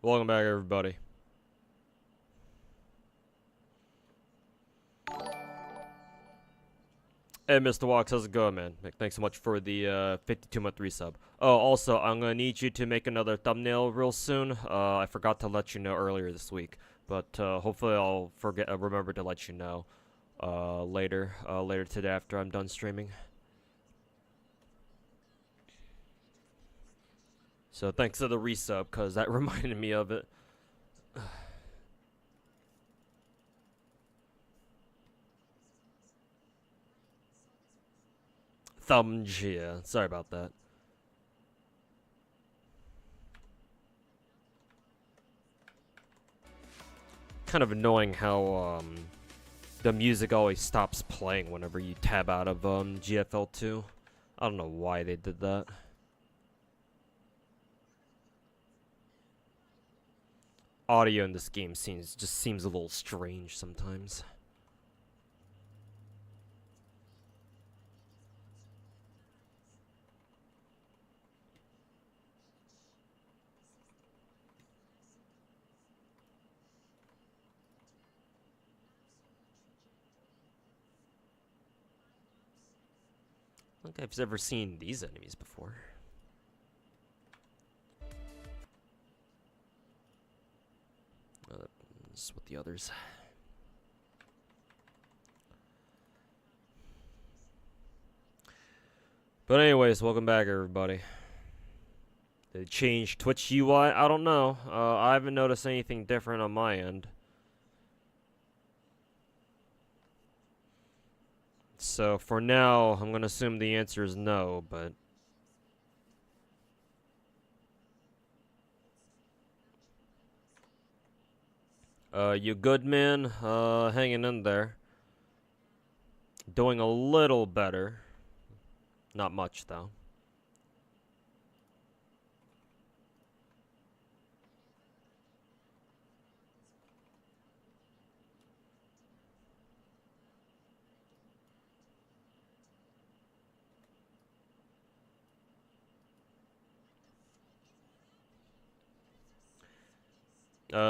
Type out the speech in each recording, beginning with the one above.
Welcome back, everybody. Hey, Mr. Walks, how's it going, man? Thanks so much for the 52-month resub. Oh, also, I'm gonna need you to make another thumbnail real soon. I forgot to let you know earlier this week, but hopefully I'll remember to let you know later today after I'm done streaming. So thanks to the resub, cause that reminded me of it. Thumbs, yeah. Sorry about that. Kind of annoying how the music always stops playing whenever you tab out of GFL2. I don't know why they did that. Audio in this game seems a little strange sometimes. I don't think I've ever seen these enemies before. This is with the others. But anyways, welcome back, everybody. They changed Twitch UI? I don't know. I haven't noticed anything different on my end. So for now, I'm gonna assume the answer is no, but... you good, man? Hanging in there. Doing a little better. Not much, though.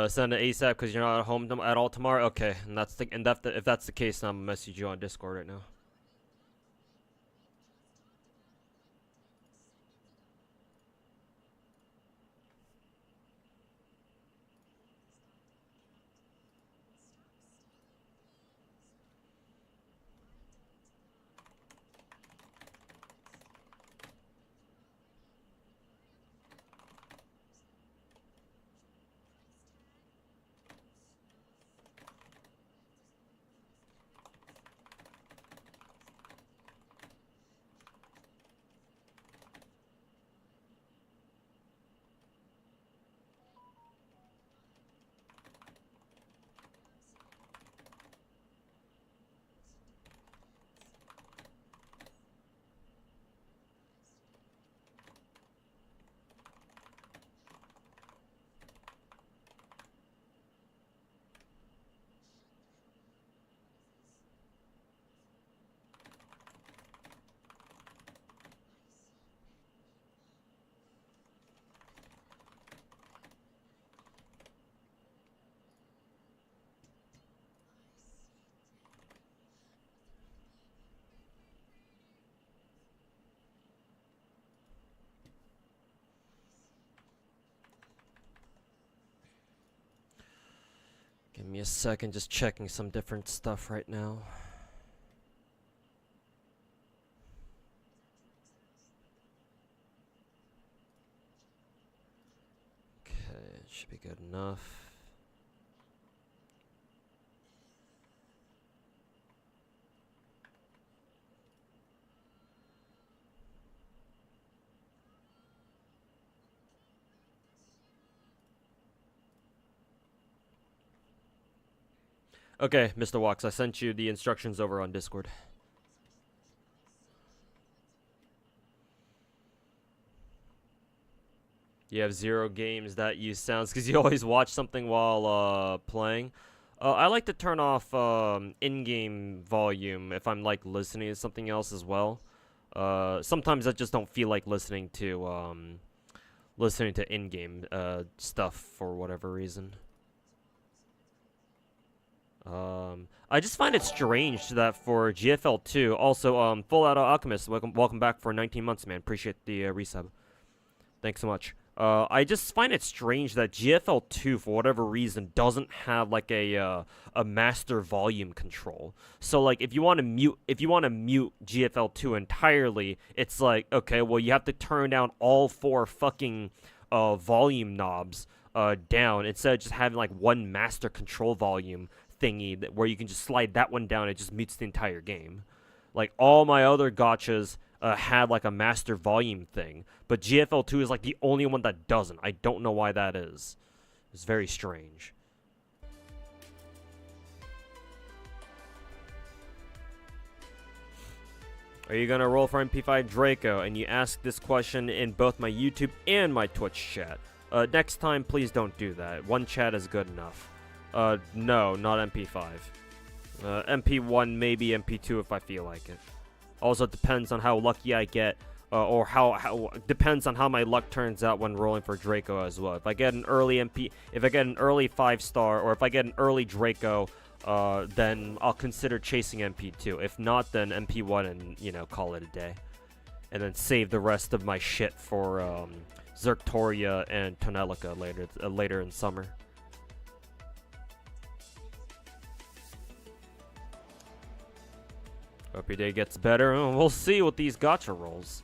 Send it ASAP because you're not at home at all tomorrow. Okay, and if that's the case, then I'm gonna message you on Discord right now. Give me a second, just checking some different stuff right now. Okay, it should be good enough. Okay, Mr. Walks, I sent you the instructions over on Discord. You have 0 games that use sounds because you always watch something while playing. I like to turn off in-game volume if I'm like listening to something else as well. Sometimes I just don't feel like listening to listening to in-game stuff for whatever reason. I just find it strange that for GFL 2, also Full Auto Alchemist, welcome back for 19 months, man. Appreciate the resub. Thanks so much. I just find it strange that GFL 2, for whatever reason, doesn't have like a master volume control. So like if you want to mute GFL 2 entirely, it's like, okay, well you have to turn down all 4 fucking volume knobs down instead of just having like one master control volume thingy where you can just slide that one down. It just mutes the entire game. Like all my other gachas had like a master volume thing, but GFL 2 is like the only one that doesn't. I don't know why that is. It's very strange. Are you gonna roll for MP5 Draco? And you ask this question in both my YouTube and my Twitch chat. Next time, please don't do that. One chat is good enough. No, not MP5. MP1, maybe MP2 if I feel like it. Also depends on how lucky I get, or how depends on how my luck turns out when rolling for Draco as well. If I get an early if I get an early 5-star, or if I get an early Draco, then I'll consider chasing MP2. If not, then MP1 and, you know, call it a day. And then save the rest of my shit for Zerctoria and Tonelica later in summer. Hope your day gets better. We'll see with these gacha rolls.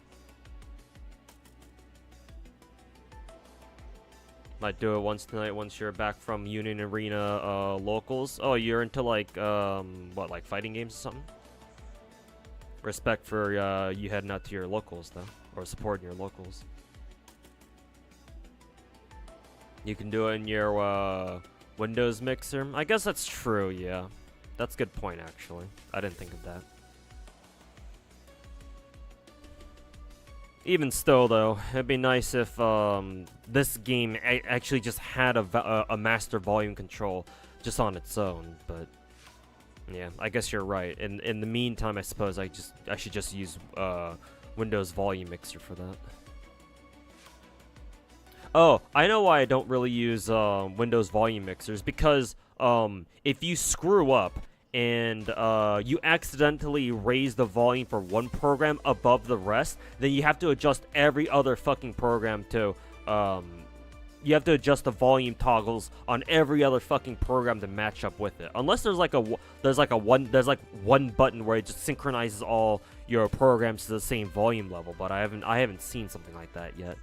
Might do it once tonight once you're back from Union Arena locals. Oh, you're into like, what, like fighting games or something? Respect for you heading out to your locals, though. Or supporting your locals. You can do it in your Windows mixer. I guess that's true, yeah. That's a good point, actually. I didn't think of that. Even still, though, it'd be nice if this game actually just had a master volume control just on its own. But yeah, I guess you're right. In the meantime, I suppose I should just use Windows Volume Mixer for that. Oh, I know why I don't really use Windows Volume Mixers, because if you screw up and you accidentally raise the volume for one program above the rest, then you have to adjust every other fucking program to, you have to adjust the volume toggles on every other fucking program to match up with it. Unless there's like one button where it just synchronizes all your programs to the same volume level, but I haven't seen something like that yet.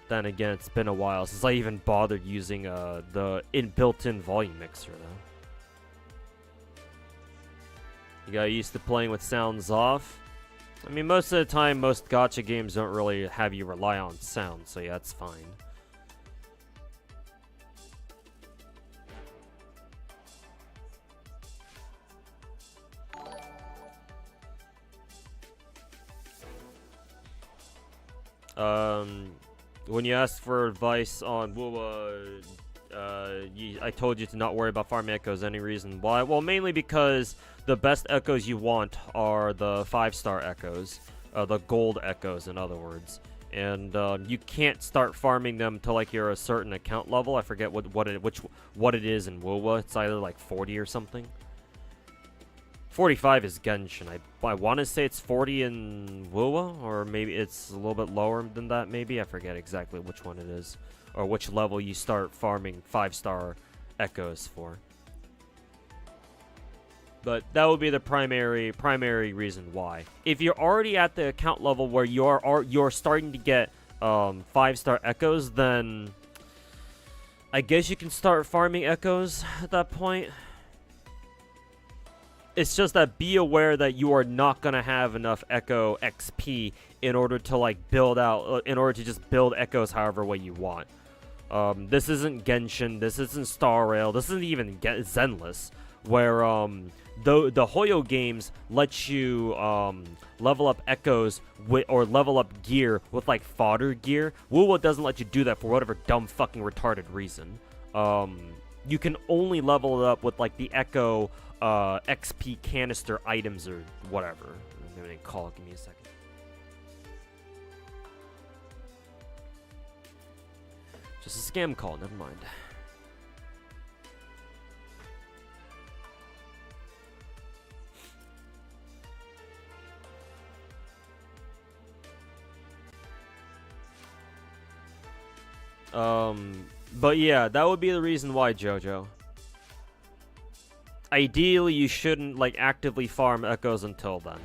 Then again, it's been a while since I even bothered using the built-in volume mixer though. You got used to playing with sounds off. I mean, most of the time, most gacha games don't really have you rely on sound, so yeah, that's fine. When you asked for advice on Wuwa, I told you to not worry about farming echoes. Any reason why? Well, mainly because the best echoes you want are the 5-star echoes, the gold echoes, in other words. And you can't start farming them till like you're a certain account level. I forget what it is in Wuwa. It's either like 40 or something. 45 is Genshin. I want to say it's 40 in Wuwa, or maybe it's a little bit lower than that. Maybe I forget exactly which one it is, or which level you start farming 5-star echoes for. But that would be the primary reason why. If you're already at the account level where you're starting to get 5-star echoes, then I guess you can start farming echoes at that point. It's just that be aware that you are not gonna have enough echo XP in order to like in order to just build echoes however way you want. This isn't Genshin, this isn't Star Rail, this isn't even Zenless, where the Hoyo games let you level up echoes or level up gear with like fodder gear. Wuwa doesn't let you do that for whatever dumb fucking retarded reason. You can only level it up with like the echo XP canister items or whatever. I'm gonna call it. Give me a second. Just a scam call, never mind. But yeah, that would be the reason why, Jojo. Ideally, you shouldn't, like, actively farm echoes until then.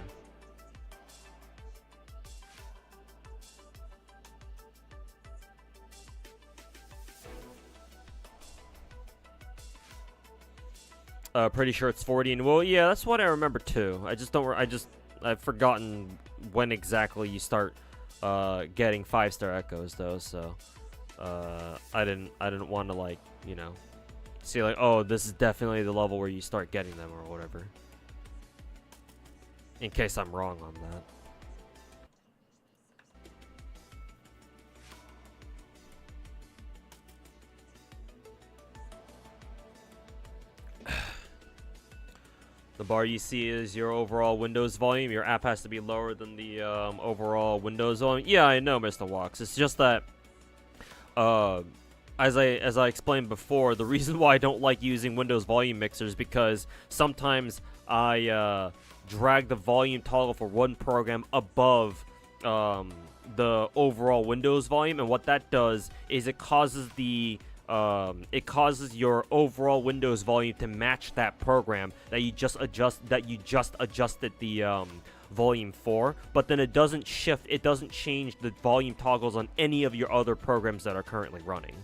Pretty sure it's 40, and well, yeah, that's what I remember too. I've forgotten when exactly you start, getting 5-star echoes though, so, I didn't want to, like, you know, see, like, oh, this is definitely the level where you start getting them or whatever. In case I'm wrong on that. The bar you see is your overall Windows volume. Your app has to be lower than the overall Windows volume. Yeah, I know, Mr. Walks. It's just that, as I explained before, the reason why I don't like using Windows volume mixers because sometimes I drag the volume toggle for one program above the overall Windows volume, and what that does is it causes your overall Windows volume to match that program that you just adjusted the volume for, but then it doesn't change the volume toggles on any of your other programs that are currently running.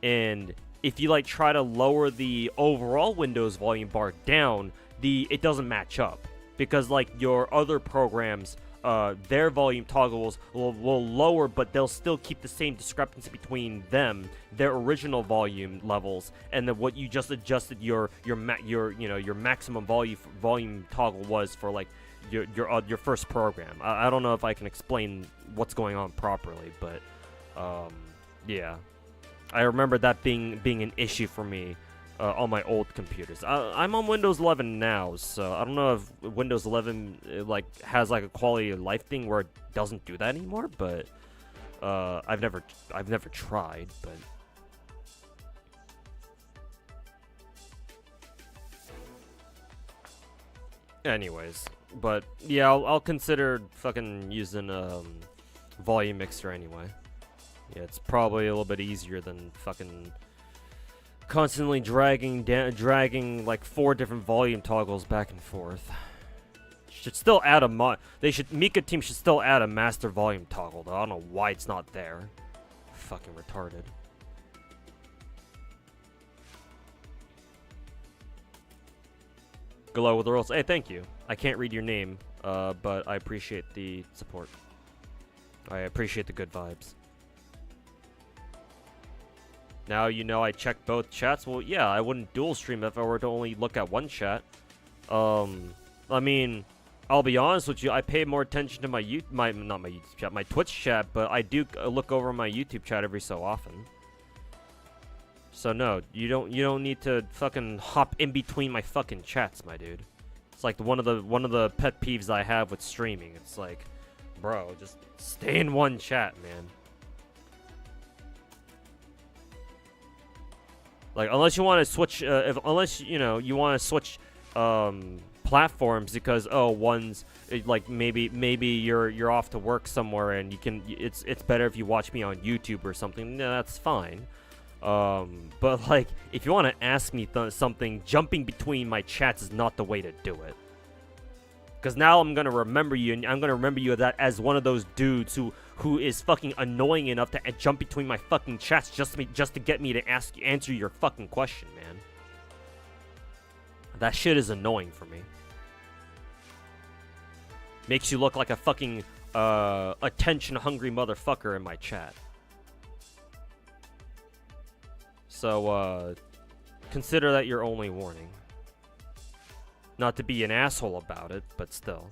And if you, like, try to lower the overall Windows volume bar down, it doesn't match up because, like, your other programs, their volume toggles will lower, but they'll still keep the same discrepancy between their original volume levels, and then what you just adjusted your maximum volume toggle was for, like, your first program. I don't know if I can explain what's going on properly, but yeah, I remember that being an issue for me. On my old computers. I'm on Windows 11 now, so I don't know if Windows 11 like has like a quality of life thing where it doesn't do that anymore, but I've never tried, but anyways, but yeah, I'll consider fucking using volume mixer anyway. Yeah, it's probably a little bit easier than fucking constantly dragging like 4 different volume toggles back and forth. Should still add Mika team should still add a master volume toggle though. I don't know why it's not there. Fucking retarded. Glow with the rolls. Hey, thank you. I can't read your name, but I appreciate the support. I appreciate the good vibes. Now you know I check both chats. Well, yeah, I wouldn't dual stream if I were to only look at one chat. I mean, I'll be honest with you. I pay more attention to my Twitch chat, but I do look over my YouTube chat every so often. So no, you don't need to fucking hop in between my fucking chats, my dude. It's like one of the pet peeves I have with streaming. It's like, bro, just stay in one chat, man. Like, unless you want to switch, unless you want to switch platforms because one's like maybe you're off to work somewhere and it's better if you watch me on YouTube or something. No, that's fine. But like, if you want to ask me something, jumping between my chats is not the way to do it. Because now I'm gonna remember you, and I'm gonna remember you as one of those dudes who is fucking annoying enough to jump between my fucking chats just to get me to answer your fucking question, man. That shit is annoying for me. Makes you look like a fucking attention-hungry motherfucker in my chat. So consider that your only warning. Not to be an asshole about it, but still.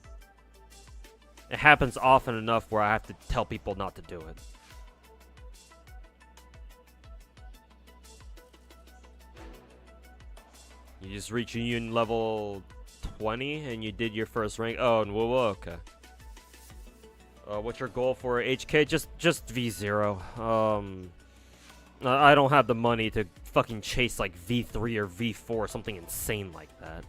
It happens often enough where I have to tell people not to do it. You just reach union level 20 and you did your first rank. Oh, and whoa, okay. What's your goal for HK? Just V0. I don't have the money to fucking chase like V3 or V4, something insane like that.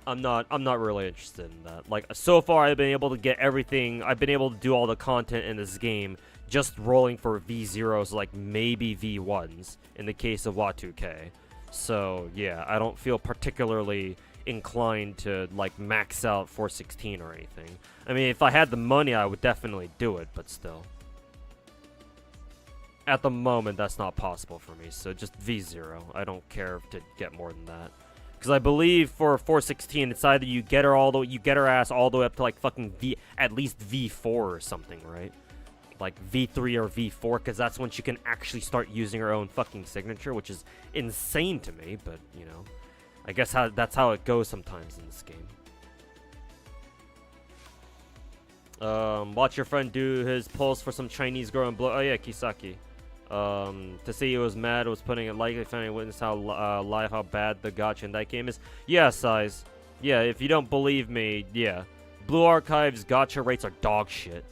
I'm not really interested in that. Like, so far I've been able to get everything, I've been able to do all the content in this game just rolling for V0s, like maybe V1s in the case of WA2K. So, yeah, I don't feel particularly inclined to, like, max out 416 or anything. I mean, if I had the money, I would definitely do it, but still. At the moment, that's not possible for me, so just V0. I don't care to get more than that. Because I believe for 416, it's either you get her ass all the way up to like fucking at least V4 or something, right? Like V3 or V4, because that's when she can actually start using her own fucking signature, which is insane to me. But you know, I guess that's how it goes sometimes in this game. Watch your friend do his pulse for some Chinese girl and blow. Oh yeah, Kisaki. To see he was mad, was putting it likely finally witness how how bad the gacha in that game is. Yeah, Size. Yeah, if you don't believe me, yeah. Blue Archive's gacha rates are dog shit.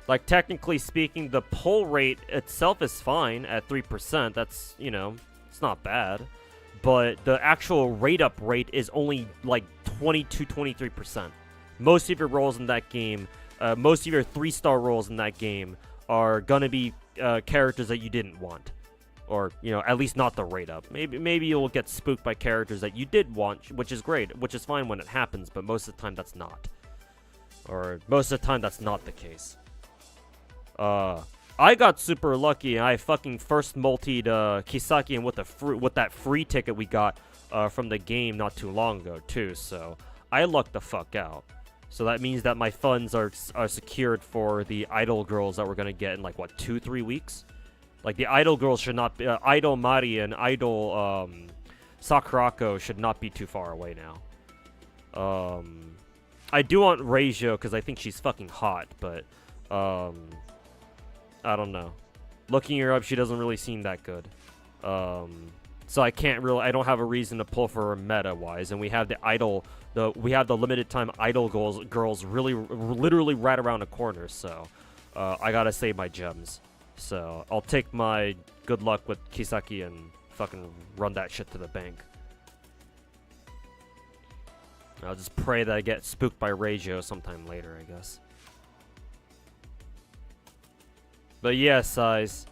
Like technically speaking, the pull rate itself is fine at 3%. That's, you know, it's not bad. But the actual rate up rate is only like 22-23%. Most of your rolls in that game, most of your 3-star rolls in that game are gonna be characters that you didn't want, or you know, at least not the rate up. Maybe you'll get spooked by characters that you did want, which is great, which is fine when it happens. But most of the time, that's not, or most of the time, that's not the case. I got super lucky, and I fucking first multied Kisaki and with that free ticket we got from the game not too long ago too. So I lucked the fuck out. So that means that my funds are secured for the idol girls that we're gonna get in like what 2-3 weeks. Like the idol girls should not be idol Mari and idol Sakurako should not be too far away now. I do want Reijou because I think she's fucking hot, but I don't know. Looking her up, she doesn't really seem that good. So I don't have a reason to pull for her meta wise, and we have the idol. We have the limited time idol girls literally right around the corner, so I gotta save my gems. So I'll take my good luck with Kisaki and fucking run that shit to the bank. I'll just pray that I get spooked by Reijou sometime later, I guess. But yeah, Size.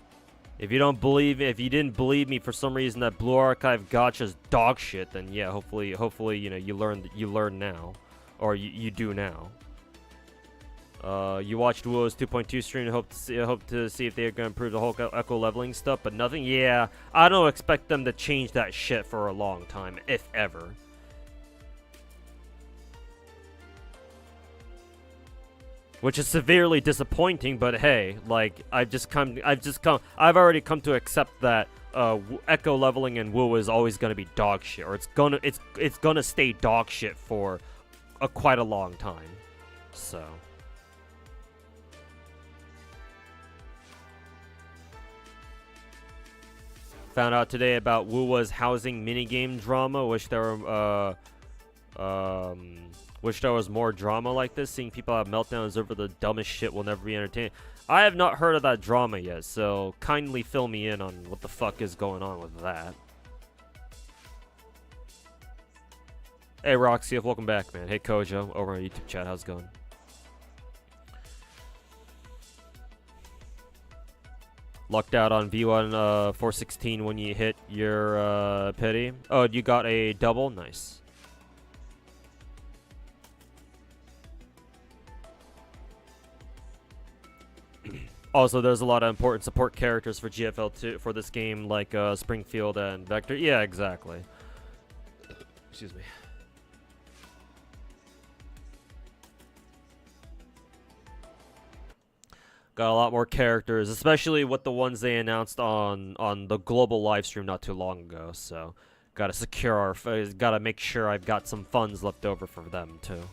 If you didn't believe me for some reason that Blue Archive gacha's dog shit, then yeah, hopefully, you know, you learn now, or you do now. You watched Wuo's 2.2 stream and hope to see if they're gonna improve the whole echo leveling stuff, but nothing. Yeah, I don't expect them to change that shit for a long time, if ever. Which is severely disappointing, but hey, like I've already come to accept that echo leveling in Wu is always gonna be dog shit, or it's gonna stay dog shit for quite a long time. So found out today about Wuwa's housing minigame drama. Wish there was more drama like this. Seeing people have meltdowns over the dumbest shit will never be entertaining. I have not heard of that drama yet, so kindly fill me in on what the fuck is going on with that. Hey Roxy, welcome back, man. Hey Kojo, over on YouTube chat, how's it going? Lucked out on V1 416 when you hit your pity. Oh, you got a double? Nice. Also, there's a lot of important support characters for GFL2 for this game, like Springfield and Vector. Yeah, exactly. Excuse me. Got a lot more characters, especially with the ones they announced on the global live stream not too long ago. So, gotta make sure I've got some funds left over for them too.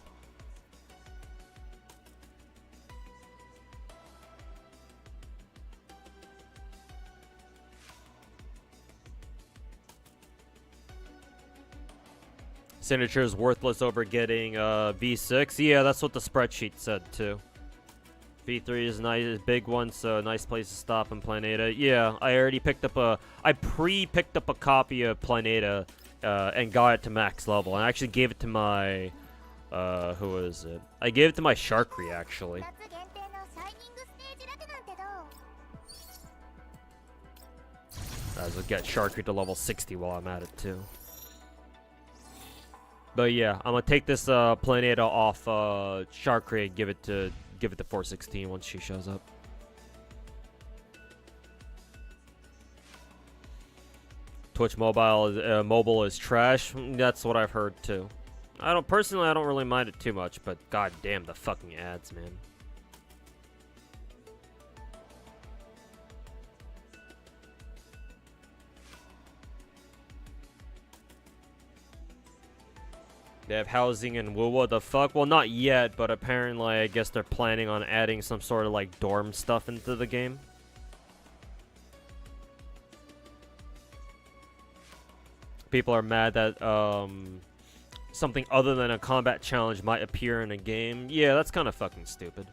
Signature is worthless over getting V6. Yeah, that's what the spreadsheet said too. V3 is nice, big one, so nice place to stop in Planeta. Yeah, I already picked up I pre-picked up a copy of Planeta and got it to max level. And I actually gave it to my, who is it? I gave it to my Sharkry, actually. I will get Sharkry to level 60 while I'm at it, too. But yeah, I'm gonna take this Planeta off Sharkry and give it to 416 once she shows up. Twitch mobile is trash. That's what I've heard too. I don't really mind it too much, but god damn the fucking ads, man. They have housing in Woo. What the fuck? Well, not yet, but apparently I guess they're planning on adding some sort of like dorm stuff into the game. People are mad that something other than a combat challenge might appear in a game. Yeah, that's kind of fucking stupid.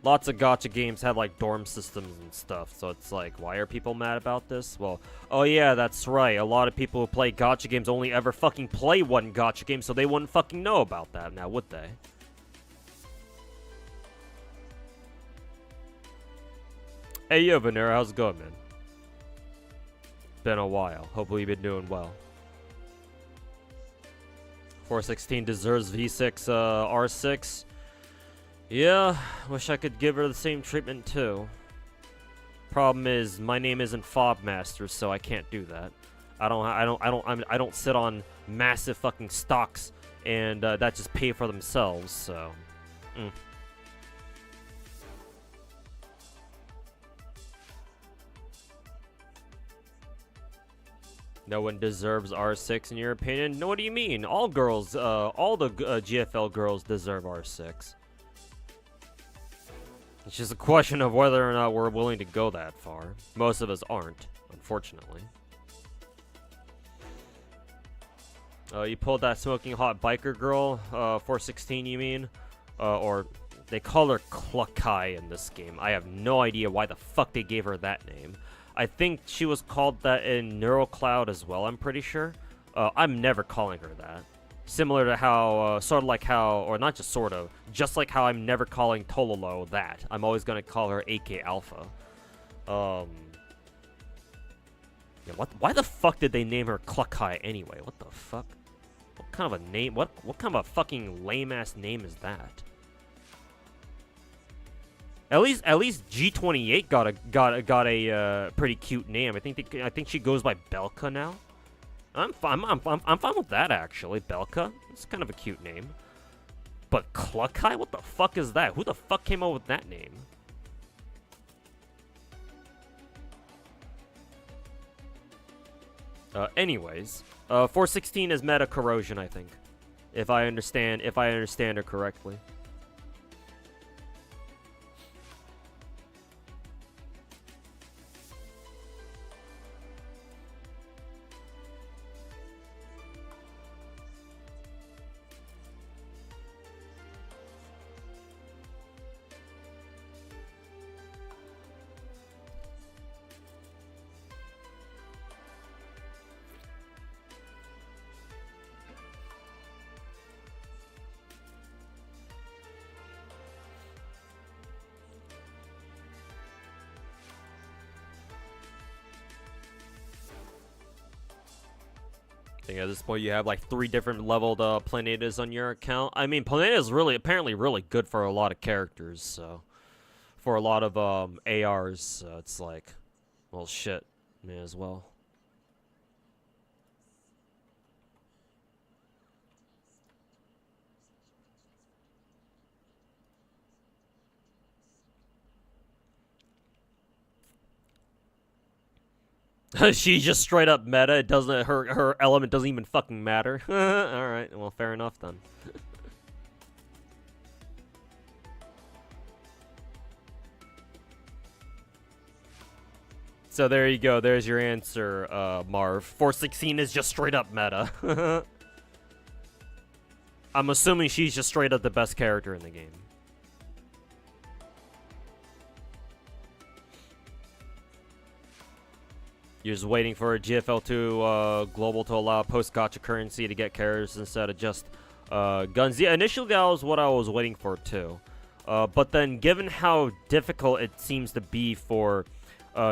Lots of gacha games have like dorm systems and stuff, so it's like, why are people mad about this? Well, oh yeah, that's right. A lot of people who play gacha games only ever fucking play one gacha game, so they wouldn't fucking know about that now, would they? Hey yo, Venera, how's it going, man? Been a while. Hopefully you've been doing well. 416 deserves V6 R6. Yeah, wish I could give her the same treatment too. Problem is, my name isn't Fobmaster, so I can't do that. I don't sit on massive fucking stocks and that just pay for themselves. So, No one deserves R6 in your opinion? No, what do you mean? All girls, all the GFL girls deserve R6. It's just a question of whether or not we're willing to go that far. Most of us aren't, unfortunately. You pulled that smoking hot biker girl, 416 you mean? Or they call her Cluckai in this game. I have no idea why the fuck they gave her that name. I think she was called that in NeuroCloud as well, I'm pretty sure. I'm never calling her that. Similar to how, sort of like how, or not just sort of, just like how I'm never calling Tololo that. I'm always going to call her AK Alpha. Yeah, why the fuck did they name her Cluckai anyway? What the fuck? What kind of a name, what kind of a fucking lame-ass name is that? At least G28 got a pretty cute name. I think she goes by Belka now. I'm fine with that actually. Belka, it's kind of a cute name. But Cluckai, what the fuck is that? Who the fuck came up with that name? Anyways, 416 is meta corrosion, I think, if I understand her correctly. I think at this point you have like 3 different leveled Planetas on your account. I mean, Planeta is apparently really good for a lot of characters, so for a lot of ARs, so it's like, well, shit, may as well. She just straight up meta. It doesn't. Her element doesn't even fucking matter. All right. Well, fair enough then. So there you go. There's your answer, Marv. 416 is just straight up meta. I'm assuming she's just straight up the best character in the game. You're just waiting for a GFL2 global to allow post-gacha currency to get characters instead of just guns. Yeah, initially that was what I was waiting for too. But then given how difficult it seems to be for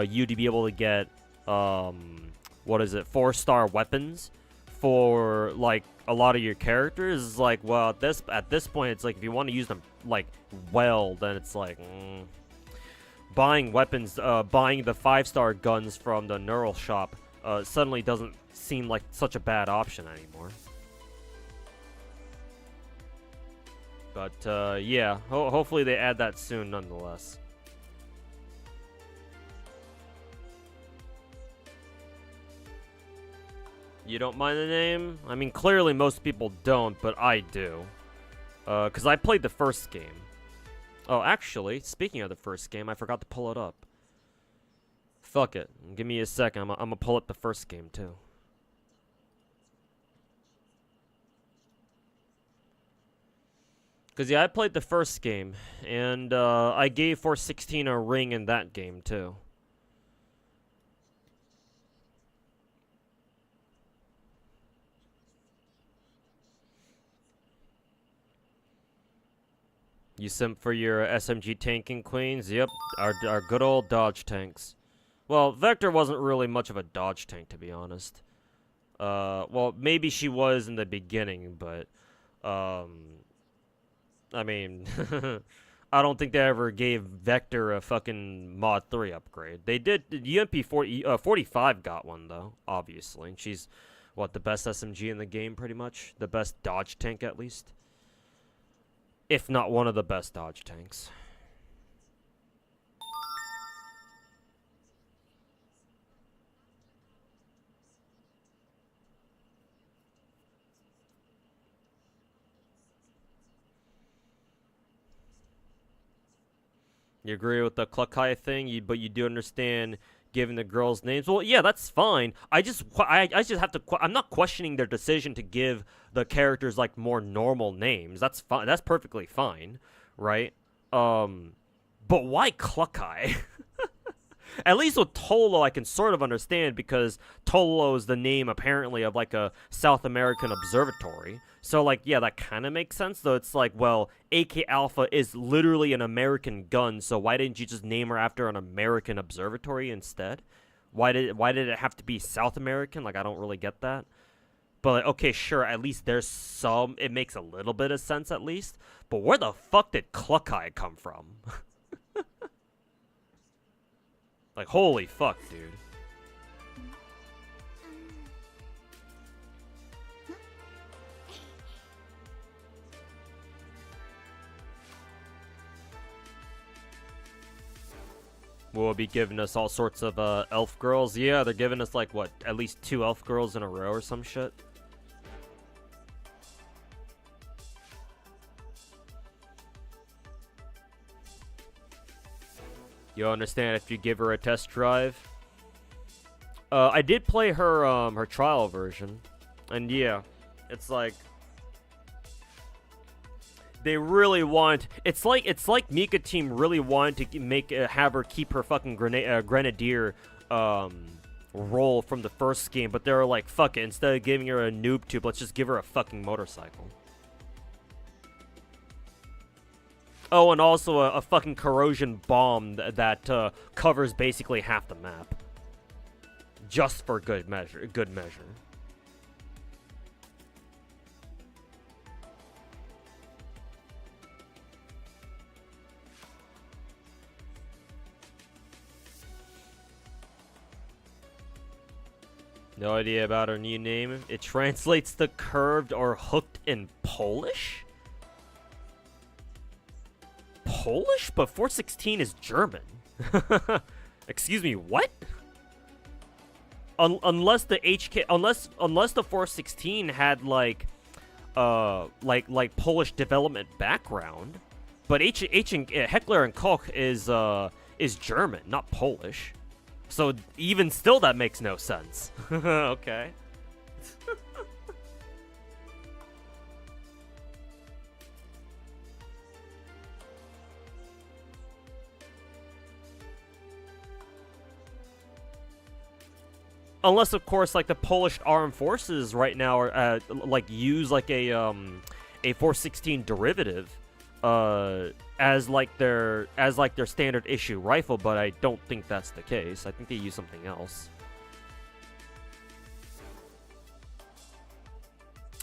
you to be able to get, what is it, 4-star weapons for, like, a lot of your characters, is like, well, at this point, it's like, if you want to use them, like, well, then it's like, buying weapons, buying the 5-star guns from the neural shop suddenly doesn't seem like such a bad option anymore. But, yeah, hopefully they add that soon nonetheless. You don't mind the name? I mean, clearly most people don't, but I do. Because I played the first game. Oh, actually, speaking of the first game, I forgot to pull it up. Fuck it. Give me a second. I'm gonna pull up the first game, too. Because, yeah, I played the first game, and I gave 416 a ring in that game, too. You simp for your SMG tanking queens? Yep, our good old dodge tanks. Well, Vector wasn't really much of a dodge tank, to be honest. Well, maybe she was in the beginning, but, I mean, I don't think they ever gave Vector a fucking Mod 3 upgrade. They did, UMP 45 got one, though, obviously. And she's, what, the best SMG in the game, pretty much? The best dodge tank, at least? If not one of the best dodge tanks. You agree with the Cluckai thing, but you do understand giving the girls names? Well, yeah, that's fine. I just have to. I'm not questioning their decision to give the characters like more normal names. That's fine. That's perfectly fine, right? But why Cluckai? At least with Tolo, I can sort of understand because Tolo is the name apparently of like a South American observatory. So like, yeah, that kind of makes sense. Though it's like, well, AK Alpha is literally an American gun, so why didn't you just name her after an American observatory instead? Why did it have to be South American? Like, I don't really get that. But like, okay, sure, at least there's some. It makes a little bit of sense at least. But where the fuck did Cluckai come from? Like, holy fuck, dude. Will be giving us all sorts of elf girls. Yeah, they're giving us like what, at least 2 elf girls in a row or some shit. You'll understand if you give her a test drive. I did play her her trial version, and yeah, it's like they really want. It's like Mika Team really wanted to make have her keep her fucking grenadier role from the first game, but they were like, fuck it. Instead of giving her a noob tube, let's just give her a fucking motorcycle. Oh, and also a fucking corrosion bomb that covers basically half the map. Just for good measure. No idea about her new name. It translates to curved or hooked in Polish? Polish? But 416 is German. Excuse me, what? Unless the unless the 416 had like Polish development background, but Heckler and Koch is German, not Polish. So even still, that makes no sense. Okay. Unless, of course, like the Polish armed forces right now are like use like a 416 derivative as like their standard issue rifle, but I don't think that's the case. I think they use something else.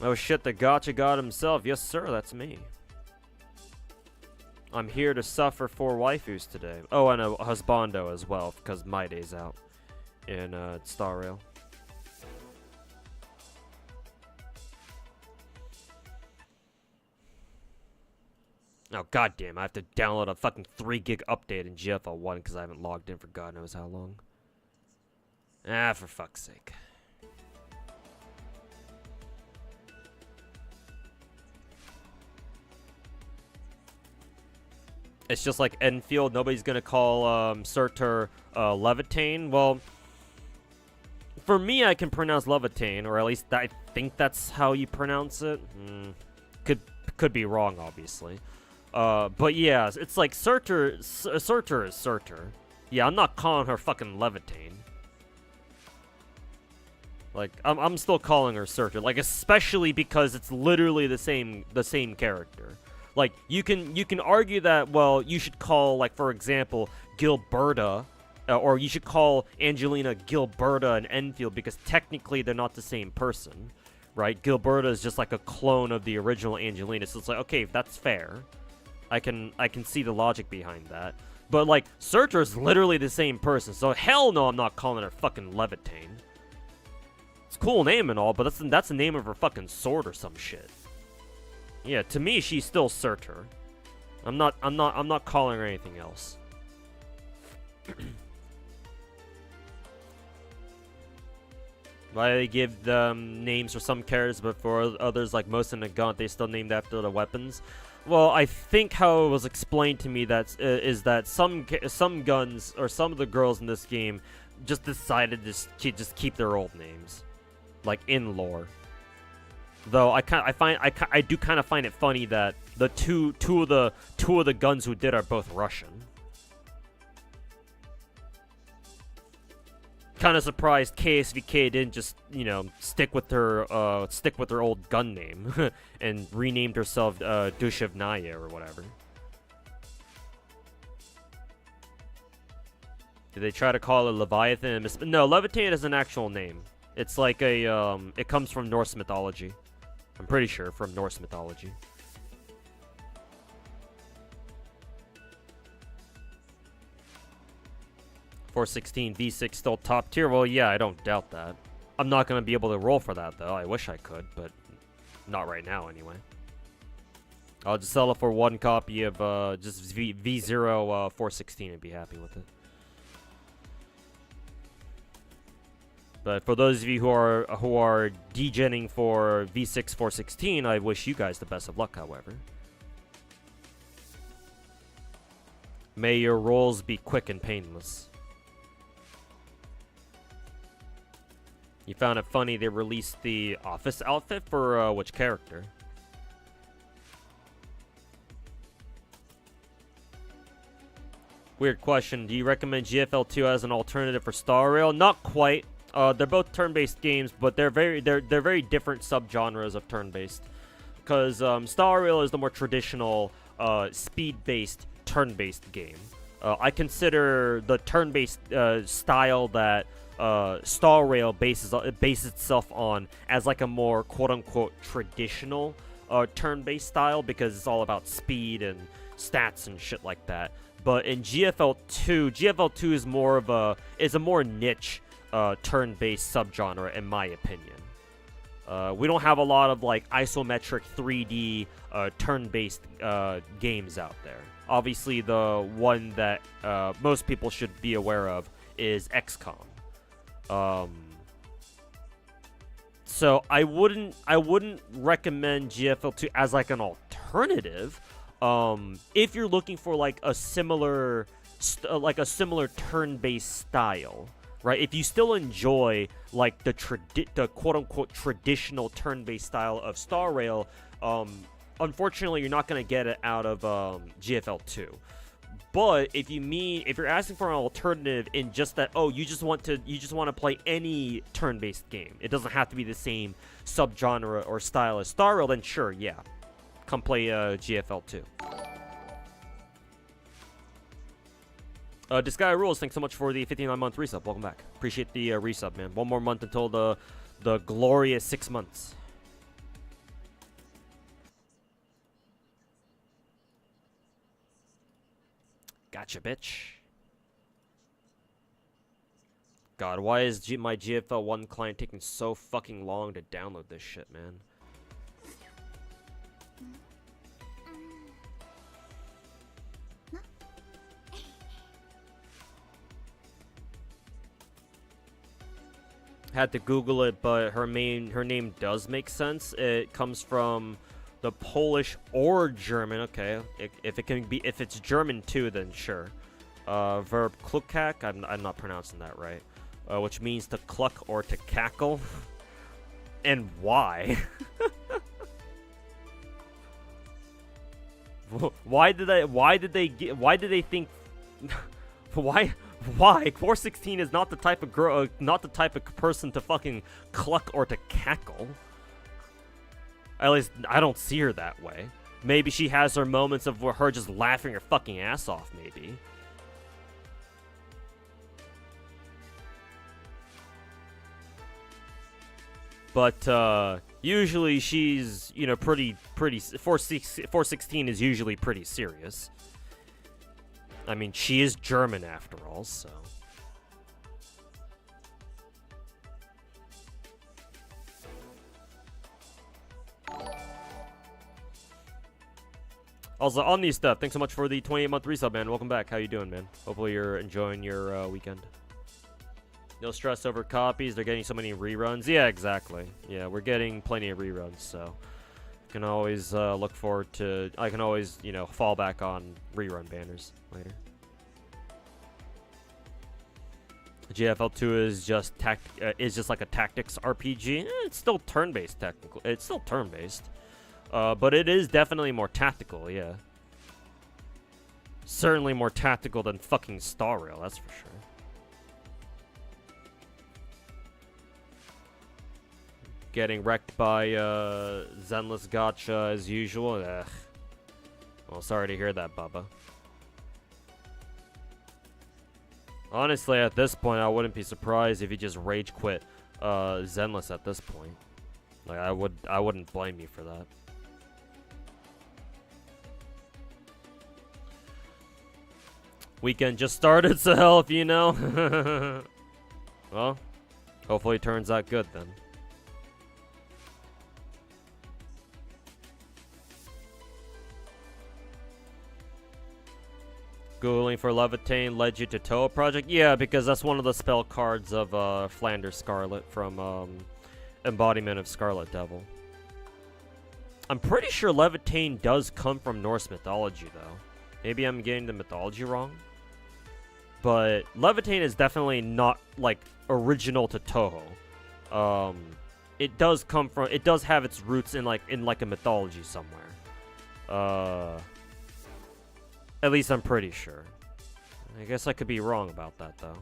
Oh shit, the Gacha God himself. Yes, sir, that's me. I'm here to suffer for waifus today. Oh, and a husbando as well, because Mydei's out in Star Rail. Oh, goddamn, I have to download a fucking 3 gig update in GFL1 because I haven't logged in for God knows how long. Ah, for fuck's sake. It's just like Enfield. Nobody's gonna call Surtur Levitain. Well, for me, I can pronounce Levitain, or at least I think that's how you pronounce it. Could be wrong, obviously. But yeah, it's like Surtur is Surtur. Yeah, I'm not calling her fucking Levitain. Like, I'm still calling her Surtur. Like, especially because it's literally the same character. Like, you can argue that, well, you should call, like, for example, Gilberta, or you should call Angelina Gilberta and Enfield because technically they're not the same person, right? Gilberta is just like a clone of the original Angelina, so it's like, okay, that's fair. I can see the logic behind that. But, like, Surtur is literally the same person, so hell no, I'm not calling her fucking Levitain. It's a cool name and all, but that's the name of her fucking sword or some shit. Yeah, to me, she's still Surtur. I'm not calling her anything else. Why they give them names for some characters, but for others, like most in the Gaunt, they still named after the weapons? Well, I think how it was explained to me is that some guns or some of the girls in this game just decided to just keep their old names, like in lore. Though I do kind of find it funny that the two of the guns who did are both Russian. Kind of surprised KSVK didn't just, you know, stick with her old gun name and renamed herself Dushevnaya or whatever. Did they try to call it Leviathan? No, Leviathan is an actual name. It's like a it comes from Norse mythology. I'm pretty sure from Norse mythology. .416 V6 still top tier? Well, yeah, I don't doubt that. I'm not going to be able to roll for that, though. I wish I could, but not right now, anyway. I'll just sell it for one copy of just V0 .416 and be happy with it. But for those of you who are degenning for V6 .416, I wish you guys the best of luck, however. May your rolls be quick and painless. You found it funny they released the office outfit for which character? Weird question. Do you recommend GFL2 as an alternative for Star Rail? Not quite. They're both turn-based games, but they're very different subgenres of turn-based. Because Star Rail is the more traditional speed-based turn-based game. I consider the turn-based style that Star Rail bases itself on as like a more quote-unquote traditional turn-based style because it's all about speed and stats and shit like that. But in GFL2 is more of a more niche turn-based subgenre in my opinion. We don't have a lot of like isometric 3D turn-based games out there. Obviously, the one that most people should be aware of is XCOM. So I wouldn't recommend GFL2 as like an alternative. If you're looking for like a similar turn-based style, right? If you still enjoy like the quote-unquote traditional turn-based style of Star Rail, unfortunately you're not going to get it out of GFL 2. But if you're asking for an alternative in just that, oh, you just want to play any turn-based game, it doesn't have to be the same subgenre or style as Star Rail, then sure, yeah, come play GFL 2. This guy rules. Thanks so much for the 59-month resub. Welcome back. Appreciate the resub, man. One more month until the glorious 6 months. Gotcha, bitch. God, why is my GFL 1 client taking so fucking long to download this shit, man? Had to Google it, but her name does make sense. It comes from the Polish or German. Okay, if it's German too, then sure. Verb klukak. I'm not pronouncing that right. Which means to cluck or to cackle. And why? Why did they think? Why? 416 is not the type of girl, not the type of person to fucking cluck or to cackle. At least I don't see her that way. Maybe she has her moments of her just laughing her fucking ass off, maybe. But usually she's, you know, pretty 416 is usually pretty serious. I mean, she is German after all, so. Also, on these stuff, thanks so much for the 28-month resub, man. Welcome back. How you doing, man? Hopefully you're enjoying your weekend. No stress over copies. They're getting so many reruns. Yeah, exactly. Yeah, we're getting plenty of reruns, so. Can always look forward to. I can always, you know, fall back on rerun banners later. GFL 2 is just like a tactics RPG. It's still turn-based technically. It's still turn-based, but it is definitely more tactical. Yeah, certainly more tactical than fucking Star Rail. That's for sure. Getting wrecked by Zenless Gacha as usual. Ugh. Well, sorry to hear that, Bubba. Honestly, at this point, I wouldn't be surprised if he just rage quit Zenless at this point. Like, I wouldn't blame you for that. Weekend just started, so help, you know. Well, hopefully it turns out good then. Googling for Levitain led you to Toa Project? Yeah, because that's one of the spell cards of Flanders Scarlet from Embodiment of Scarlet Devil. I'm pretty sure Levitain does come from Norse mythology, though. Maybe I'm getting the mythology wrong. But Levitain is definitely not, like, original to Toho. It does come from... It does have its roots in, like a mythology somewhere. At least I'm pretty sure. I guess I could be wrong about that, though.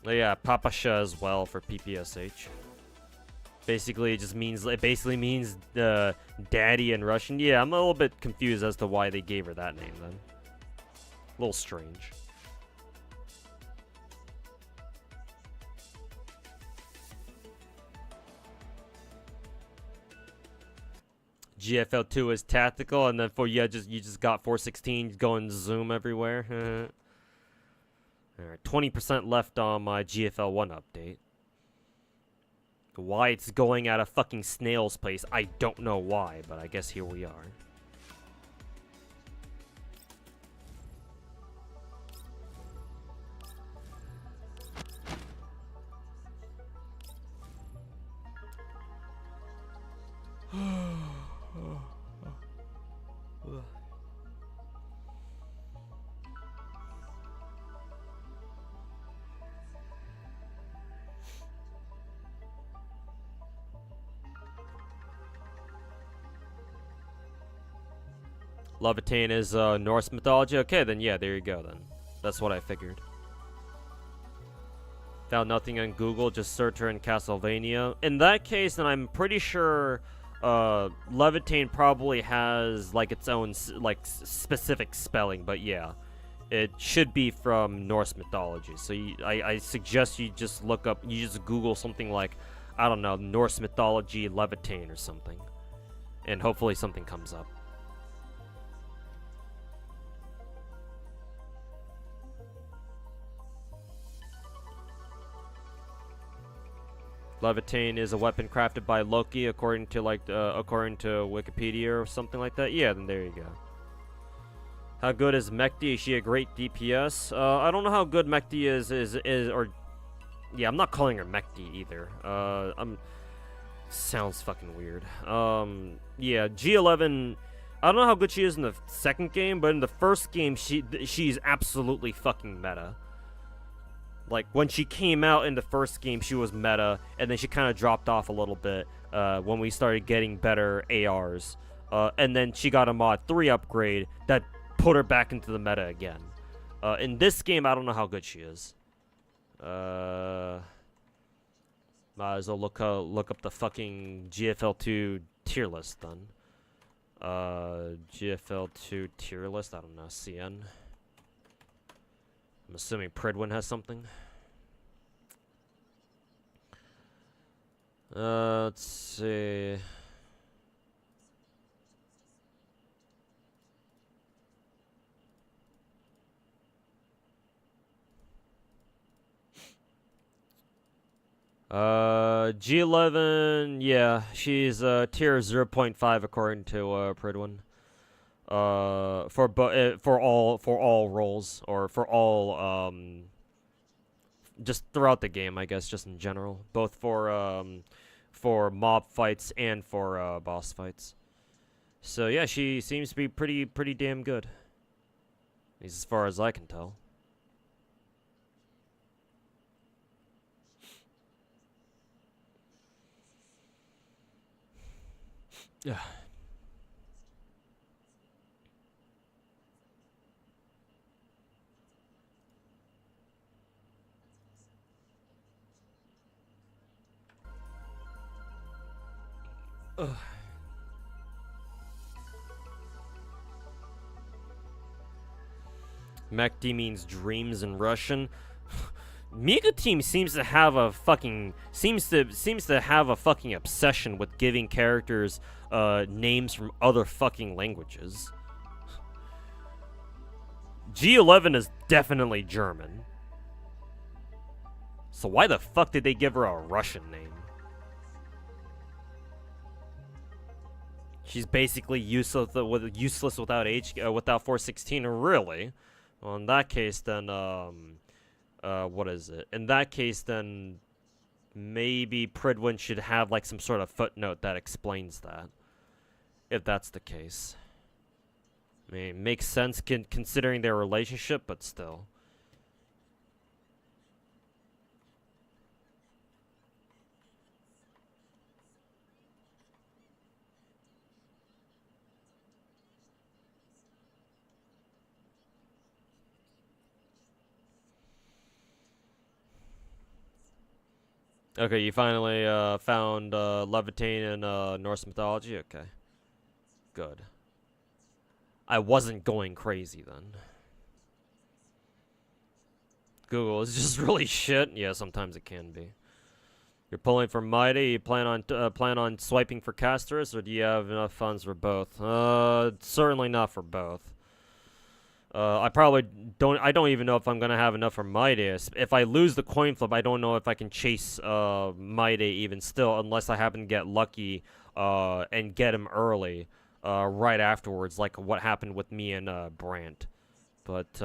But yeah, Papasha as well for PPSH. Basically, it basically means daddy in Russian. Yeah, I'm a little bit confused as to why they gave her that name then. A little strange. GFL 2 is tactical, and then you just got 416 going zoom everywhere. Alright, 20% left on my GFL 1 update. Why it's going at a fucking snail's pace, I don't know why, but I guess here we are. Levitain is Norse mythology. Okay, then yeah, there you go then. That's what I figured. Found nothing on Google, just search her in Castlevania. In that case, then I'm pretty sure Levitain probably has like its own specific spelling, but yeah. It should be from Norse mythology. So I suggest you just look up, you just Google something like, I don't know, Norse mythology Levitain or something. And hopefully something comes up. Levitain is a weapon crafted by Loki, according to according to Wikipedia or something like that. Yeah, then there you go. How good is Mydei? Is she a great DPS? I don't know how good Mydei is, or yeah, I'm not calling her Mydei either. Sounds fucking weird. Yeah, G11. I don't know how good she is in the second game, but in the first game, she's absolutely fucking meta. Like, when she came out in the first game, she was meta, and then she kind of dropped off a little bit when we started getting better ARs. And then she got a Mod 3 upgrade that put her back into the meta again. In this game, I don't know how good she is. Might as well look up the fucking GFL2 tier list then. GFL2 tier list, I don't know, CN. I'm assuming Pridwin has something. Let's see. G11, yeah, she's tier 0.5 according to Pridwin. For all roles, or for all just throughout the game, I guess, just in general, both for mob fights and for boss fights. So yeah, she seems to be pretty damn good, at least as far as I can tell. Yeah. Ugh. Mydei means dreams in Russian. Mega Team seems to have a fucking obsession with giving characters names from other fucking languages. G11 is definitely German. So why the fuck did they give her a Russian name? She's basically useless without without 416. Really? Well, in that case, then what is it? In that case, then maybe Pridwin should have like some sort of footnote that explains that. If that's the case, I mean, it makes sense considering their relationship, but still. Okay, you finally found Levitain in Norse mythology? Okay. Good. I wasn't going crazy then. Google is just really shit. Yeah, sometimes it can be. You're pulling for Mydei. You plan on swiping for Casters, or do you have enough funds for both? Certainly not for both. I probably don't. I don't even know if I'm gonna have enough for Mydei. If I lose the coin flip, I don't know if I can chase Mydei even still, unless I happen to get lucky and get him early, right afterwards, like what happened with me and Brandt. But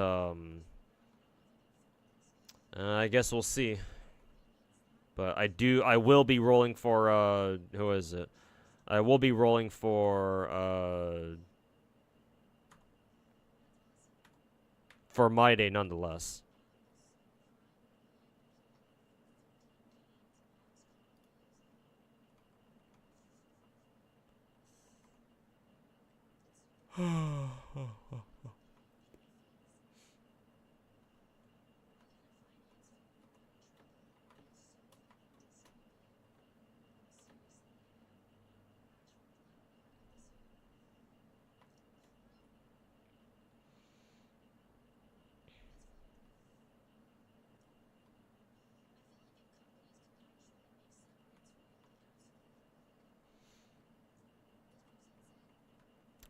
I guess we'll see. But I will be rolling for who is it? I will be rolling for Mydei nonetheless.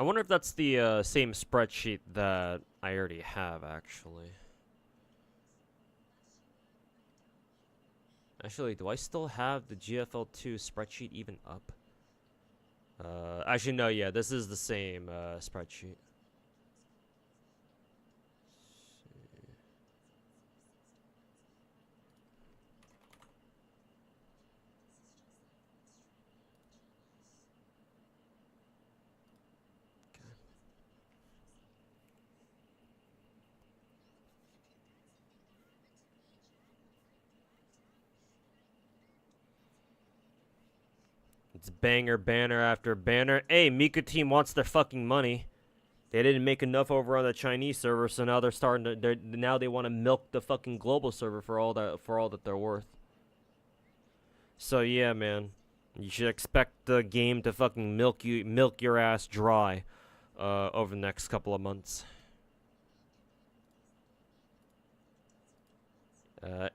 I wonder if that's the same spreadsheet that I already have, actually. Actually, do I still have the GFL2 spreadsheet even up? Actually, no, yeah, this is the same spreadsheet. It's banger banner after banner. Hey, Mika team wants their fucking money. They didn't make enough over on the Chinese server, so now they're starting to. Now they want to milk the fucking global server for all that they're worth. So yeah, man, you should expect the game to fucking milk your ass dry, over the next couple of months.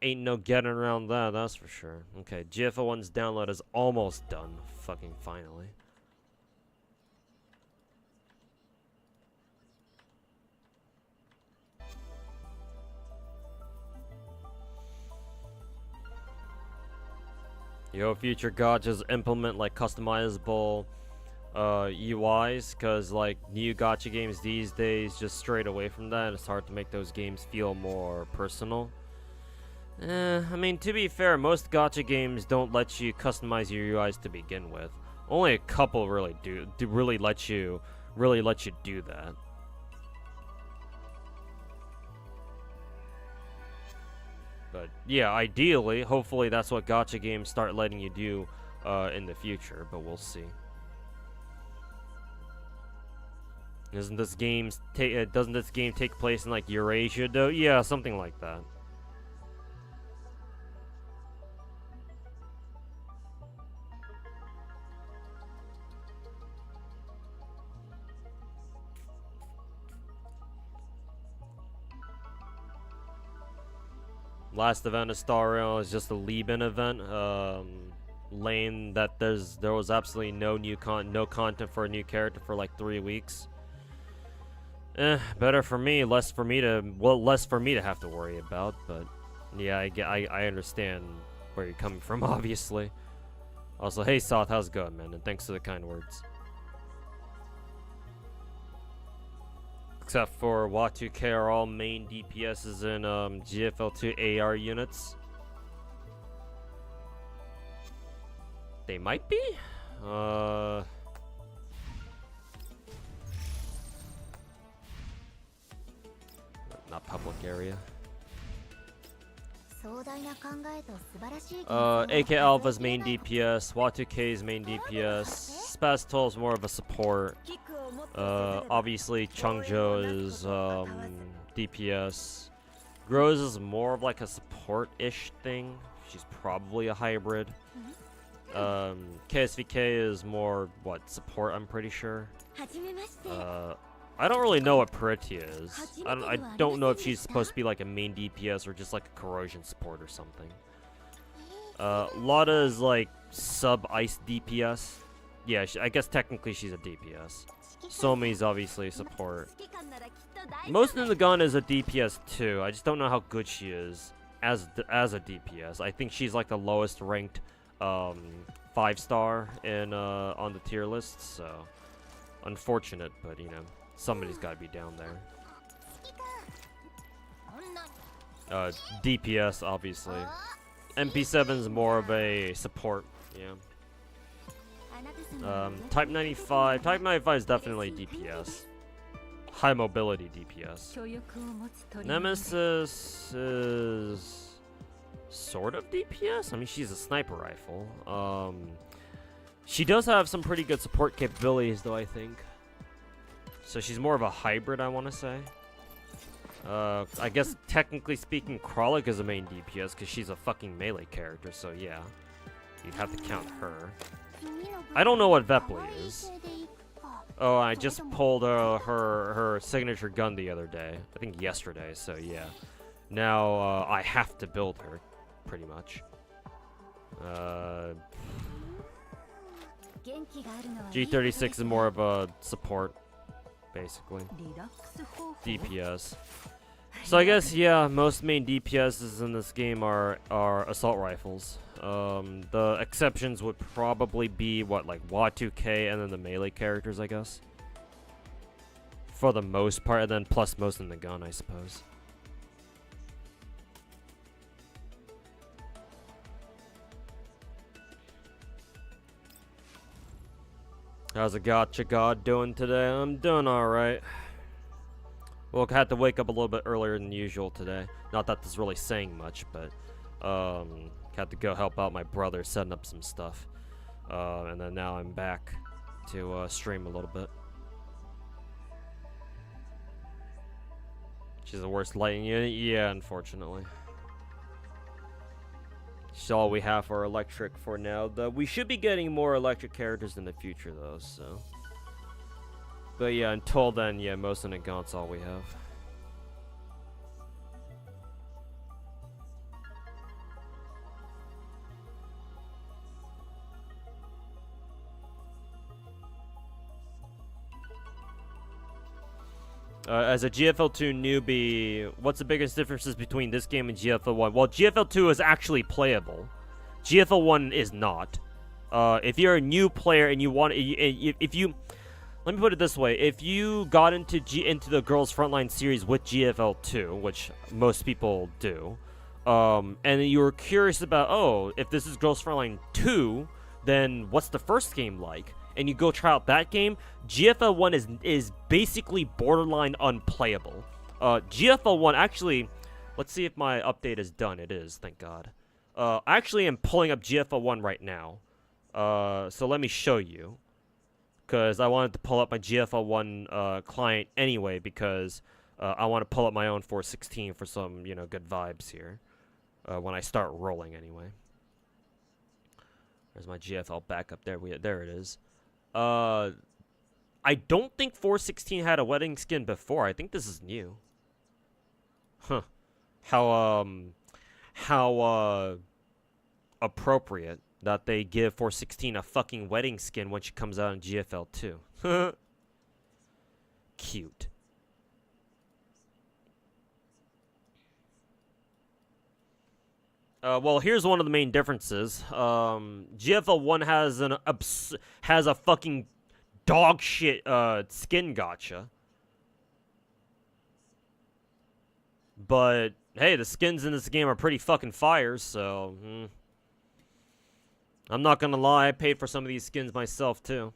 Ain't no getting around that, that's for sure. Okay, GFL1's download is almost done. Fucking finally. Yo, future gachas implement like customizable UIs, because like new gacha games these days just strayed away from that. It's hard to make those games feel more personal. I mean, to be fair, most gacha games don't let you customize your UIs to begin with. Only a couple really really let you do that. But yeah, ideally, hopefully that's what gacha games start letting you do in the future, but we'll see. Doesn't this game take place in like Eurasia though? Yeah, something like that. Last event of Star Rail is just a Liban event. Lane that there was absolutely no content for a new character for like 3 weeks. Better for me, less for me to have to worry about. But yeah, I understand where you're coming from, obviously. Also, hey Soth, how's it going, man? And thanks for the kind words. Except for Watu-K are all main DPSs in GFL2 AR units. They might be? Not public area. AK Alpha's main DPS, Watu-K's main DPS, Spaztol's more of a support. Obviously Changzhou is DPS. Rose is more of like a support-ish thing. She's probably a hybrid. KSVK is more support, I'm pretty sure. I don't really know what Peritia is. I don't know if she's supposed to be like a main DPS or just like a corrosion support or something. Lotta is like sub-ice DPS. Yeah, I guess technically she's a DPS. Somi's obviously support. Most in the gun is a DPS too. I just don't know how good she is as a DPS. I think she's like the lowest ranked 5-star in on the tier list. So unfortunate, but you know. Somebody's got to be down there. DPS, obviously. MP7's more of a support, yeah. Type 95. Type 95 is definitely DPS. High mobility DPS. Nemesis is sort of DPS. I mean, she's a sniper rifle. She does have some pretty good support capabilities, though, I think. So she's more of a hybrid, I want to say. I guess technically speaking, Kralik is a main DPS because she's a fucking melee character. So yeah, you'd have to count her. I don't know what Vepli is. Oh, I just pulled her signature gun the other day. I think yesterday. So yeah, now I have to build her, pretty much. G36 is more of a support. basically. DPS. So I guess, yeah, most main DPSs in this game are assault rifles. The exceptions would probably be, what, like WA2K and then the melee characters, I guess. For the most part, and then plus most in the gun, I suppose. How's a Gacha God doing today? I'm doing alright. Well, I had to wake up a little bit earlier than usual today. Not that this is really saying much, but had to go help out my brother setting up some stuff. And then now I'm back to stream a little bit. She's the worst lighting unit? Yeah, unfortunately. That's all we have for electric for now. We should be getting more electric characters in the future, though, so. But yeah, until then, yeah, most of the Gaunt's all we have. As a GFL2 newbie, what's the biggest differences between this game and GFL1? Well, GFL2 is actually playable. GFL1 is not. If you're a new player and you want, if you, let me put it this way: if you got into the Girls Frontline series with GFL2, which most people do, and you were curious about, oh, if this is Girls Frontline 2, then what's the first game like? And you go try out that game, GFL1 is basically borderline unplayable. GFL1, actually, let's see if my update is done. It is, thank God. I actually am pulling up GFL1 right now. So let me show you. Because I wanted to pull up my GFL1 client anyway, because I want to pull up my own 416 for some, you know, good vibes here. When I start rolling anyway. There's my GFL backup. There it is. I don't think 416 had a wedding skin before. I think this is new. Huh. How appropriate that they give 416 a fucking wedding skin when she comes out in GFL 2. Cute. Well, here's one of the main differences. GFL1 has a fucking dog shit skin gacha. But hey, the skins in this game are pretty fucking fire, so I'm not gonna lie, I paid for some of these skins myself too.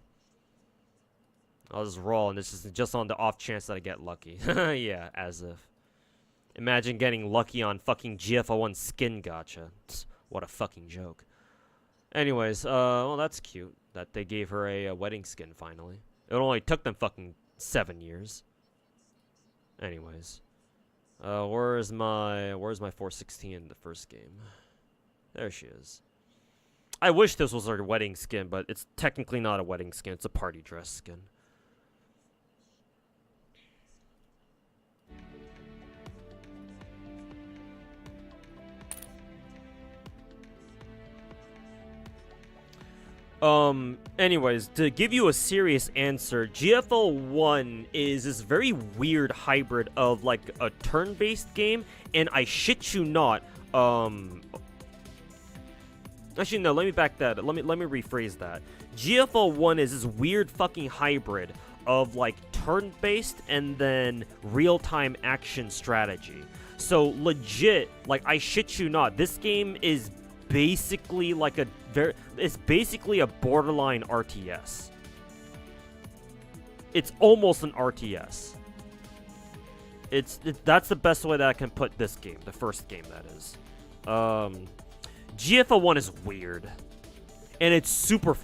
I'll just roll, and this is just on the off chance that I get lucky. Yeah, as if. Imagine getting lucky on fucking GFL1 skin gacha. What a fucking joke. Anyways, well, that's cute that they gave her a wedding skin finally. It only took them fucking 7 years. Anyways, where's my 416 in the first game? There she is. I wish this was her wedding skin, but it's technically not a wedding skin. It's a party dress skin. Anyways, to give you a serious answer, GFL1 is this very weird hybrid of, like, a turn-based game, and I shit you not, actually, no, let me back that up. Let me rephrase that. GFL1 is this weird fucking hybrid of, like, turn-based and then real-time action strategy. So, legit, like, I shit you not, this game is basically like it's basically a borderline RTS. It's almost an RTS. That's the best way that I can put this game, the first game that is. GFL1 is weird, and it's super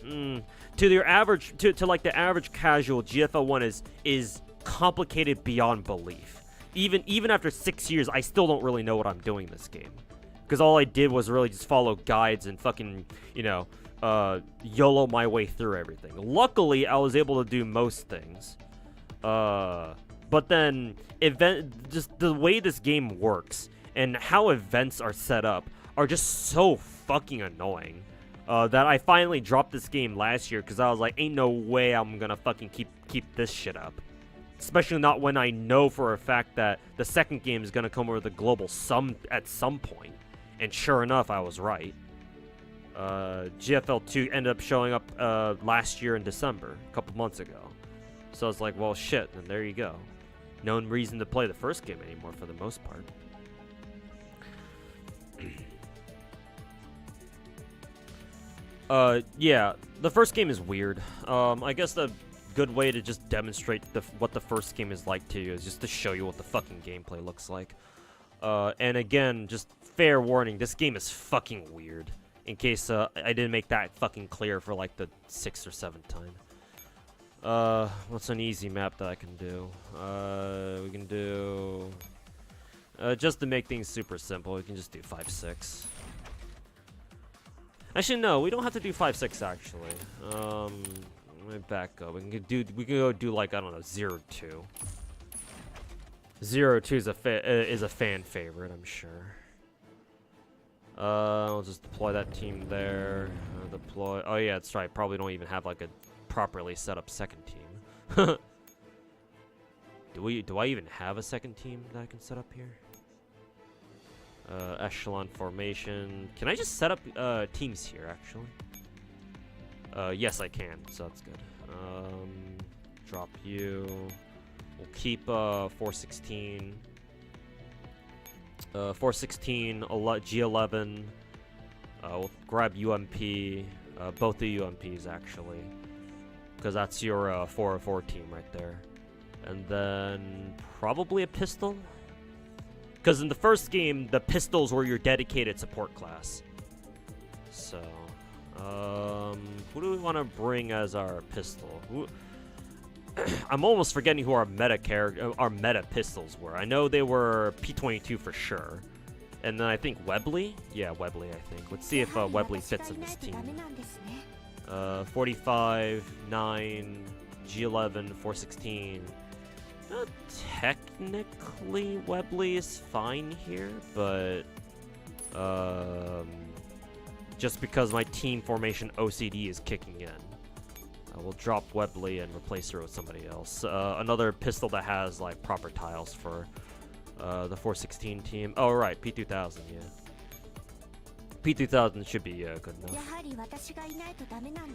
to your average to like the average casual. GFL1 is complicated beyond belief. Even after 6 years, I still don't really know what I'm doing in this game. Because all I did was really just follow guides and fucking, you know, YOLO my way through everything. Luckily, I was able to do most things. But then, just the way this game works and how events are set up are just so fucking annoying. That I finally dropped this game last year because I was like, ain't no way I'm gonna fucking keep this shit up. Especially not when I know for a fact that the second game is gonna come with a global at some point. And sure enough, I was right. GFL 2 ended up showing up last year in December, a couple months ago. So I was like, well, shit, and there you go. No reason to play the first game anymore for the most part. Yeah, the first game is weird. I guess the good way to just demonstrate what the first game is like to you is just to show you what the fucking gameplay looks like. And again, just fair warning, this game is fucking weird. In case I didn't make that fucking clear for like the 6th or 7th time. What's an easy map that I can do? We can do... just to make things super simple, we can just do 5-6. Actually, no, we don't have to do 5-6 actually. Let me back up. We can go do like, I don't know, 0-2. 0-2 is a fan favorite, I'm sure. I'll just deploy that team there. Deploy. Oh yeah, that's right. Probably don't even have like a properly set up second team. Do I even have a second team that I can set up here? Echelon formation. Can I just set up teams here actually? Yes, I can. So that's good. Drop you. We'll keep 416. 416, G11. We'll grab UMP. Both the UMPs actually, because that's your 404 team right there. And then probably a pistol, because in the first game the pistols were your dedicated support class. So, who do we want to bring as our pistol? I'm almost forgetting who our meta pistols were. I know they were P22 for sure. And then I think Webley? Yeah, Webley, I think. Let's see if Webley fits in this team. 45, 9, G11, 416. Technically, Webley is fine here, but... just because my team formation OCD is kicking in. We'll drop Webley and replace her with somebody else. Another pistol that has like proper tiles for the 416 team. Oh right, P2000, yeah. P2000 should be good enough.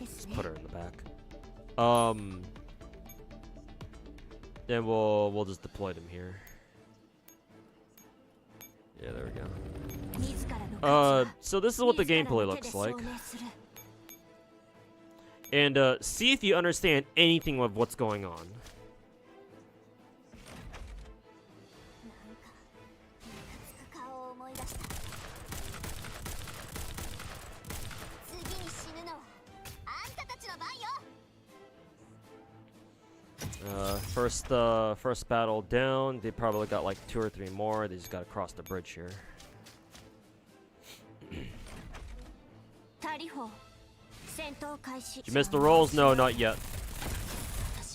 Let's put her in the back. Then we'll just deploy them here. Yeah, there we go. So this is what the gameplay looks like. And see if you understand anything of what's going on. First battle down. They probably got like 2 or 3 more. They just gotta cross the bridge here. Did you miss the rolls? No, not yet.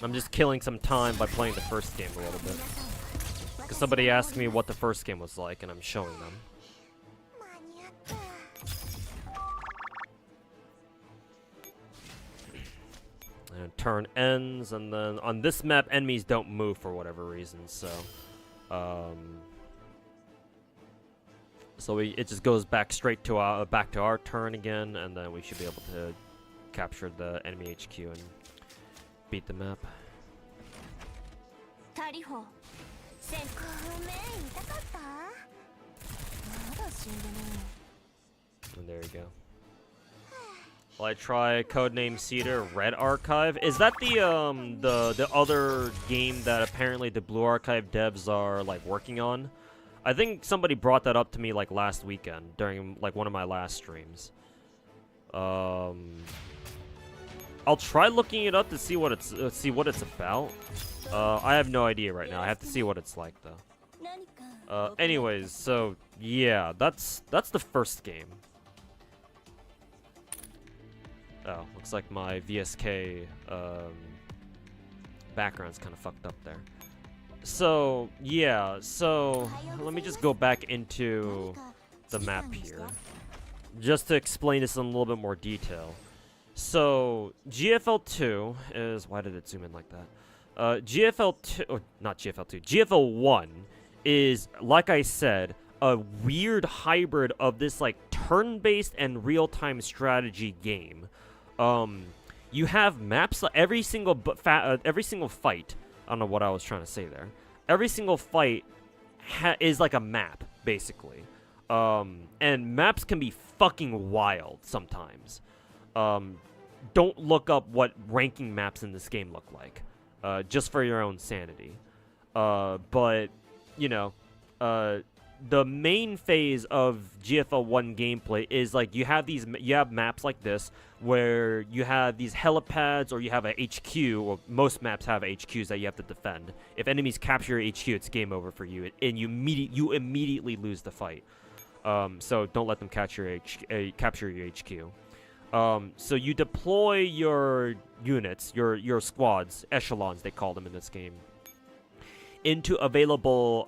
I'm just killing some time by playing the first game a little bit. Because somebody asked me what the first game was like, and I'm showing them. And turn ends, and then on this map, enemies don't move for whatever reason, so... it just goes back straight to our turn again, and then we should be able to capture the enemy HQ and beat the map. And there you go. Well, I try Codename Cedar Red Archive. Is that the other game that apparently the Blue Archive devs are like working on? I think somebody brought that up to me like last weekend during like one of my last streams. I'll try looking it up to see what it's about. I have no idea right now. I have to see what it's like though. Anyways, so yeah, that's the first game. Oh, looks like my VSK background's kind of fucked up there. So, yeah, so let me just go back into the map here, just to explain this in a little bit more detail. So, GFL 2 is... Why did it zoom in like that? GFL 2, or not GFL 2, GFL 1 is, like I said, a weird hybrid of this like turn-based and real-time strategy game. You have maps. Every single fight. I don't know what I was trying to say there. Every single fight is like a map, basically. And maps can be fucking wild sometimes. Don't look up what ranking maps in this game look like, just for your own sanity. But you know, the main phase of GFL 1 gameplay is like you have maps like this where you have these helipads, or you have a HQ, or most maps have HQs that you have to defend. If enemies capture your HQ, it's game over for you, and you immediately lose the fight. So don't let them capture your HQ. So you deploy your units, your squads, echelons they call them in this game, into available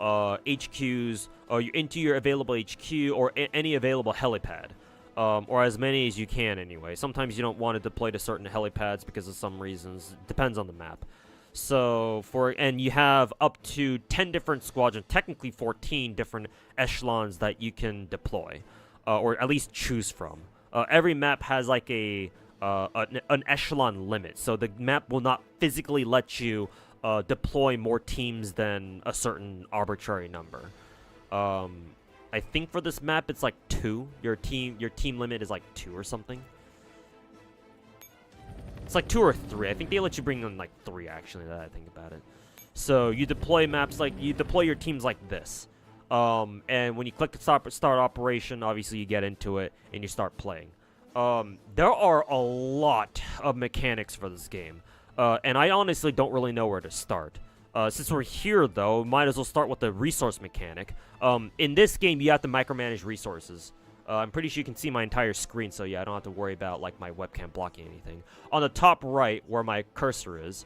HQs, or into your available HQ, or any available helipad, or as many as you can anyway. Sometimes you don't want to deploy to certain helipads because of some reasons. Depends on the map. So and you have up to 10 different squadrons, technically 14 different echelons that you can deploy, or at least choose from. Every map has like an echelon limit, so the map will not physically let you deploy more teams than a certain arbitrary number. I think for this map it's like 2. Your team limit is like 2 or something. It's like 2 or 3. I think they let you bring in like 3 actually, now that I think about it. So you deploy your teams like this. And when you click start operation, obviously you get into it and you start playing. There are a lot of mechanics for this game. And I honestly don't really know where to start. Since we're here, though, might as well start with the resource mechanic. In this game, you have to micromanage resources. I'm pretty sure you can see my entire screen, so yeah, I don't have to worry about like my webcam blocking anything. On the top right, where my cursor is,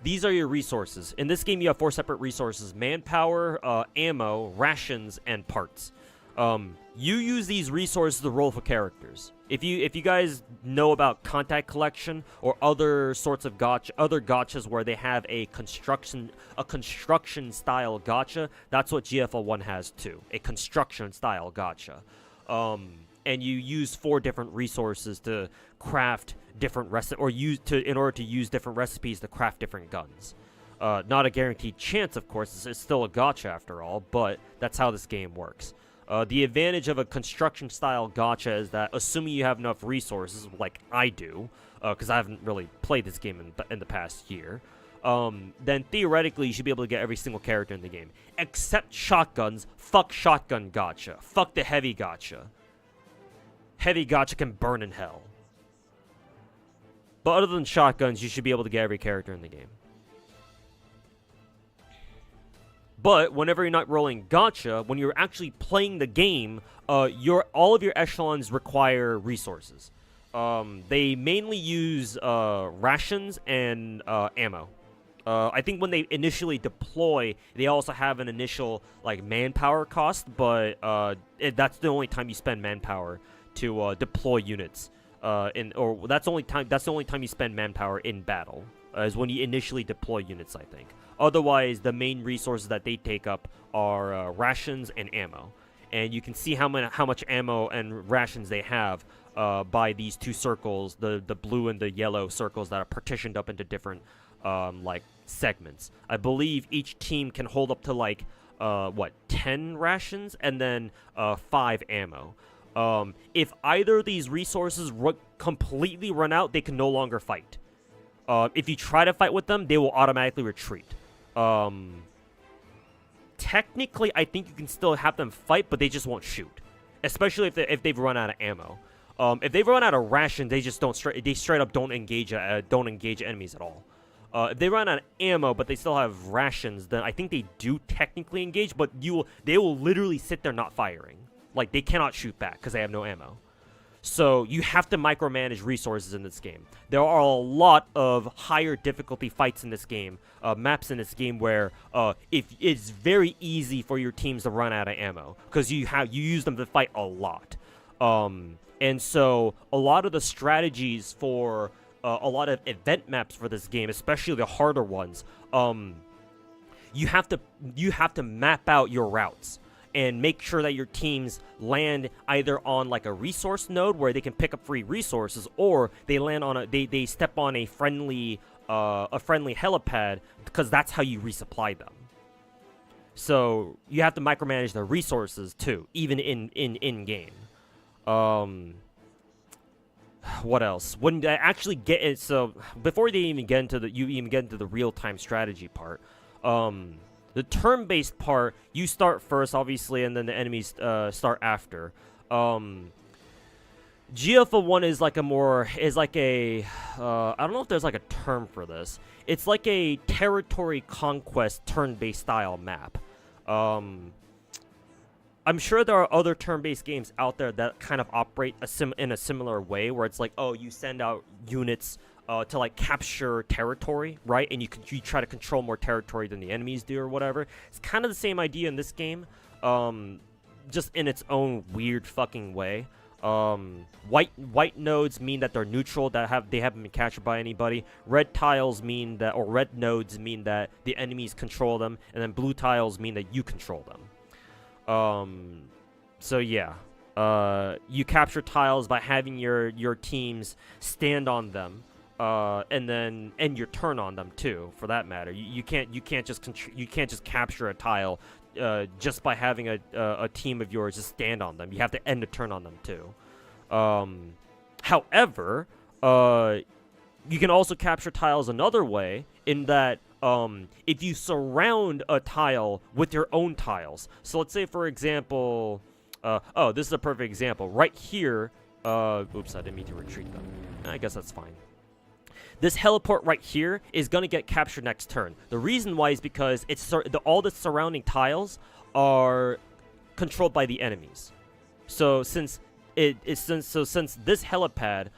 these are your resources. In this game, you have 4 separate resources: manpower, ammo, rations, and parts. You use these resources to roll for characters. If you guys know about contact collection or other sorts of other gachas where they have a construction style gacha, that's what GFL 1 has too, a construction style gacha. And you use 4 different resources to craft different in order to use different recipes to craft different guns. Not a guaranteed chance, of course. It's still a gacha after all, but that's how this game works. The advantage of a construction-style gacha is that, assuming you have enough resources, like I do, because I haven't really played this game in the past year, then theoretically you should be able to get every single character in the game. Except shotguns. Fuck shotgun gacha. Fuck the heavy gacha. Heavy gacha can burn in hell. But other than shotguns, you should be able to get every character in the game. But whenever you're not rolling gacha, when you're actually playing the game, all of your echelons require resources. They mainly use rations and ammo. I think when they initially deploy, they also have an initial like manpower cost, but that's the only time you spend manpower to deploy units. That's the only time you spend manpower in battle, is when you initially deploy units, I think. Otherwise, the main resources that they take up are rations and ammo. And you can see how much ammo and rations they have by these 2 circles, the blue and the yellow circles that are partitioned up into different like segments. I believe each team can hold up to like 10 rations and then 5 ammo. If either of these resources completely run out, they can no longer fight. If you try to fight with them, they will automatically retreat. Technically, I think you can still have them fight, but they just won't shoot. Especially if they've run out of ammo. If they've run out of rations, they just straight up don't engage enemies at all. If they run out of ammo, but they still have rations, then I think they do technically engage, but they will literally sit there not firing. Like, they cannot shoot back because they have no ammo. So you have to micromanage resources in this game. There are a lot of higher difficulty fights in this game, maps in this game where if it's very easy for your teams to run out of ammo because you use them to fight a lot. And so a lot of the strategies for a lot of event maps for this game, especially the harder ones. You have to map out your routes and make sure that your teams land either on like a resource node where they can pick up free resources, or they land on they step on a friendly helipad, because that's how you resupply them. So you have to micromanage the resources too, even in game. What else? When they actually get it, so before they even get into the real-time strategy part, the turn-based part, you start first, obviously, and then the enemies start after. GFO1 is like a I don't know if there's like a term for this. It's like a territory conquest turn-based style map. I'm sure there are other turn-based games out there that kind of operate in a similar way, where it's like, oh, you send out units to like capture territory, right? And you try to control more territory than the enemies do, or whatever. It's kind of the same idea in this game, just in its own weird fucking way. White nodes mean that they're neutral, that they haven't been captured by anybody. Red tiles mean that, or red nodes mean that the enemies control them, and then blue tiles mean that you control them. So yeah, you capture tiles by having your teams stand on them, and then end your turn on them too, for that matter. You can't just capture a tile just by having a team of yours just stand on them. You have to end a turn on them too. However, you can also capture tiles another way, in that if you surround a tile with your own tiles. So let's say, for example, oh, this is a perfect example. Right here, oops, I didn't mean to retreat them. I guess that's fine. This heliport right here is going to get captured next turn. The reason why is because all the surrounding tiles are controlled by the enemies. So since this helipad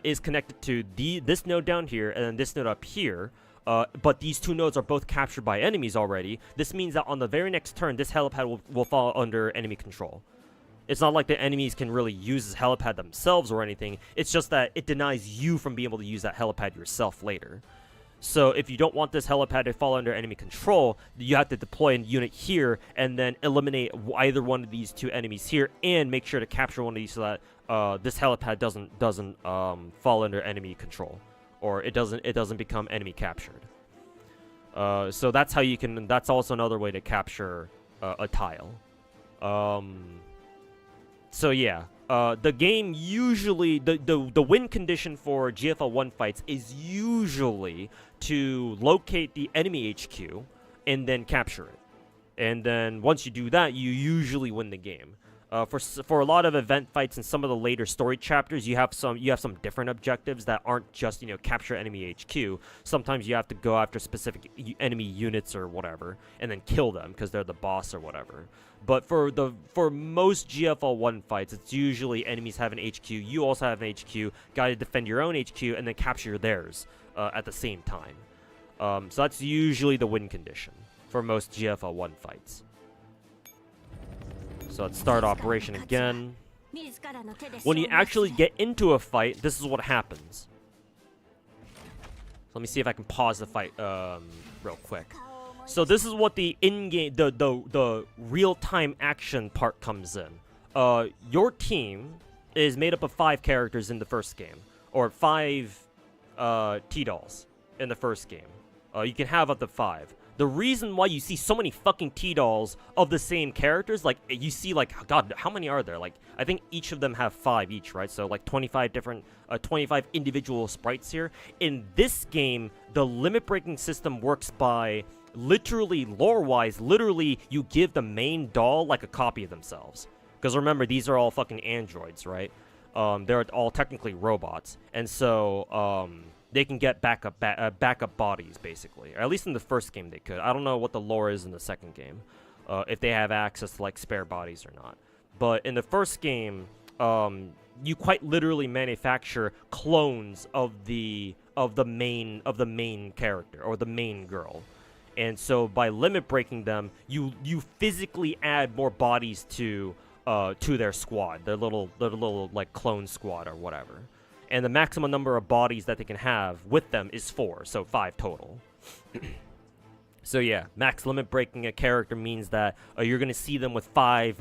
is connected to this node down here and then this node up here, but these two nodes are both captured by enemies already, this means that on the very next turn, this helipad will fall under enemy control. It's not like the enemies can really use this helipad themselves or anything. It's just that it denies you from being able to use that helipad yourself later. So if you don't want this helipad to fall under enemy control, you have to deploy a unit here and then eliminate either one of these two enemies here, and make sure to capture one of these so that this helipad doesn't fall under enemy control, or it doesn't become enemy captured. So that's how you can. That's also another way to capture a tile. So yeah, the game usually, the win condition for GFL1 fights is usually to locate the enemy HQ and then capture it. And then once you do that, you usually win the game. For a lot of event fights and some of the later story chapters, you have some different objectives that aren't just, capture enemy HQ. Sometimes you have to go after specific enemy units or whatever, and then kill them because they're the boss or whatever. But for most GFL1 fights, it's usually enemies have an HQ, you also have an HQ, gotta defend your own HQ, and then capture theirs at the same time. So that's usually the win condition for most GFL1 fights. So let's start operation again. When you actually get into a fight, this is what happens. So let me see if I can pause the fight real quick. So this is what the in-game, the real-time action part comes in. Your team is made up of 5 characters in the first game, or 5 T-dolls in the first game. You can have up to 5. The reason why you see so many fucking T-dolls of the same characters, like, you see, like, God, how many are there? Like, I think each of them have 5 each, right? So, like, 25 different, 25 individual sprites here. In this game, the limit-breaking system works by, literally, lore-wise, literally, you give the main doll, like, a copy of themselves. Because remember, these are all fucking androids, right? They're all technically robots. And so, they can get backup bodies, basically. Or at least in the first game they could. I don't know what the lore is in the second game, if they have access to, like, spare bodies or not. But in the first game, you quite literally manufacture clones of the main character, or the main girl. And so by limit breaking them, you physically add more bodies to their squad, their little like clone squad or whatever. and the maximum number of bodies that they can have with them is 4, so 5 total. So yeah, max limit breaking a character means that you're gonna see them with 5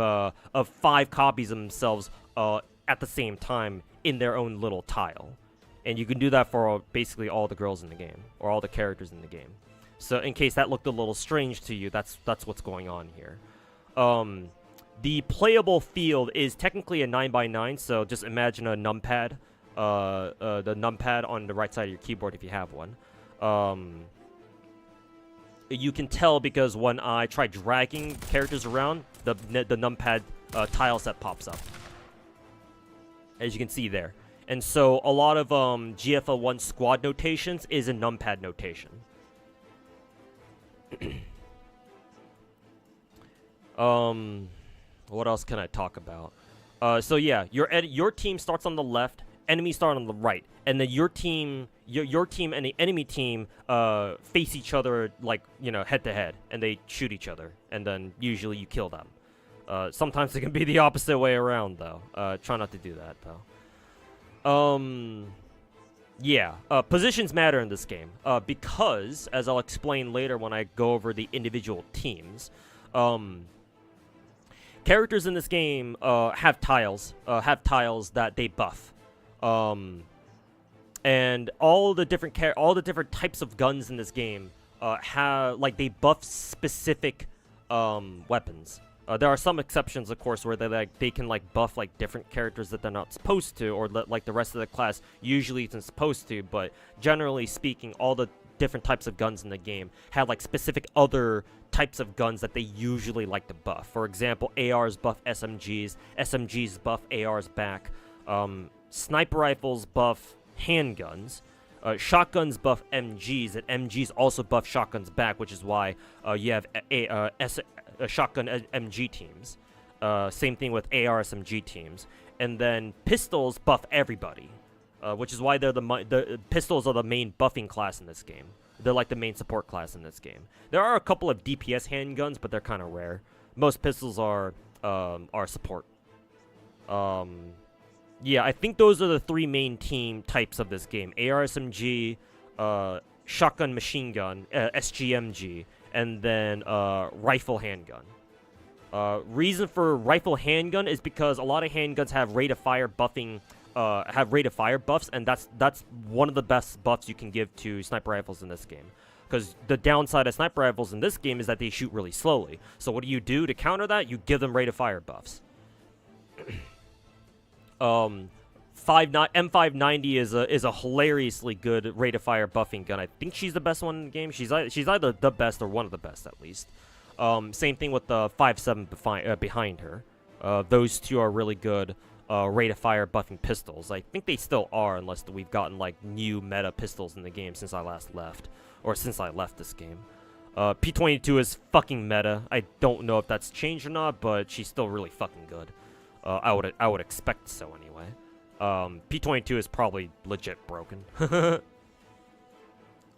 copies of themselves at the same time in their own little tile, and you can do that for basically all the girls in the game or all the characters in the game. So in case that looked a little strange to you, that's what's going on here. The playable field is technically a 9x9, so just imagine a numpad, the numpad on the right side of your keyboard if you have one. You can tell because when I try dragging characters around, the numpad tile set pops up, as you can see there. And so a lot of GFL1 squad notations is a numpad notation. What else can I talk about? So yeah, your team starts on the left, enemies start on the right, and then your team and the enemy team face each other, like, you know, head to head, and they shoot each other, and then usually you kill them. Sometimes it can be the opposite way around, though. Try not to do that, though. Yeah, positions matter in this game, because, as I'll explain later when I go over the individual teams, characters in this game have tiles that they buff. And all the different types of guns in this game they buff specific weapons. There are some exceptions, of course, where they can buff different characters that they're not supposed to, or like the rest of the class usually isn't supposed to. But generally speaking, all the different types of guns in the game have specific other types of guns that they usually like to buff. For example, ARs buff SMGs, SMGs buff ARs back, sniper rifles buff handguns, shotguns buff MGs, and MGs also buff shotguns back, which is why you have shotgun MG teams. Same thing with AR SMG teams. And then pistols buff everybody, which is why the pistols are the main buffing class in this game. They're like the main support class in this game. There are a couple of DPS handguns, but they're kind of rare. Most pistols are support. Yeah, I think those are the 3 main team types of this game: AR SMG, shotgun machine gun, SGMG, and then rifle handgun. Reason for rifle handgun is because a lot of handguns have rate of fire buffing, buffs, and that's one of the best buffs you can give to sniper rifles in this game. Because the downside of sniper rifles in this game is that they shoot really slowly. So what do you do to counter that? You give them rate of fire buffs. M590 is a hilariously good rate of fire buffing gun. I think she's the best one in the game. She's either the best or one of the best, at least. Same thing with the 5.7 behind her. Those two are really good rate of fire buffing pistols. I think they still are, unless we've gotten new meta pistols in the game since I last left, or since I left this game. P22 is fucking meta. I don't know if that's changed or not, but she's still really fucking good. I would expect so anyway. P22 is probably legit broken.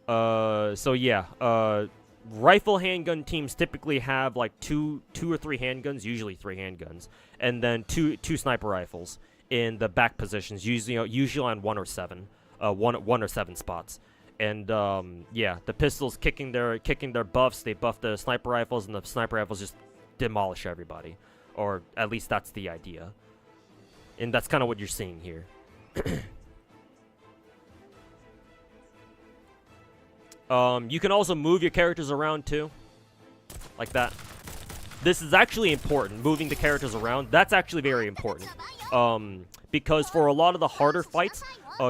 So yeah, rifle handgun teams typically have two or 3 handguns, usually 3 handguns, and then two sniper rifles in the back positions, usually on 1 or 7, one or 7 spots. And yeah, the pistols kicking their buffs, they buff the sniper rifles, and the sniper rifles just demolish everybody. Or at least that's the idea. And that's kind of what you're seeing here. You can also move your characters around too. Like that. This is actually important, moving the characters around. That's actually very important. Because for a lot of the harder fights,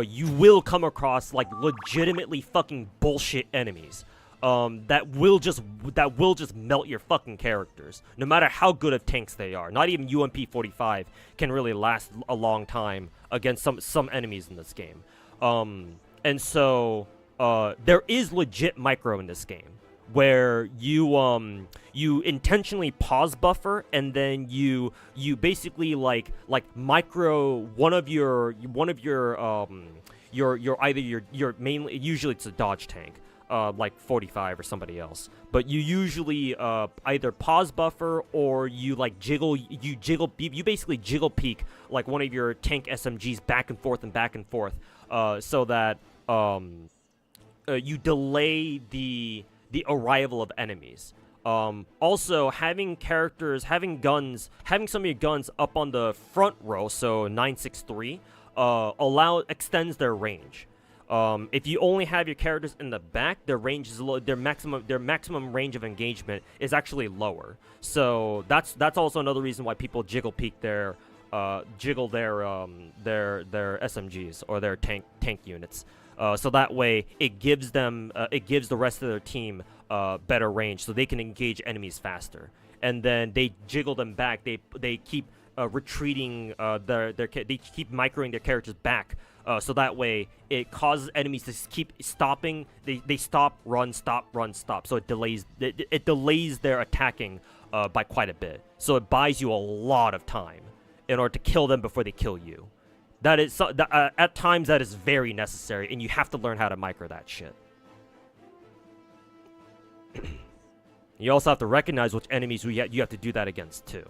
you will come across legitimately fucking bullshit enemies. That will just melt your fucking characters, no matter how good of tanks they are. Not even UMP-45 can really last a long time against some enemies in this game. And so there is legit micro in this game, where you intentionally pause buffer, and then you basically micro one of your mainly, usually it's a dodge tank. like 45 or somebody else. But you usually either pause buffer or you like jiggle. You basically jiggle peek like one of your tank SMGs back and forth, so that you delay the arrival of enemies. Also, having guns, having some of your guns up on the front row, so 963, extends their range. If you only have your characters in the back, their range is low. Their maximum range of engagement is actually lower. So that's also another reason why people jiggle peek their SMGs or their tank units. So that way it gives the rest of their team better range, so they can engage enemies faster. And then they jiggle them back. They keep retreating. They keep microing their characters back. So that way it causes enemies to keep stopping. They stop, run, stop, run, stop. So it delays their attacking by quite a bit. So it buys you a lot of time in order to kill them before they kill you. That is at times that is very necessary, and you have to learn how to micro that shit. You also have to recognize which enemies you have to do that against too.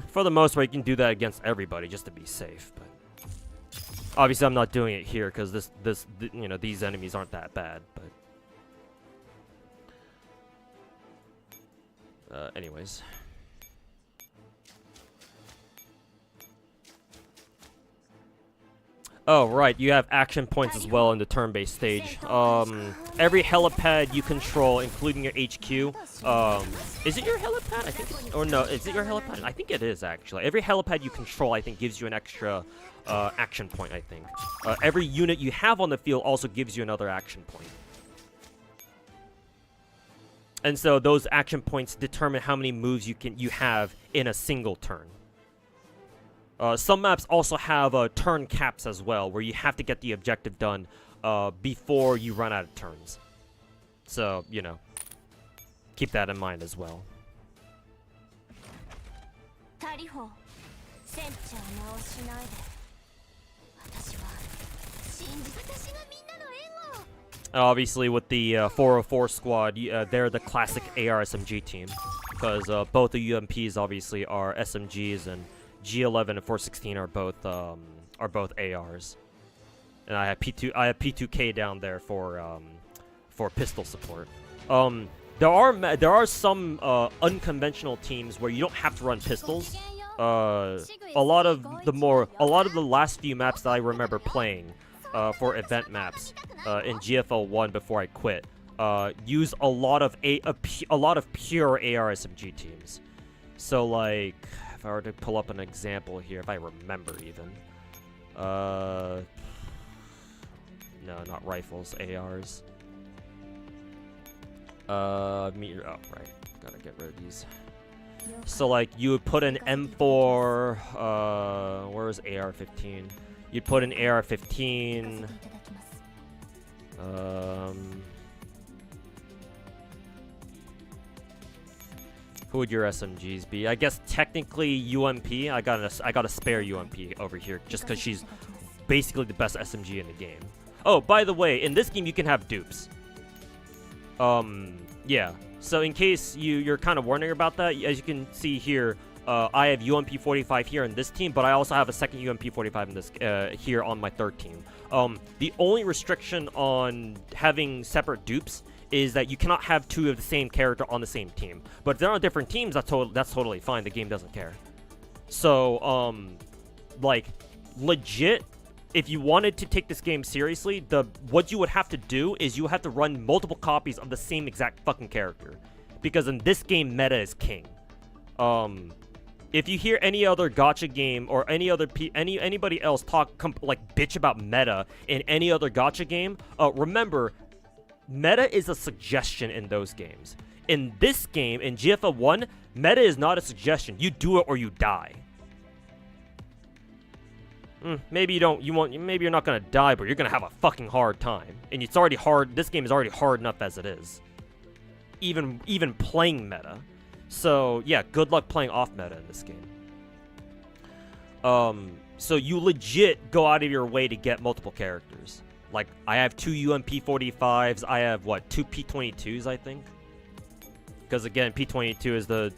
For the most part, you can do that against everybody just to be safe. But obviously, I'm not doing it here because these enemies aren't that bad. But anyways. Oh, right, you have action points as well in the turn-based stage. Every helipad you control, including your HQ, is it your helipad? I think it's, or no, is it your helipad? I think it is, actually. Every helipad you control, I think, gives you an extra action point, I think. Every unit you have on the field also gives you another action point. And so those action points determine how many moves you have in a single turn. Some maps also have turn caps as well, where you have to get the objective done before you run out of turns. So, keep that in mind as well. Obviously, with the 404 squad, they're the classic AR SMG team, because both the UMPs obviously are SMGs, and G11 and 416 are both ARs, and I have P2K down there for pistol support. There are some unconventional teams where you don't have to run pistols. A lot of the last few maps that I remember playing for event maps in GFL 1 before I quit use a lot of pure AR SMG teams. So like, if I were to pull up an example here, if I remember even. No, not rifles, ARs. Oh, right. Gotta get rid of these. So, like, you would put an M4, where is AR-15? You'd put an AR-15, who would your SMGs be? I guess technically UMP. I got a spare UMP over here just because she's basically the best SMG in the game. Oh, by the way, in this game you can have dupes. Yeah. So in case you're kind of wondering about that, as you can see here, I have UMP 45 here in this team, but I also have a second UMP 45 in this here on my third team. The only restriction on having separate dupes is that you cannot have two of the same character on the same team. But if they're on different teams, that's totally fine. The game doesn't care. So, like, legit, if you wanted to take this game seriously, what you would have to do is you have to run multiple copies of the same exact fucking character. Because in this game, meta is king. If you hear any other gacha game or anybody else like bitch about meta in any other gacha game, remember, meta is a suggestion in those games. In this game, in GFL 1, meta is not a suggestion. You do it or you die. Maybe maybe you're not gonna die, but you're gonna have a fucking hard time. And it's already hard. This game is already hard enough as it is. Even playing meta. So yeah, good luck playing off meta in this game. So you legit go out of your way to get multiple characters. Like, I have 2 UMP-45s. I have, what, 2 P-22s, I think? Because, again, P-22 is the,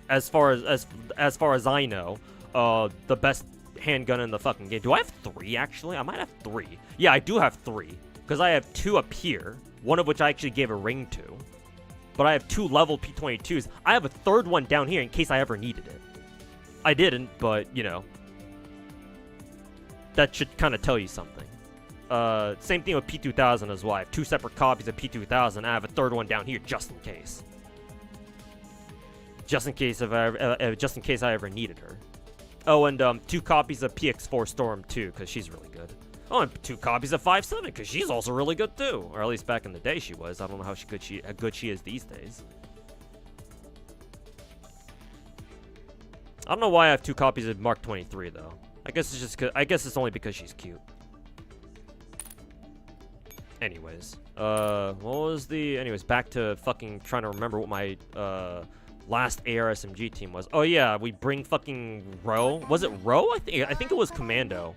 as far as I know, the best handgun in the fucking game. Do I have 3, actually? I might have 3. Yeah, I do have 3. Because I have 2 up here, one of which I actually gave a ring to. But I have 2 level P-22s. I have a 3rd one down here in case I ever needed it. I didn't, but, you know. That should kind of tell you something. Same thing with P-2000 as well. I have 2 separate copies of P-2000. I have a 3rd one down here just in case. Just in case I ever needed her. Oh, and 2 copies of PX4 Storm too, because she's really good. Oh, and 2 copies of 5.7, because she's also really good too. Or at least back in the day she was. I don't know how good she is these days. I don't know why I have 2 copies of Mark 23 though. I guess it's just I guess it's only because she's cute. Anyways, what was the? Anyways, back to fucking trying to remember what my last ARSMG team was. Oh yeah, we bring fucking Ro. Was it Ro? I think it was Commando.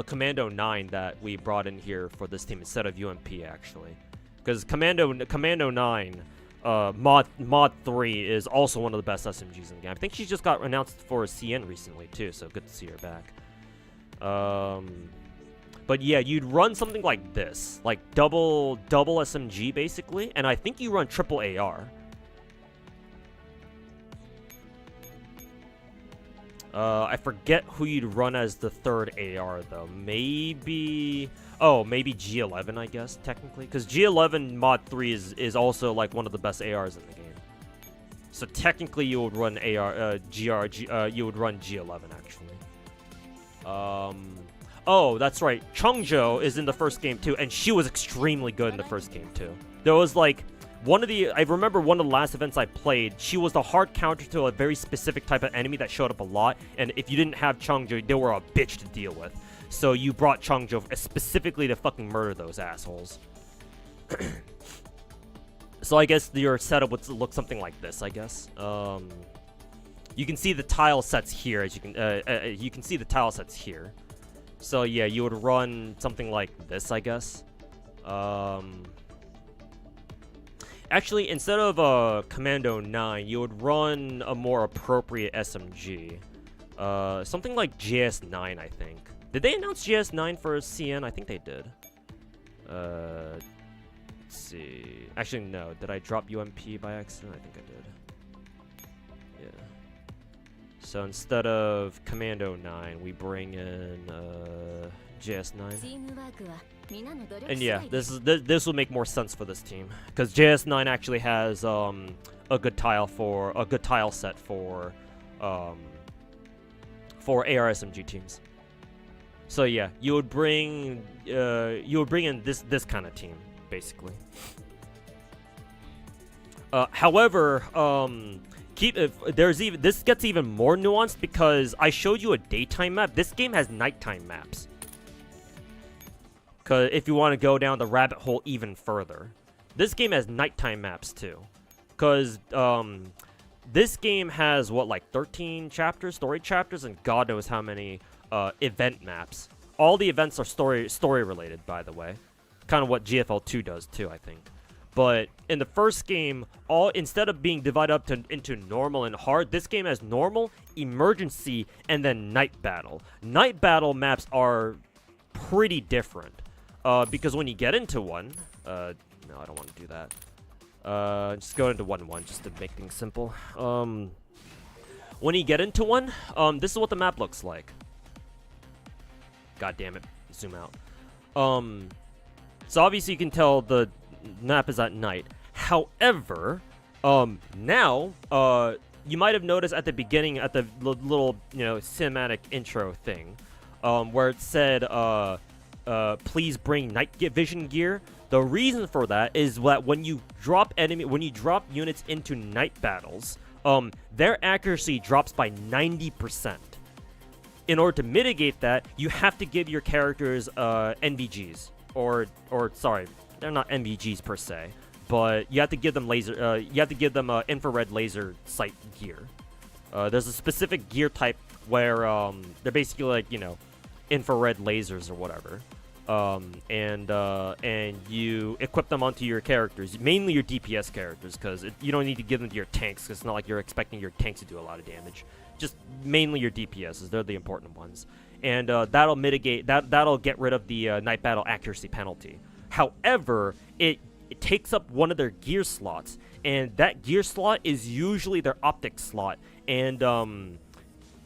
Commando 9 that we brought in here for this team instead of UMP actually, because Commando 9 mod 3 is also one of the best SMGs in the game. I think she just got announced for a CN recently too, so good to see her back. But yeah, you'd run something like this, like double SMG basically, and I think you run triple AR. I forget who you'd run as the 3rd AR though. Maybe G11, I guess technically, because G11 mod 3 is also like one of the best ARs in the game. So technically, you would run you would run G11 actually. Oh, that's right. Chungjo is in the first game too, and she was extremely good in the first game too. There was like I remember one of the last events I played, she was the hard counter to a very specific type of enemy that showed up a lot, and if you didn't have Chungjo, they were a bitch to deal with. So you brought Chungjo specifically to fucking murder those assholes. So I guess your setup would look something like this, I guess. You can see the tile sets here, as you can see the tile sets here. So yeah, you would run something like this, I guess. Actually, instead of Commando 9, you would run a more appropriate SMG. Something like GS9, I think. Did they announce GS9 for CN? I think they did. Let's see. Actually, no. Did I drop UMP by accident? I think I did. Yeah. So instead of Commando 9, we bring in JS9. And yeah, this will make more sense for this team, because JS9 actually has a good tile set for ARSMG teams. So yeah, you would bring in this kind of team basically. However, this gets even more nuanced, because I showed you a daytime map. This game has nighttime maps. Cause if you want to go down the rabbit hole even further, this game has nighttime maps too. Cause this game has what, like 13 chapters, story chapters, and God knows how many event maps. All the events are story related, by the way. Kind of what GFL 2 does too, I think. But in the first game, instead of being divided up into normal and hard, this game has normal, emergency, and then night battle. Night battle maps are pretty different. Because when you get into one, no, I don't want to do that. Just go into 1-1 just to make things simple. When you get into one, this is what the map looks like. God damn it, zoom out. So obviously you can tell the map is at night. However, now, you might have noticed at the beginning, at the little, cinematic intro thing, where it said, please bring night vision gear. The reason for that is that when you drop units into night battles, their accuracy drops by 90%. In order to mitigate that, you have to give your characters NVGs, or sorry, they're not NVGs per se, but you have to give them infrared laser sight gear. There's a specific gear type where they're basically like, infrared lasers or whatever. and you equip them onto your characters, mainly your DPS characters, because you don't need to give them to your tanks, because it's not like you're expecting your tanks to do a lot of damage. Just mainly your DPSs, they're the important ones. And that'll mitigate, that'll get rid of the night battle accuracy penalty. However, it takes up one of their gear slots, and that gear slot is usually their optic slot. And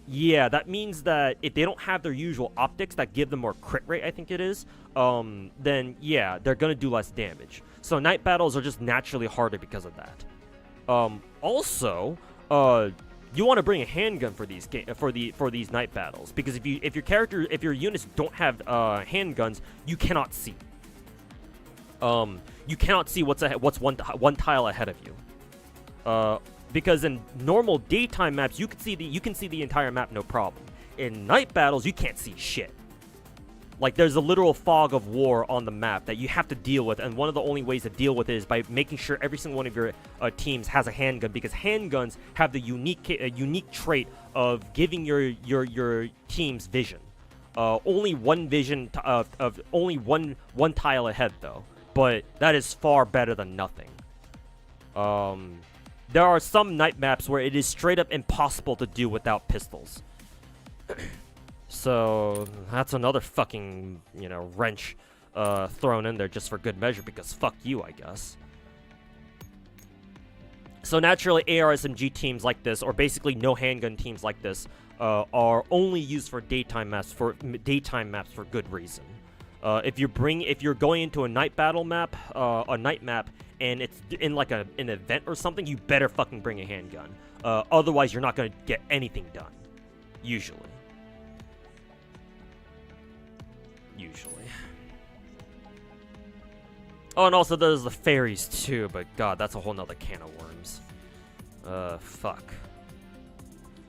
yeah, that means that if they don't have their usual optics that give them more crit rate, I think it is, then yeah, they're gonna do less damage. So night battles are just naturally harder because of that. Also, you want to bring a handgun for these for these night battles, because if your units don't have handguns, you cannot see. You cannot see what's one tile ahead of you. Because in normal daytime maps, you can see the entire map, no problem. In night battles, you can't see shit. Like, there's a literal fog of war on the map that you have to deal with, and one of the only ways to deal with it is by making sure every single one of your teams has a handgun, because handguns have the unique trait of giving your teams vision. Only one vision of only one tile ahead, though, but that is far better than nothing. There are some night maps where it is straight up impossible to do without pistols. So that's another fucking, wrench thrown in there just for good measure, because fuck you, I guess. So naturally, AR-SMG teams like this, or basically no handgun teams like this, are only used for daytime maps for good reason. If you're going into a night battle map, and it's in like an event or something, you better fucking bring a handgun. Otherwise, you're not gonna get anything done. Usually. Oh, and also there's the fairies too, but god, that's a whole nother can of worms. Fuck.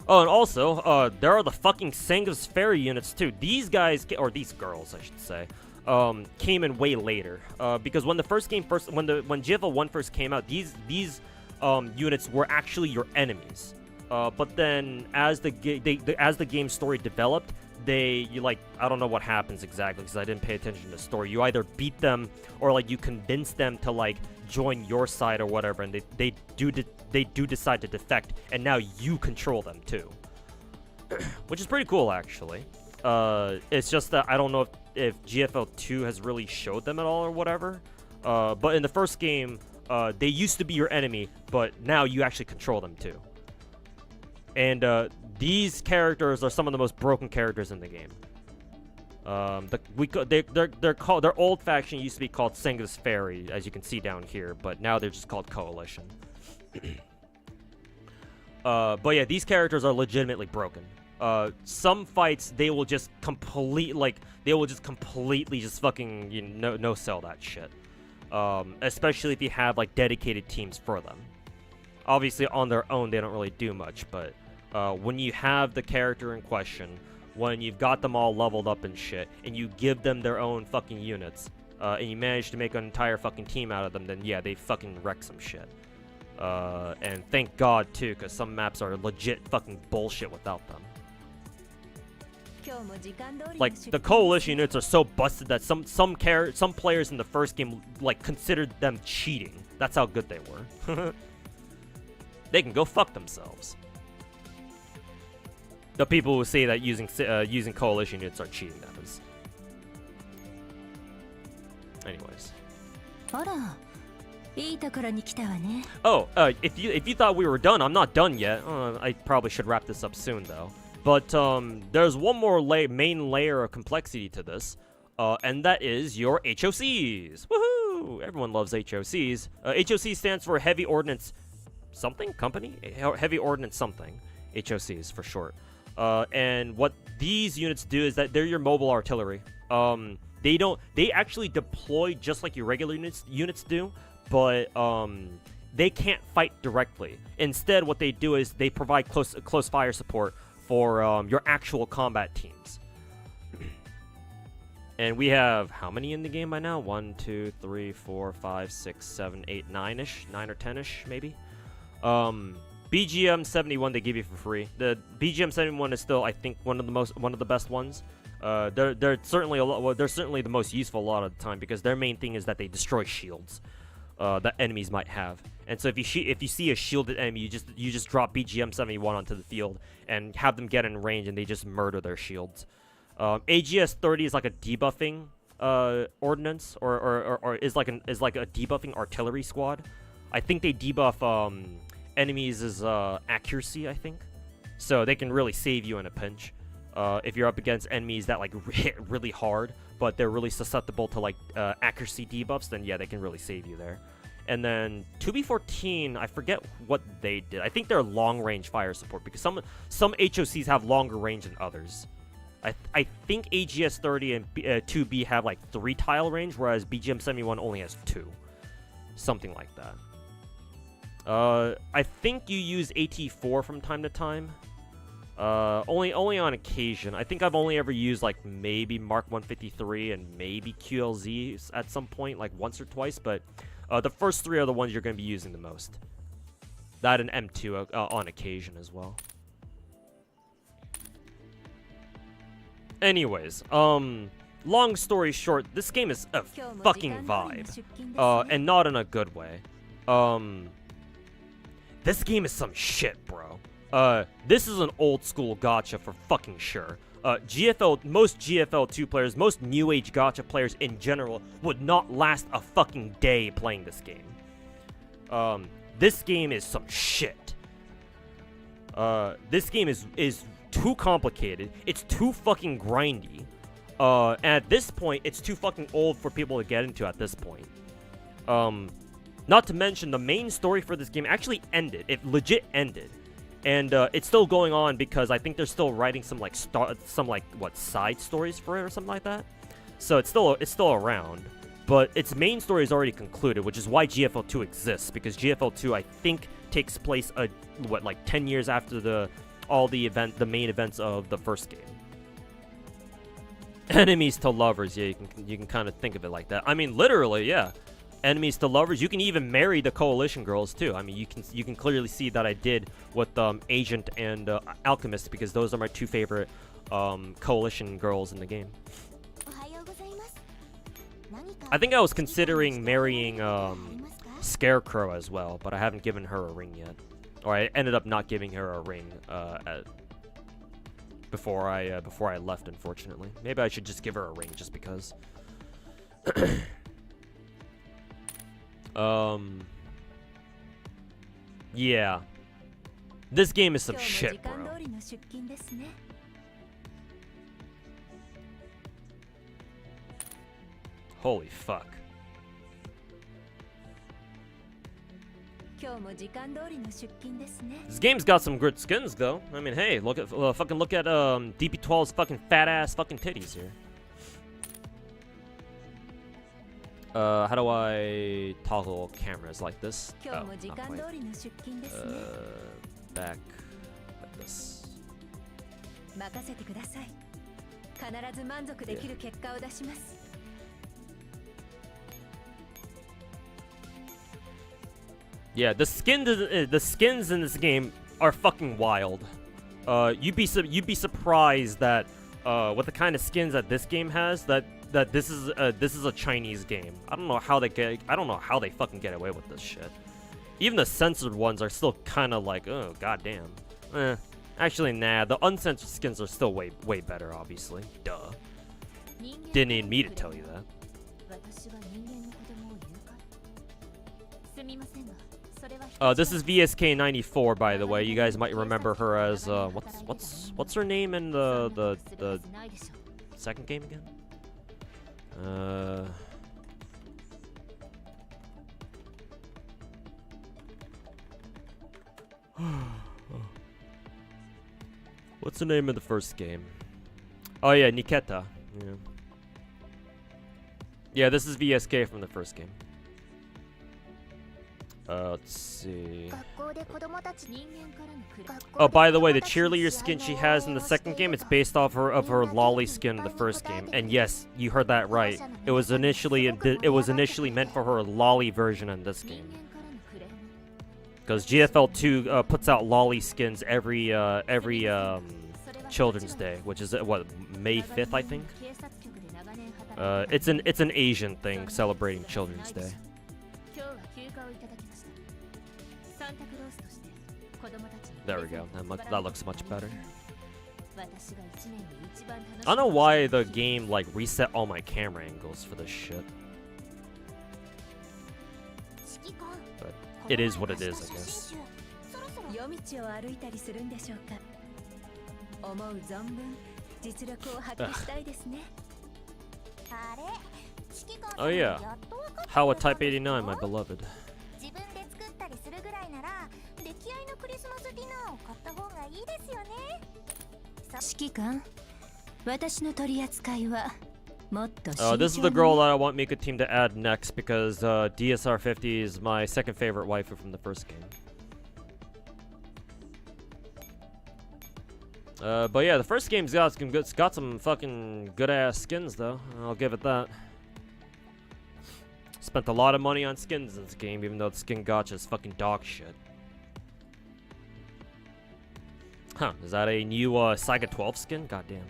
Oh, and also, there are the fucking Sangha's fairy units too. These guys, or these girls, I should say, came in way later. Because when the when GFL 1 first came out, these units were actually your enemies. But then as the game story developed, I don't know what happens exactly because I didn't pay attention to the story. You either beat them or you convince them to join your side or whatever, and they do decide to defect, and now you control them too, which is pretty cool actually. It's just that I don't know if GFL 2 has really showed them at all or whatever. But in the first game, they used to be your enemy, but now you actually control them too. And these characters are some of the most broken characters in the game. Their old faction used to be called Sangha's Fairy, as you can see down here, but now they're just called Coalition. But yeah, these characters are legitimately broken. Some fights they will just completely just fucking no sell that shit. Especially if you have dedicated teams for them. Obviously on their own they don't really do much, but when you have the character in question, when you've got them all leveled up and shit, and you give them their own fucking units, and you manage to make an entire fucking team out of them, then yeah, they fucking wreck some shit. And thank God too, because some maps are legit fucking bullshit without them. Like, the Coalition units are so busted that some players in the first game considered them cheating. That's how good they were. They can go fuck themselves. The people who say that using Coalition units are cheating, that is. Anyways. Oh, if you thought we were done, I'm not done yet. I probably should wrap this up soon though. But there's one more main layer of complexity to this, and that is your HOCs. Woohoo! Everyone loves HOCs. HOC stands for Heavy Ordnance something company. Heavy Ordnance something. HOCs for short. And what these units do is that they're your mobile artillery. They actually deploy just like your regular units do, but they can't fight directly. Instead, what they do is they provide close fire support for your actual combat teams. And we have how many in the game by now? 1, 2, 3, 4, 5, 6, 7, 8, 9-ish, 9 or 10-ish maybe. BGM 71 they give you for free. The BGM 71 is still, I think, one of the best ones. They're certainly a lot. Well, they're certainly the most useful a lot of the time because their main thing is that they destroy shields that enemies might have. And so if you see a shielded enemy, you just drop BGM-71 onto the field and have them get in range, and they just murder their shields. AGS-30 is like a debuffing ordnance, or is like a debuffing artillery squad. I think they debuff enemies' accuracy, I think, so they can really save you in a pinch. If you're up against enemies that like hit really hard, but they're really susceptible to like accuracy debuffs, then yeah, they can really save you there. And then 2B14, I forget what they did. I think they're long-range fire support because some HOCs have longer range than others. I think AGS-30 and 2B have like 3 tile range, whereas BGM-71 only has 2. Something like that. I think you use AT4 from time to time. Only on occasion. I think I've only ever used like maybe Mark 153 and maybe QLZ at some point, like once or twice, but the first 3 are the ones you're going to be using the most. That and M2 on occasion as well. Anyways, long story short, this game is a fucking vibe, and not in a good way. This game is some shit, bro. This is an old school gacha for fucking sure. Most GFL 2 players, most new age gacha players in general would not last a fucking day playing this game. This game is some shit. This game is too complicated. It's too fucking grindy. And at this point, it's too fucking old for people to get into at this point. Not to mention, the main story for this game actually ended. It legit ended. And it's still going on because I think they're still writing some side stories for it or something like that. So it's still around, but its main story is already concluded, which is why GFL 2 exists, because GFL 2 I think takes place 10 years after the main events of the first game. Enemies to lovers, yeah, you can kind of think of it like that. I mean, literally, yeah. Enemies to lovers. You can even marry the Coalition girls too. I mean, you can clearly see that I did with Agent and Alchemist, because those are my 2 favorite Coalition girls in the game. I think I was considering marrying Scarecrow as well, but I haven't given her a ring yet, or I ended up not giving her a ring before I left, unfortunately. Maybe I should just give her a ring just because. Yeah. This game is some shit, bro. Holy fuck. This game's got some good skins, though. I mean, hey, look at DP12's fucking fat ass fucking titties here. How do I toggle cameras like this? Oh, not quite. Back like this. Yeah, the skins in this game are fucking wild. You'd be surprised that with the kind of skins that this game has, that this is a Chinese game. I don't know how they fucking get away with this shit. Even the censored ones are still kind of like, oh goddamn. Actually, nah. The uncensored skins are still way better, obviously. Duh. Didn't need me to tell you that. This is VSK94, by the way. You guys might remember her as what's her name in the second game again? What's the name of the first game? Oh yeah, Niketa. Yeah. Yeah, this is VSK from the first game. Let's see. Oh, by the way, the cheerleader skin she has in the second game, it's based off her lolly skin in the first game. And yes, you heard that right. It was initially meant for her lolly version in this game. Because GFL 2 puts out lolly skins every Children's Day, which is what, May 5th, I think. It's an Asian thing celebrating Children's Day. There we go. That looks much better. I don't know why the game like reset all my camera angles for this shit. But it is what it is, I guess. Oh yeah. How a Type 89, my beloved. This is the girl that I want Mika Team to add next because DSR50 is my second favorite waifu from the first game. But yeah, the first game's got some fucking good ass skins though. I'll give it that. Spent a lot of money on skins in this game, even though the skin gacha is fucking dog shit. Huh, is that a new Saiga 12 skin? Goddamn.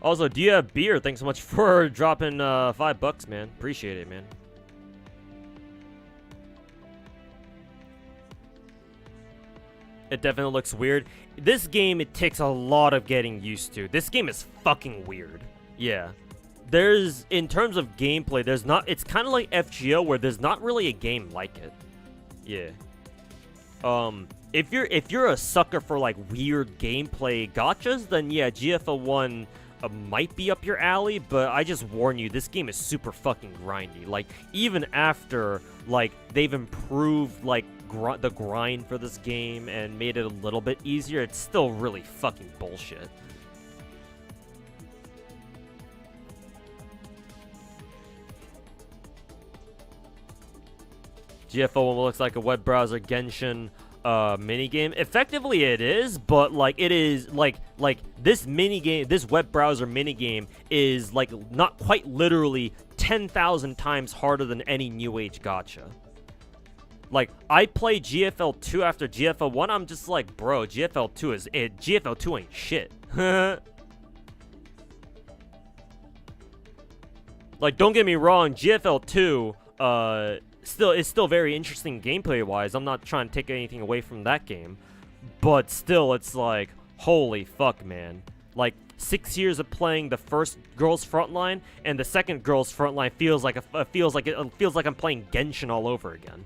Also, do you have beer? Thanks so much for dropping $5, man. Appreciate it, man. It definitely looks weird. This game, it takes a lot of getting used to. This game is fucking weird. Yeah. In terms of gameplay, it's kind of like FGO where there's not really a game like it. Yeah. If you're a sucker for like weird gameplay gachas, then yeah, GFL 1 might be up your alley, but I just warn you, this game is super fucking grindy. Like, even after, like, they've improved, like, the grind for this game and made it a little bit easier, it's still really fucking bullshit. GFO 1 looks like a web browser Genshin minigame. Effectively it is, but like it is like this minigame, this web browser minigame is like not quite literally 10,000 times harder than any new age gacha. Like, I play GFL 2 after GFL 1, I'm just like, bro, GFL 2 is it. GFL 2 ain't shit. Like, don't get me wrong, GFL 2 it's still very interesting gameplay wise. I'm not trying to take anything away from that game, but still, it's like, holy fuck, man. Like, 6 years of playing the first Girls Frontline and the second Girls Frontline feels like I'm playing Genshin all over again.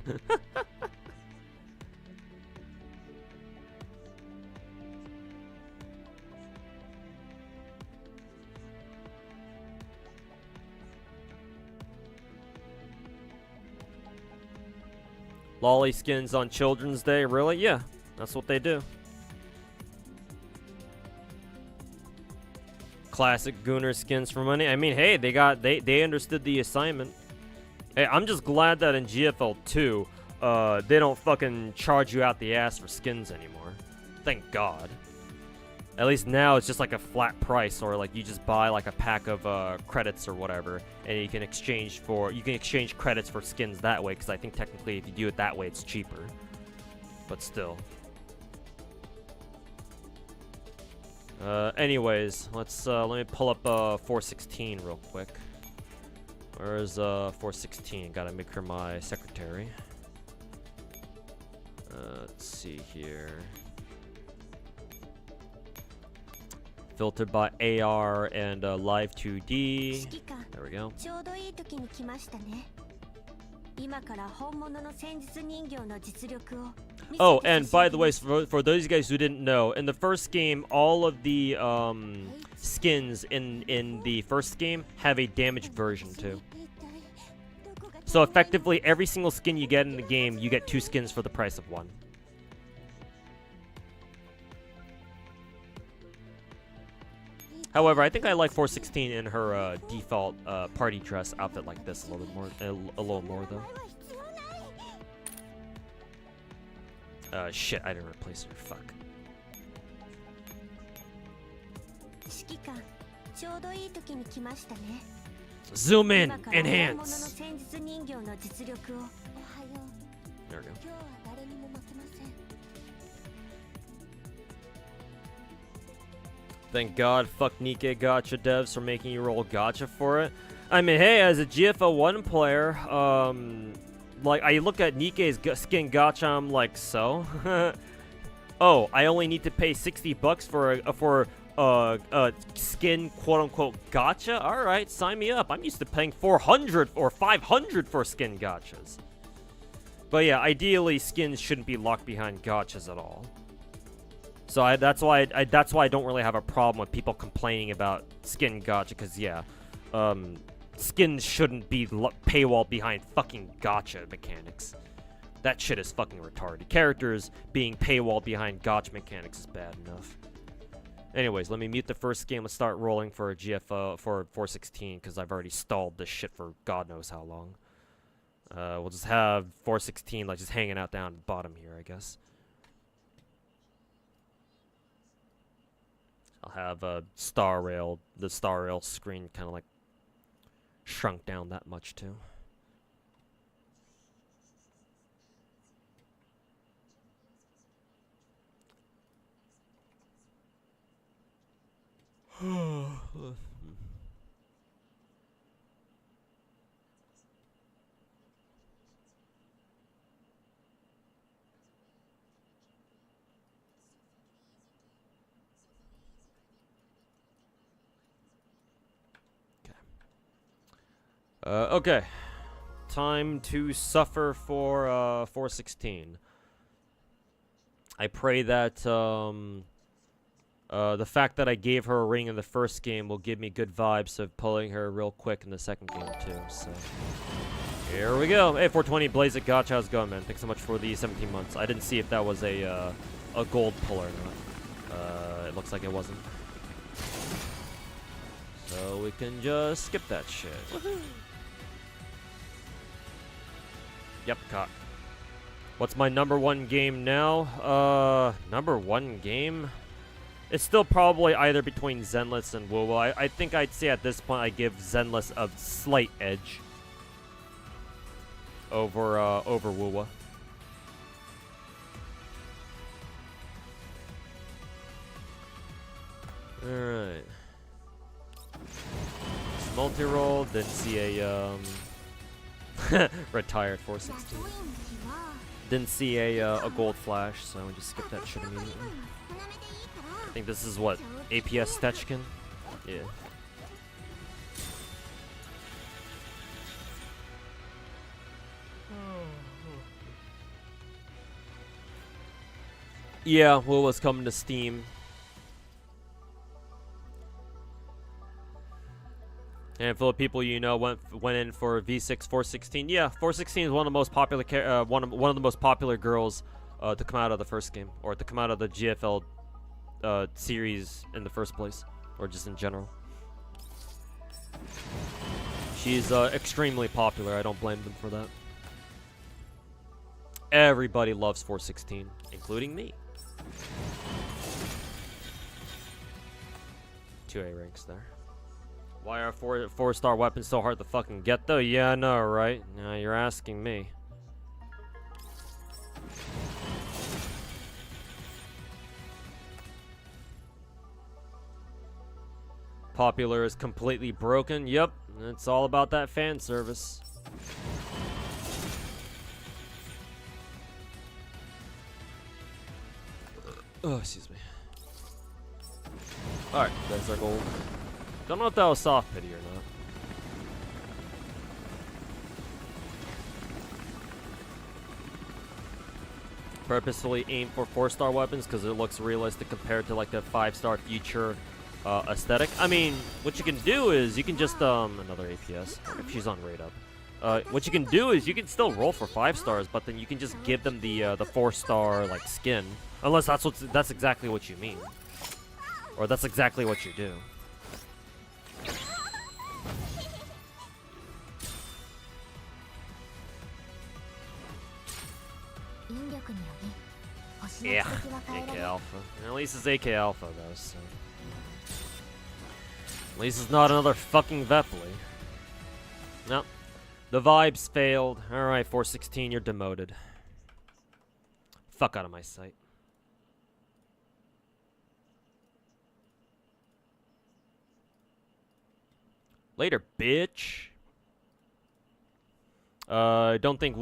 Lolly skins on Children's Day, really? Yeah, that's what they do. Classic Gooner skins for money. I mean, hey, they understood the assignment. Hey, I'm just glad that in GFL 2, they don't fucking charge you out the ass for skins anymore. Thank God. At least now it's just like a flat price, or like you just buy like a pack of credits or whatever, and you can exchange credits for skins that way. Because I think technically, if you do it that way, it's cheaper. But still. Anyways, let me pull up 416 real quick. Where's 416? Gotta make her my secretary. Let's see here. Filtered by AR and Live 2D. There we go. Oh, and by the way, for those guys who didn't know, in the first game, all of the skins in the first game have a damaged version too. So effectively, every single skin you get in the game, you get 2 skins for the price of 1. However, I think I like 416 in her default party dress outfit like this a little bit more, a little more though. Shit, I didn't replace her. Fuck. Zoom in, enhance. There we go. Thank God, fuck Nikkei gacha devs for making you roll gacha for it. I mean, hey, as a GFL 1 player, like, I look at Nikkei's skin gacha, I'm like, so? Oh, I only need to pay $60 for a skin quote-unquote gacha? Alright, sign me up. I'm used to paying $400 or $500 for skin gachas. But yeah, ideally, skins shouldn't be locked behind gachas at all. So that's why I don't really have a problem with people complaining about skin gacha, because yeah, skins shouldn't be paywall behind fucking gacha mechanics. That shit is fucking retarded. Characters being paywall behind gacha mechanics is bad enough. Anyways, let me mute the first game. Let's start rolling for a GFO for 416, because I've already stalled this shit for God knows how long. We'll just have 416 like just hanging out down the bottom here, I guess. I'll have the star rail screen kind of like shrunk down that much too. Okay. Time to suffer for 416. I pray that the fact that I gave her a ring in the first game will give me good vibes of pulling her real quick in the second game too. So here we go. Hey, 420 Blaze it Gacha, how's it going, man? Thanks so much for the 17 months. I didn't see if that was a gold pull or not. It looks like it wasn't. So we can just skip that shit. Woohoo! Yep, caught. What's my number one game now? Number one game? It's still probably either between Zenless and Wuwa. I think I'd say at this point I give Zenless a slight edge over Wuwa. Alright. Multi-roll, didn't see a retired 416. Didn't see a gold flash, so I just skipped that shit immediately. I think this is what, APS Stechkin? Yeah. Yeah, Will was coming to Steam. Handful of people you know went in for V6 416. Yeah, 416 is one of the most popular one of the most popular girls to come out of the first game, or to come out of the GFL series in the first place, or just in general. She's extremely popular. I don't blame them for that. Everybody loves 416, including me. 2A ranks there. Why are four-star weapons so hard to fucking get though? Yeah, I know, right? Now you're asking me. Popular is completely broken. Yep, it's all about that fan service. Oh, excuse me. Alright, that's our gold. Don't know if that was soft pity or not. Purposefully aim for 4-star weapons because it looks realistic compared to like the 5-star future aesthetic. I mean, what you can do is you can just another APS if she's on rate up. What you can do is you can still roll for 5 stars, but then you can just give them the 4-star like skin, unless that's exactly what you mean, or that's exactly what you do. Yeah, AK Alpha. At least it's AK Alpha though, so. At least it's not another fucking Vepley. Nope. The vibes failed. Alright, 416, you're demoted. Fuck out of my sight. Later, bitch. I don't think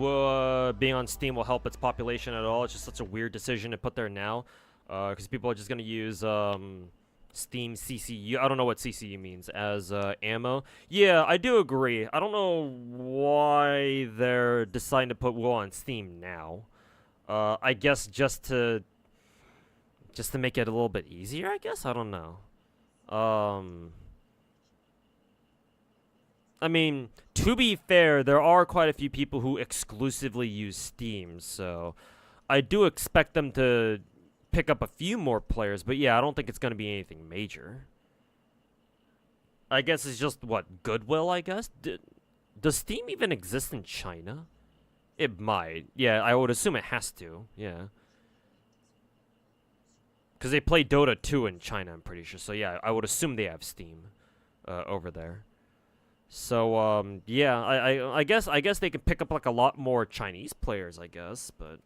being on Steam will help its population at all. It's just such a weird decision to put there now. Because people are just going to use Steam CCU. I don't know what CCU means as ammo. Yeah, I do agree. I don't know why they're deciding to put WoW on Steam now. I guess just to make it a little bit easier, I guess? I don't know. I mean, to be fair, there are quite a few people who exclusively use Steam, so I do expect them to pick up a few more players, but yeah, I don't think it's going to be anything major. I guess it's just, what, goodwill, I guess? Does Steam even exist in China? It might. Yeah, I would assume it has to, yeah. Because they play Dota 2 in China, I'm pretty sure, so yeah, I would assume they have Steam over there. So, yeah, I guess they can pick up, like, a lot more Chinese players, I guess, but...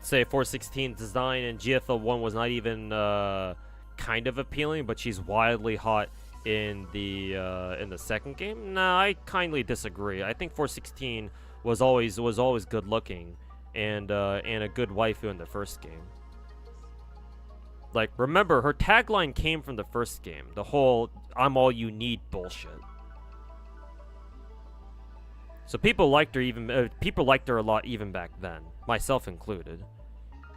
Say 416 design and GFL 1 was not even, kind of appealing, but she's wildly hot in the second game? Nah, I kindly disagree. I think 416 was always good looking. And a good waifu in the first game. Like, remember, her tagline came from the first game. The whole, I'm all you need bullshit. So people liked her a lot even back then. Myself included.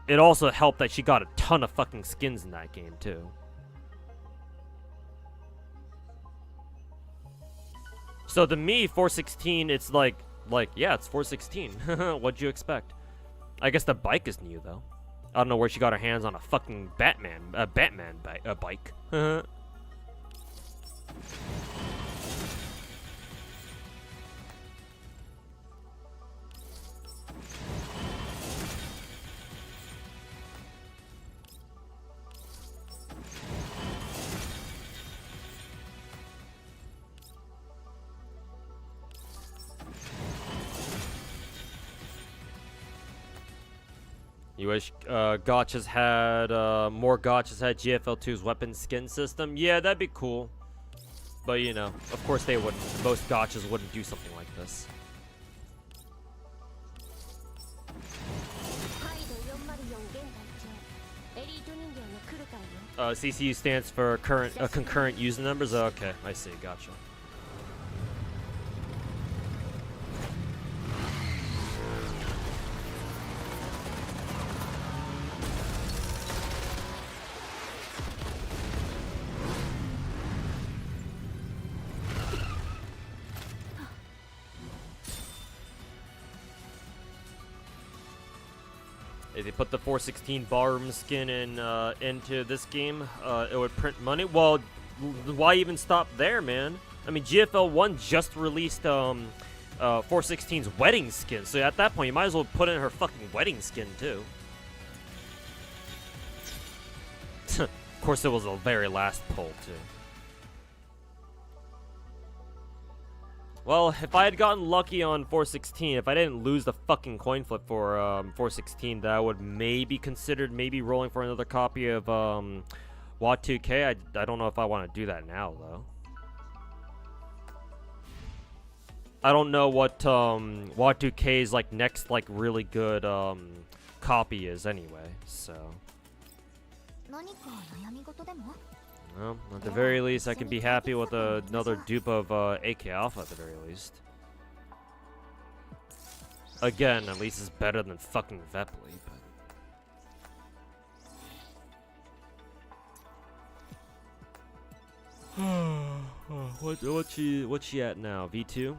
It also helped that she got a ton of fucking skins in that game, too. So to me, 416, it's like, yeah, it's 416. What'd you expect? I guess the bike is new, though. I don't know where she got her hands on a fucking Batman bike. You wish Gachas had more Gachas had GFL2's weapon skin system? Yeah, that'd be cool. But you know, of course they wouldn't. Most Gachas wouldn't do something like this. CCU stands for concurrent user numbers. Oh, okay, I see. Gotcha. If they put the 416 ballroom skin into this game, it would print money. Well, why even stop there, man? I mean, GFL 1 just released 416's wedding skin, so at that point, you might as well put in her fucking wedding skin, too. Of course, it was the very last poll, too. Well, if I had gotten lucky on 416, if I didn't lose the fucking coin flip for 416, that I would maybe considered rolling for another copy of WOT 2K. I don't know if I want to do that now, though. I don't know what WOT 2K's like next like really good copy is anyway, so. Well, at the very least, I can be happy with another dupe of AK Alpha at the very least. Again, at least it's better than fucking Vepley, but... what's she at now? V2? Okay.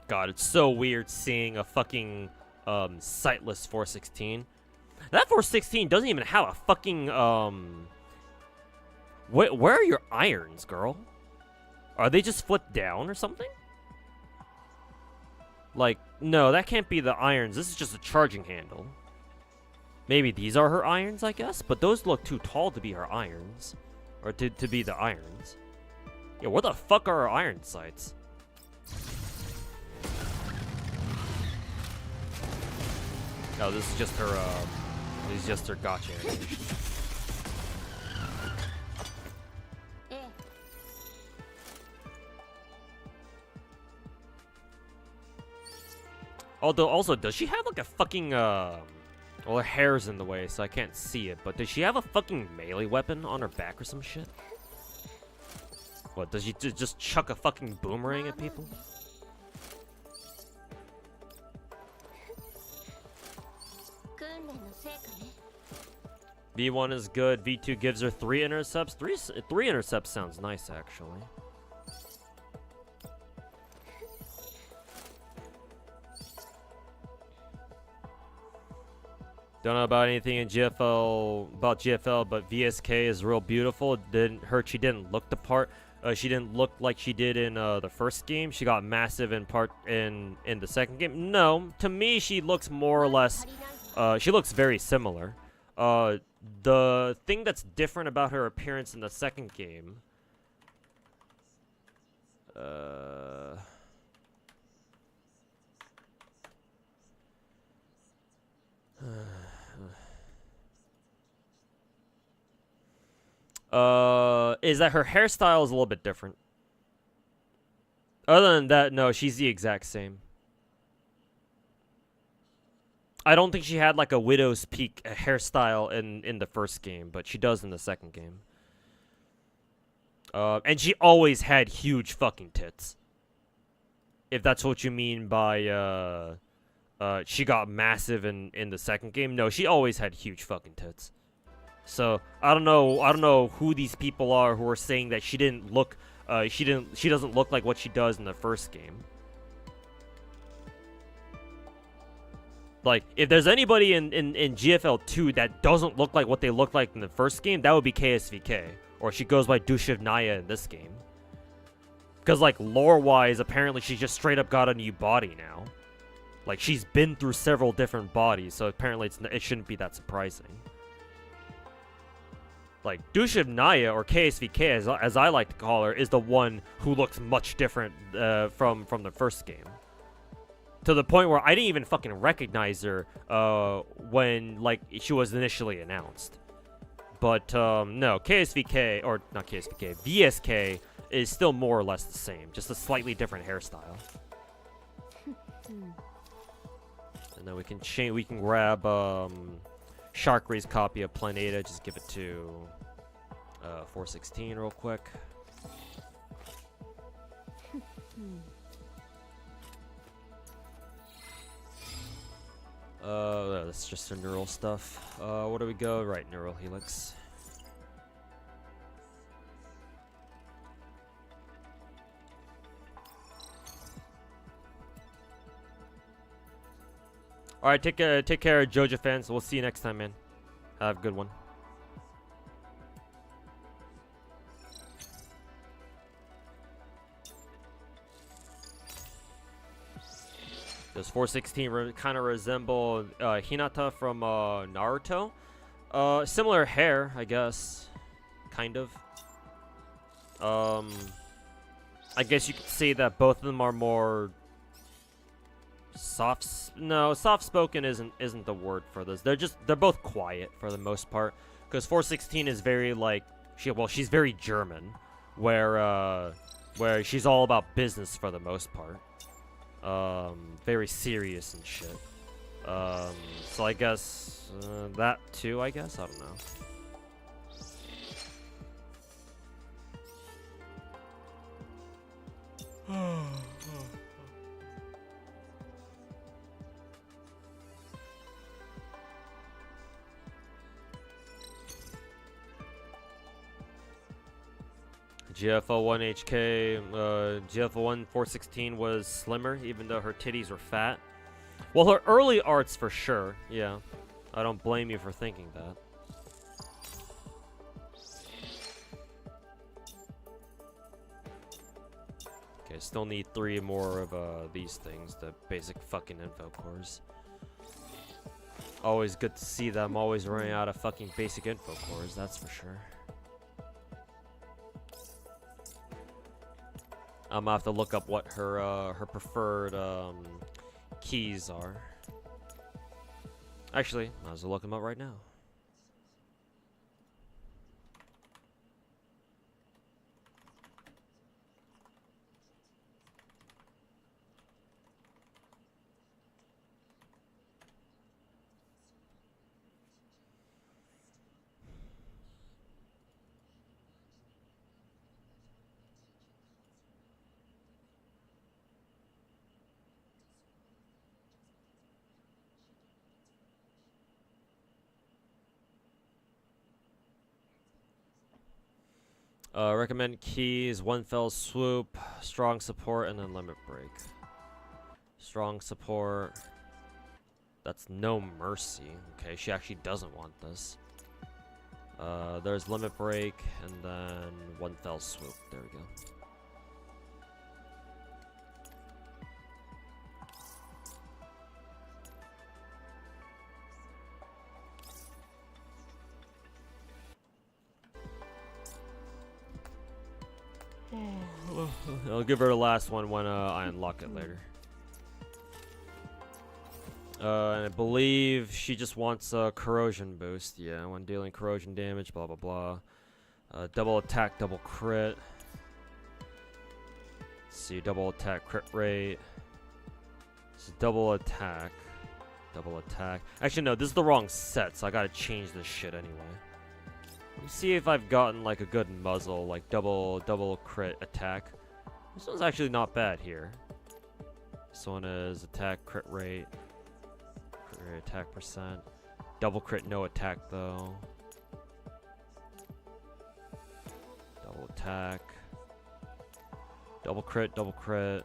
God, it's so weird seeing a fucking sightless 416. That 416 doesn't even have a fucking where are your irons, girl? Are they just flipped down or something? Like, no, that can't be the irons. This is just a charging handle. Maybe these are her irons, I guess? But those look too tall to be her irons. Or to be the irons. Yeah, where the fuck are her iron sights? No, this is just her, this is just her gacha animation. Although, also, does she have like a fucking, well, her hair's in the way, so I can't see it, but does she have a fucking melee weapon on her back or some shit? What, does she just chuck a fucking boomerang at people? V1 is good, V2 gives her 3 intercepts. Three intercepts sounds nice, actually. Don't know about anything in GFL, but VSK is real beautiful. Didn't hurt she didn't look the part. She didn't look like she did in the first game. She got massive in the second game. No, to me she looks more or less, she looks very similar. The thing that's different about her appearance in the second game, is that her hairstyle is a little bit different. Other than that, no, she's the exact same. I don't think she had like a widow's peak hairstyle in the first game, but she does in the second game. And she always had huge fucking tits. If that's what you mean by she got massive in the second game. No, she always had huge fucking tits. So I don't know who these people are who are saying that she didn't look she doesn't look like what she does in the first game. Like, if there's anybody in GFL 2 that doesn't look like what they looked like in the first game, that would be KSVK. Or she goes by Dushiv Naya in this game. Because, like, lore-wise, apparently she just straight up got a new body now. Like, she's been through several different bodies, so apparently it shouldn't be that surprising. Like, Dushiv Naya, or KSVK, as I like to call her, is the one who looks much different from the first game. To the point where I didn't even fucking recognize her when, like, she was initially announced. But, no, KSVK, or not KSVK, VSK is still more or less the same. Just a slightly different hairstyle. And then we can grab, Sharkray's copy of Planeta, just give it to, 416 real quick. That's just the neural stuff. Where do we go? Right, neural helix. Alright, take care of Joja fans. We'll see you next time, man. Have a good one. Does 416 kind of resemble Hinata from Naruto? Similar hair, I guess. Kind of. I guess you could say that both of them are more soft-spoken isn't the word for this. They're both quiet for the most part. Because 416 is very like she's very German, where she's all about business for the most part. Very serious and shit. So I guess that too. I guess I don't know. GFL1 HK, GFL1 416 was slimmer, even though her titties were fat. Well, her early arts for sure, yeah. I don't blame you for thinking that. Okay, still need 3 more of these things, the basic fucking info cores. Always good to see them always running out of fucking basic info cores, that's for sure. I'm gonna have to look up what her preferred keys are. Actually, I was look them up right now. Recommend keys, one fell swoop, strong support, and then limit break. Strong support. That's no mercy. Okay, she actually doesn't want this. There's limit break, and then one fell swoop. There we go. I'll give her the last one when I unlock it later. And I believe she just wants a corrosion boost. Yeah, when dealing corrosion damage, blah blah blah. Double attack, double crit. Let's see, double attack, crit rate. This is double attack. Double attack. Actually, no, this is the wrong set, so I gotta change this shit anyway. Let me see if I've gotten like a good muzzle, like double crit attack. This one's actually not bad here. This one is attack, crit rate, attack percent. Double crit, no attack though. Double attack. Double crit, double crit.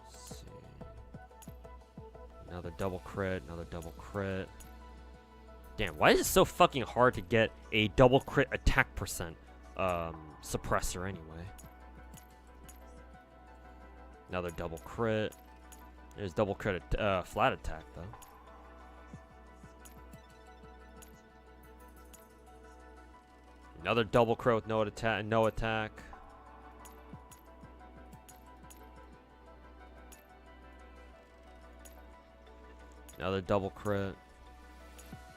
Let's see. Another double crit, another double crit. Damn, why is it so fucking hard to get a double crit attack percent suppressor anyway? Another double crit. There's double crit flat attack though. Another double crit with no attack. Another double crit.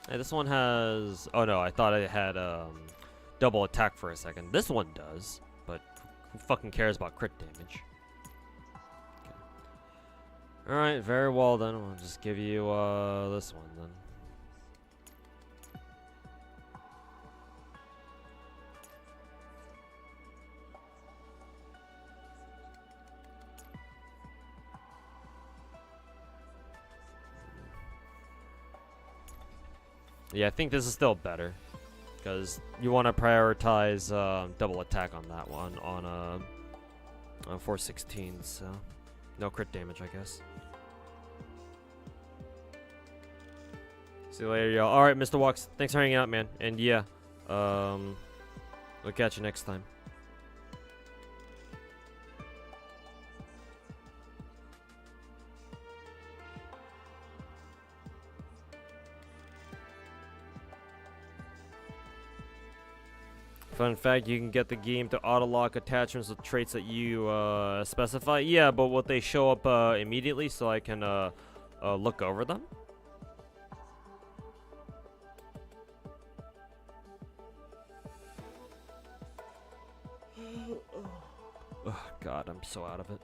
Hey, this one has... Oh no, I thought it had double attack for a second. This one does, but who fucking cares about crit damage? Okay. Alright, very well then. I'll just give you this one then. Yeah, I think this is still better, because you want to prioritize double attack on that one on 416, so no crit damage, I guess. See you later, y'all. All right, Mr. Walks, thanks for hanging out, man. And yeah, we'll catch you next time. Fun fact, you can get the game to auto-lock attachments with traits that you specify. Yeah, but will they show up immediately so I can look over them? Oh, God, I'm so out of it.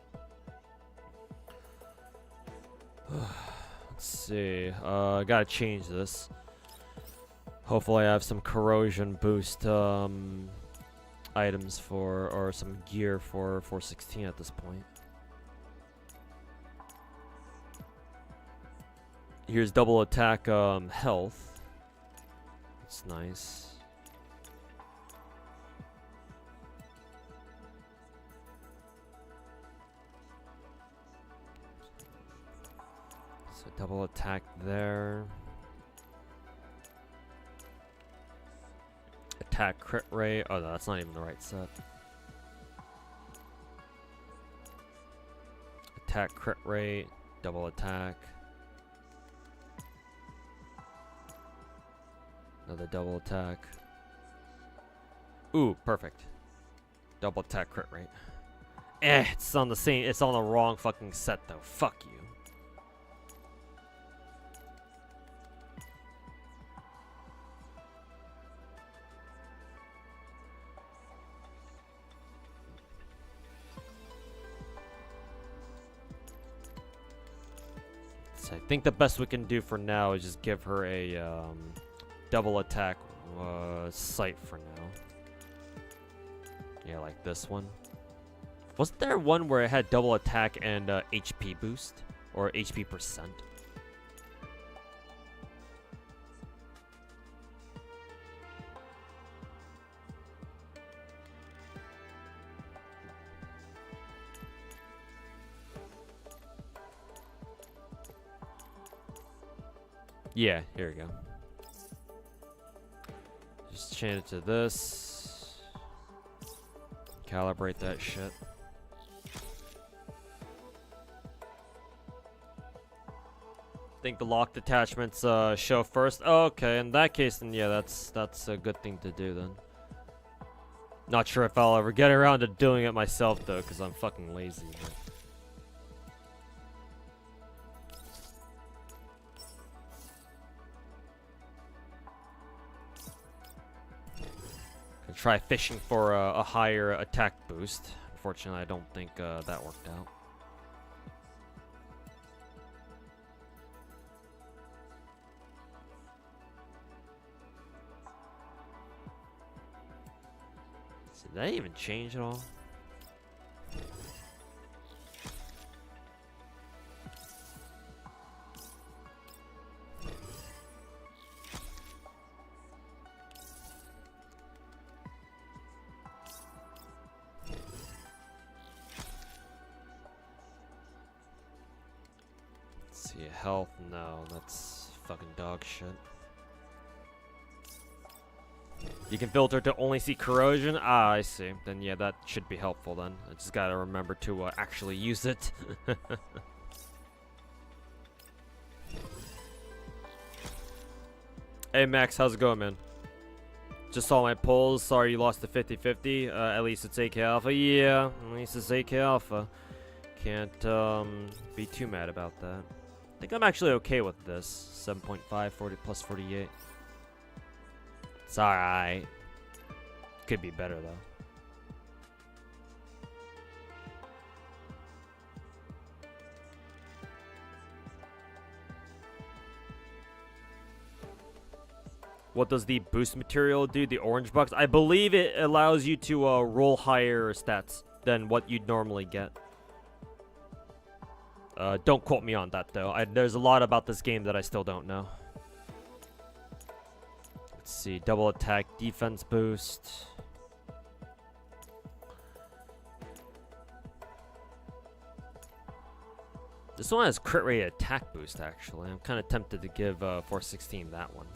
Let's see. I gotta change this. Hopefully I have some corrosion boost items for, or some gear for 416 at this point. Here's double attack health. That's nice. So double attack there. attack crit rate. Oh no, that's not even the right set. Attack crit rate, double attack. Another double attack. Ooh, perfect. Double attack crit rate. It's on the same, it's on the wrong fucking set though. Fuck you. So I think the best we can do for now is just give her a double attack sight for now. Yeah, like this one. Wasn't there one where it had double attack and HP boost? Or HP percent? Yeah, here we go. Just change it to this. Calibrate that shit. Think the locked attachments show first. Oh, okay, in that case, then yeah, that's a good thing to do then. Not sure if I'll ever get around to doing it myself though, because I'm fucking lazy. But. Try fishing for a higher attack boost. Unfortunately, I don't think that worked out. Did that even change at all? Health? No, that's fucking dog shit. You can filter to only see corrosion? Ah, I see. Then yeah, that should be helpful then. I just gotta remember to actually use it. Hey Max, how's it going, man? Just saw my polls. Sorry you lost to 50-50. At least it's AK Alpha. Yeah, at least it's AK Alpha. Can't be too mad about that. I think I'm actually okay with this. 7.5, 40 plus 48. It's alright. Could be better though. What does the boost material do? The orange box? I believe it allows you to roll higher stats than what you'd normally get. Don't quote me on that, though. There's a lot about this game that I still don't know. Let's see. Double attack, defense boost. This one has crit rate attack boost, actually. I'm kind of tempted to give 416 that one.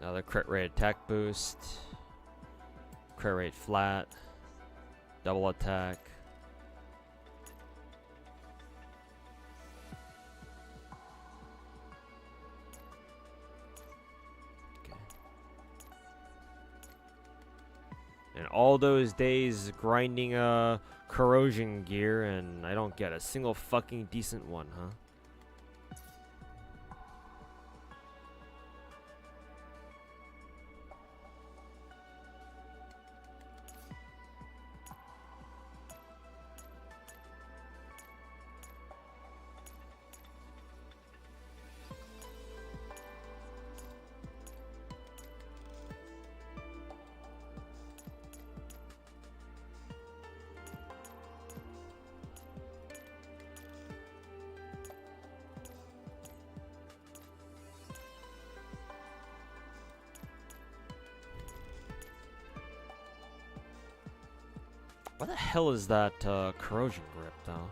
Another crit rate attack boost. Crit rate flat. Double attack. Okay. And all those days grinding corrosion gear, and I don't get a single fucking decent one, huh? Why the hell is that corrosion grip though?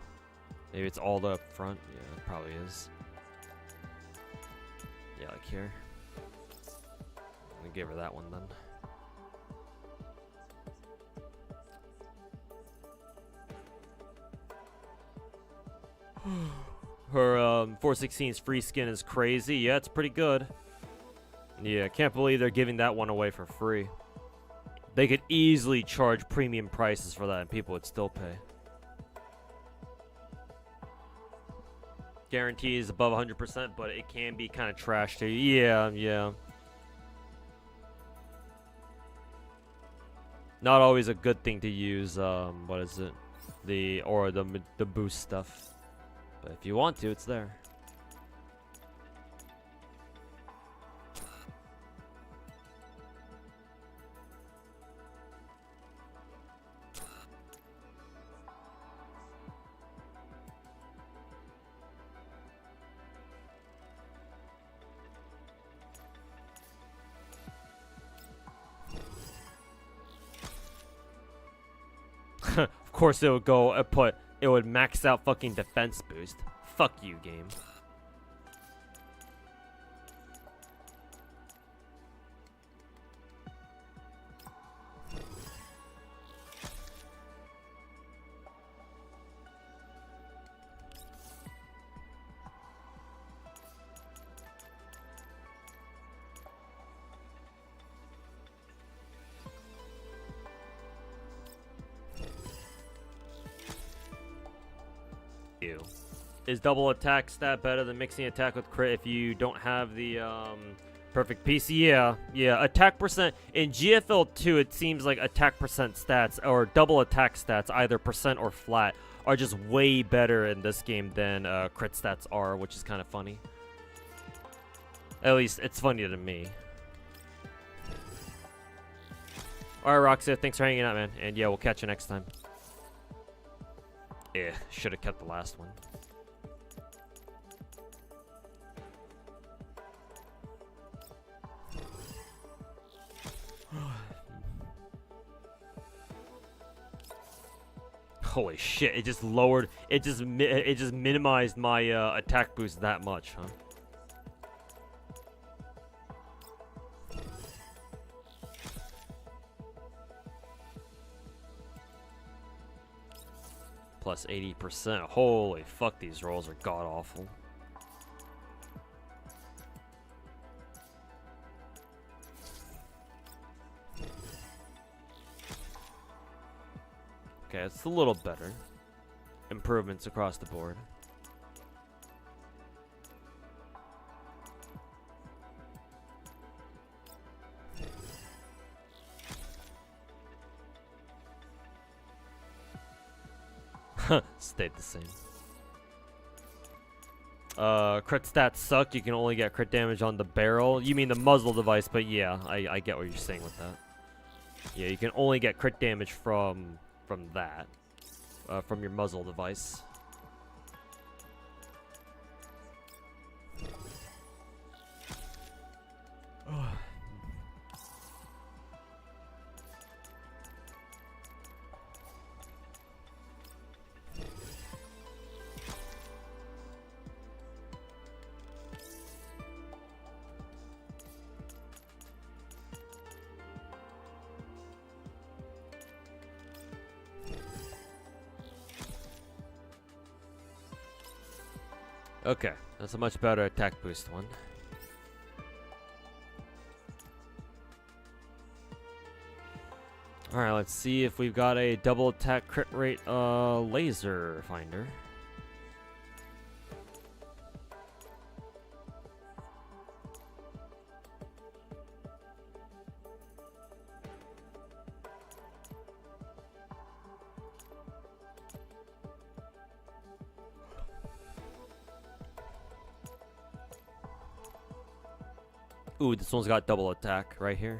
Maybe it's all the up front. Yeah, it probably is. Yeah, like here. I'm gonna give her that one then. Her 416's free skin is crazy. Yeah, it's pretty good. Yeah, can't believe they're giving that one away for free. They could easily charge premium prices for that and people would still pay. Guarantee is above 100%, but it can be kind of trash too. Yeah, yeah. Not always a good thing to use, what is it? The boost stuff. But if you want to, it's there. Of course it would go, it would max out fucking defense boost. Fuck you, game. Ew. Is double attack stat better than mixing attack with crit if you don't have the perfect piece? Yeah, yeah. Attack percent in GFL 2, it seems like attack percent stats or double attack stats, either percent or flat, are just way better in this game than crit stats are, which is kind of funny. At least it's funny to me. All right, Roxy, thanks for hanging out, man. And yeah, we'll catch you next time. Yeah, should have kept the last one. Holy shit! It just lowered. It just minimized my attack boost that much, huh? Plus 80%. Holy fuck! These rolls are god awful. Okay, it's a little better. Improvements across the board. Stayed the same. Crit stats suck. You can only get crit damage on the barrel. You mean the muzzle device, but yeah, I get what you're saying with that. Yeah, you can only get crit damage from that. From your muzzle device. Okay, that's a much better attack boost one. Alright, let's see if we've got a double attack crit rate laser finder. Ooh, this one's got double attack right here.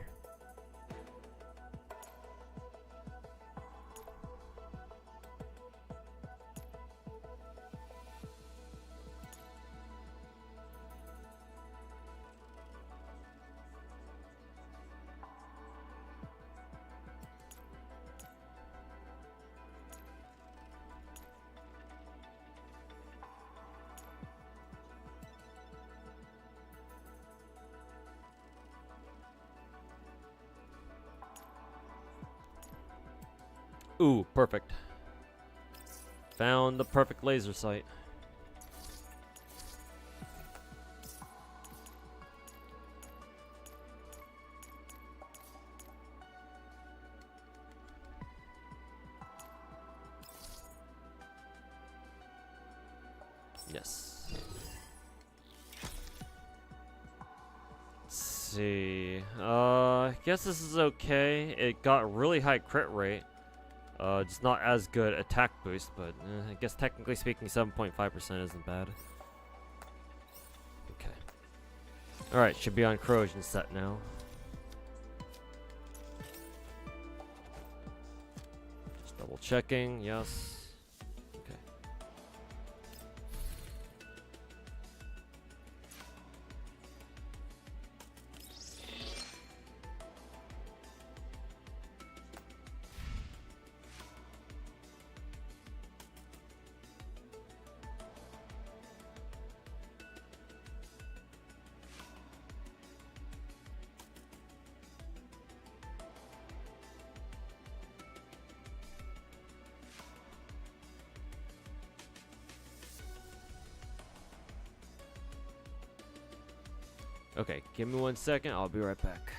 Ooh, perfect. Found the perfect laser sight. Yes. Let's see. I guess this is okay. It got really high crit rate. It's not as good attack boost, but I guess technically speaking, 7.5% isn't bad. Okay. Alright, should be on corrosion set now. Just double checking, yes. Okay. Okay, give me 1 second, I'll be right back.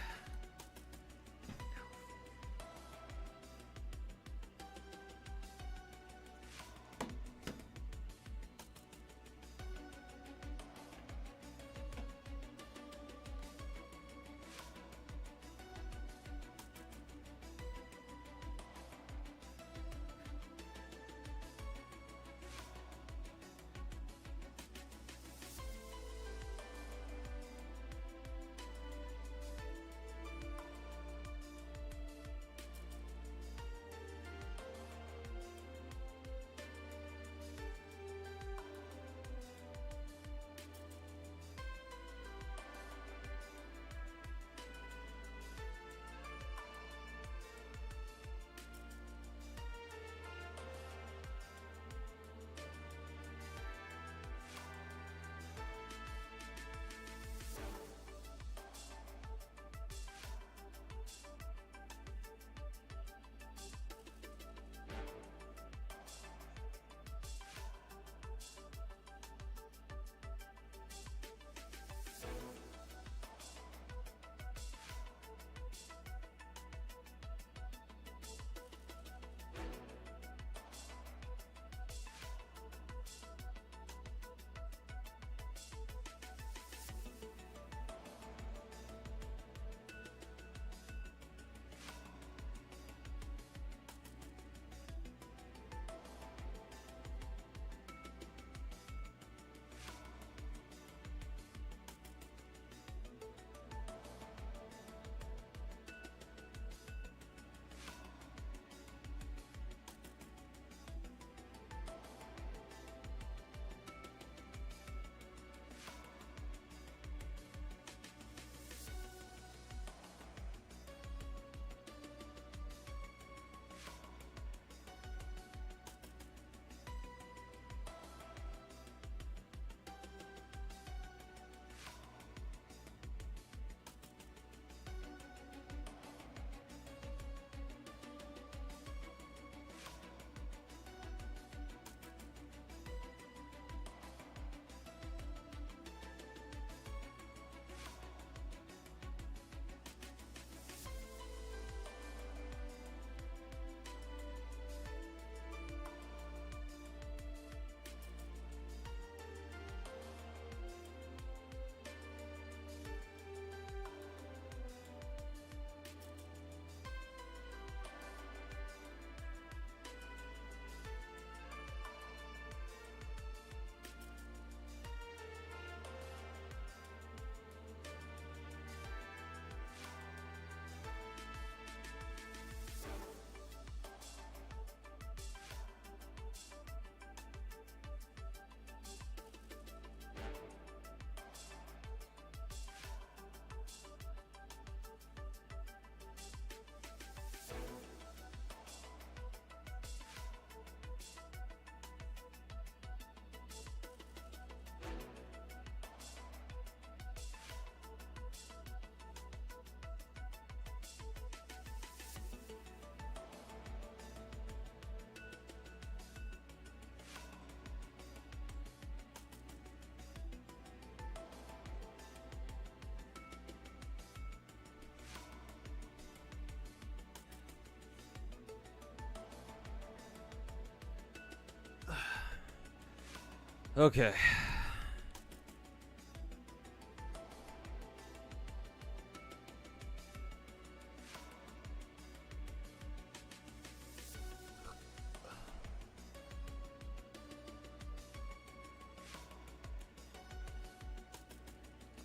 Okay.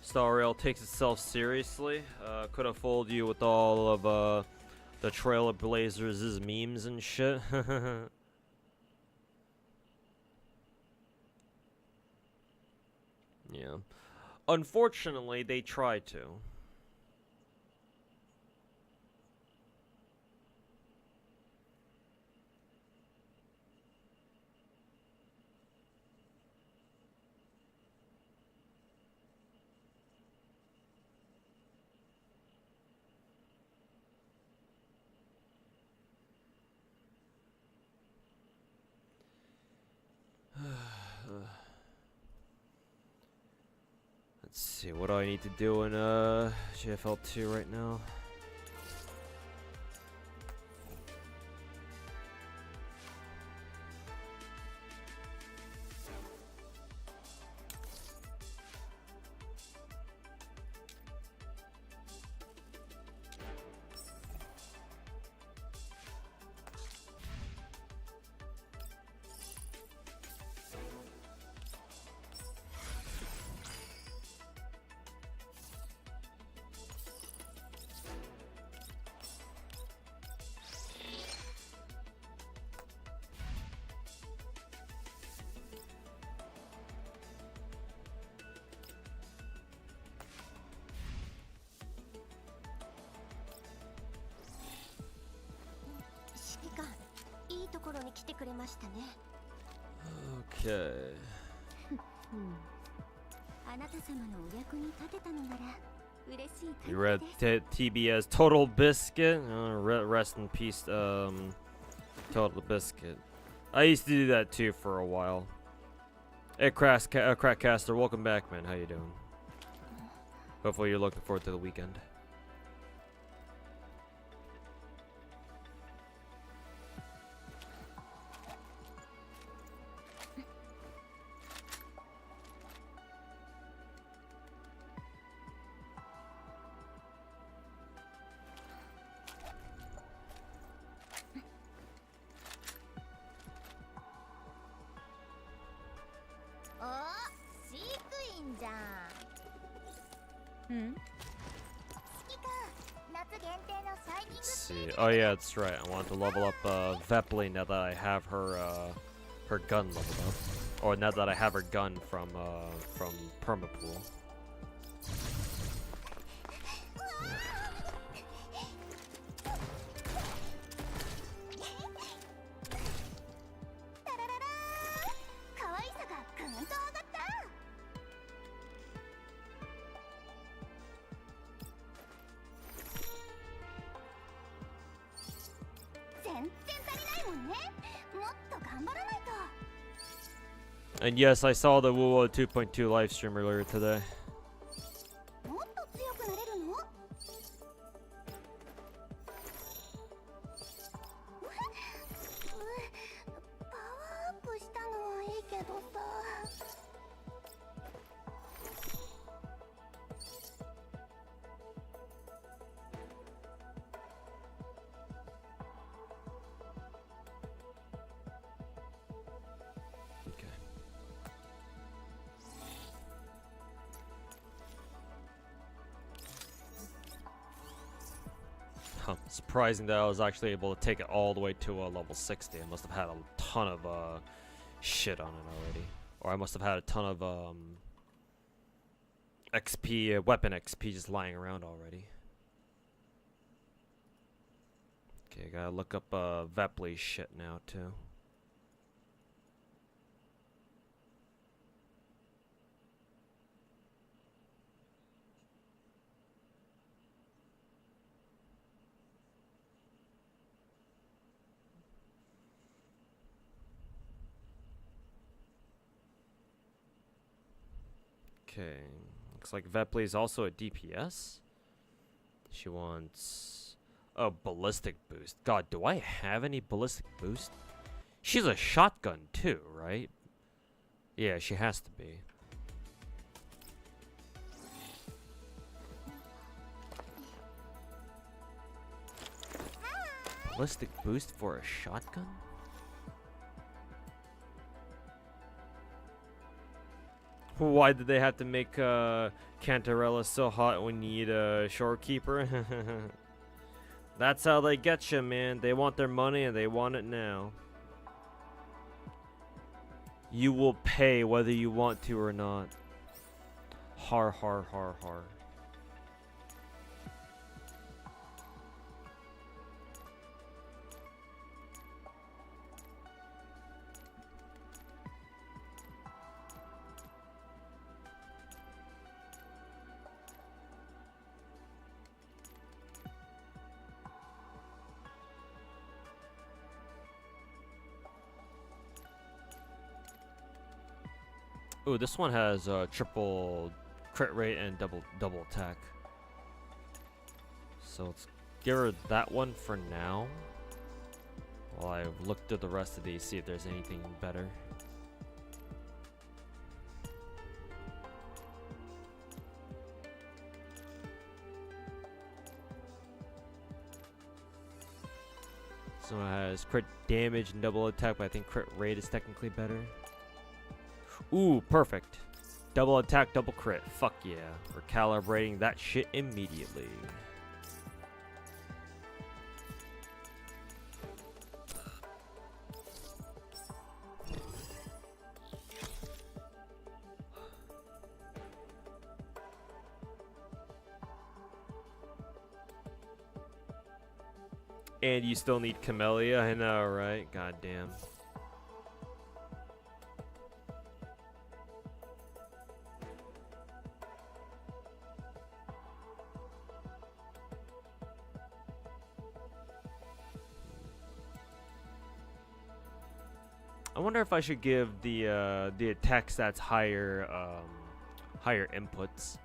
Star Rail takes itself seriously. Could have fooled you with all of the Trailblazers' memes and shit. Yeah. Unfortunately, they tried to. Let's see, what do I need to do in JFL2 right now? Okay. You read TBS Total Biscuit? Rest in peace, Total Biscuit. I used to do that too for a while. Hey, Crackcaster, welcome back, man. How you doing? Hopefully you're looking forward to the weekend. Let's see. Oh yeah, that's right. I want to level up Vepley now that I have her her gun leveled up, or now that I have her gun from Permapool. And yes, I saw the WoWo 2.2 live stream earlier today. Surprising that I was actually able to take it all the way to level 60. I must have had a ton of shit on it already, or I must have had a ton of XP, weapon XP just lying around already. Okay, gotta look up Vepley's shit now too. Okay, looks like Vepley is also a DPS. She wants a ballistic boost. God, do I have any ballistic boost? She's a shotgun too, right? Yeah, she has to be. Ballistic boost for a shotgun? Why did they have to make Cantarella so hot when you need a shorekeeper? That's how they get you, man. They want their money and they want it now. You will pay whether you want to or not. Har har har har. Ooh, this one has triple crit rate and double attack. So let's give her that one for now. While I look through the rest of these, see if there's anything better. So it has crit damage and double attack, but I think crit rate is technically better. Ooh, perfect. Double attack, double crit. Fuck yeah. We're calibrating that shit immediately. And you still need Camellia? I know, right? Goddamn. I wonder if I should give the attack stats higher higher inputs.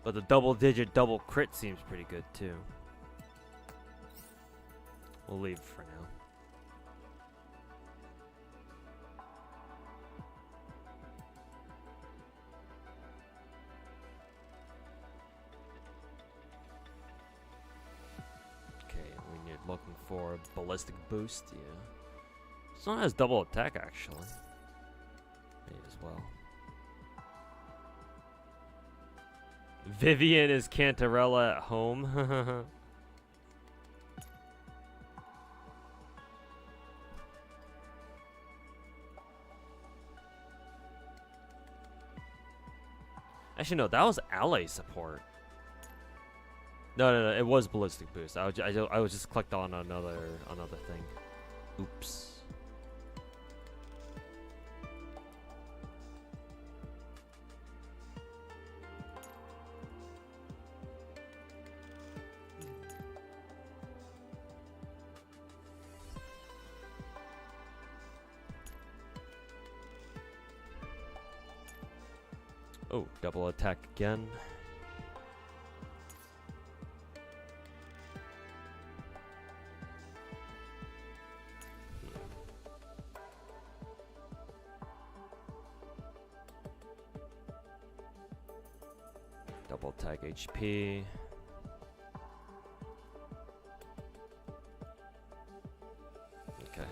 But the double-digit double crit seems pretty good too. We'll leave for now. Okay, we need looking for ballistic boost. Yeah, this one has double attack actually. Me as well. Vivian is Cantarella at home. Actually, no, that was ally support. No, it was ballistic boost. I was just clicked on another thing. Oops. Oh, double attack again. Double attack HP. Okay.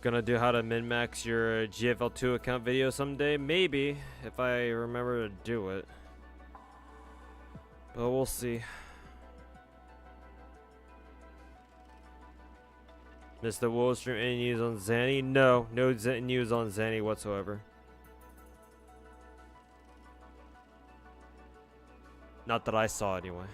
Gonna do how to min-max your GFL2 account video someday? Maybe, if I remember to do it. But we'll see. Mr. Woolstream, any news on Zanny? No news on Zanny whatsoever. Not that I saw anyway.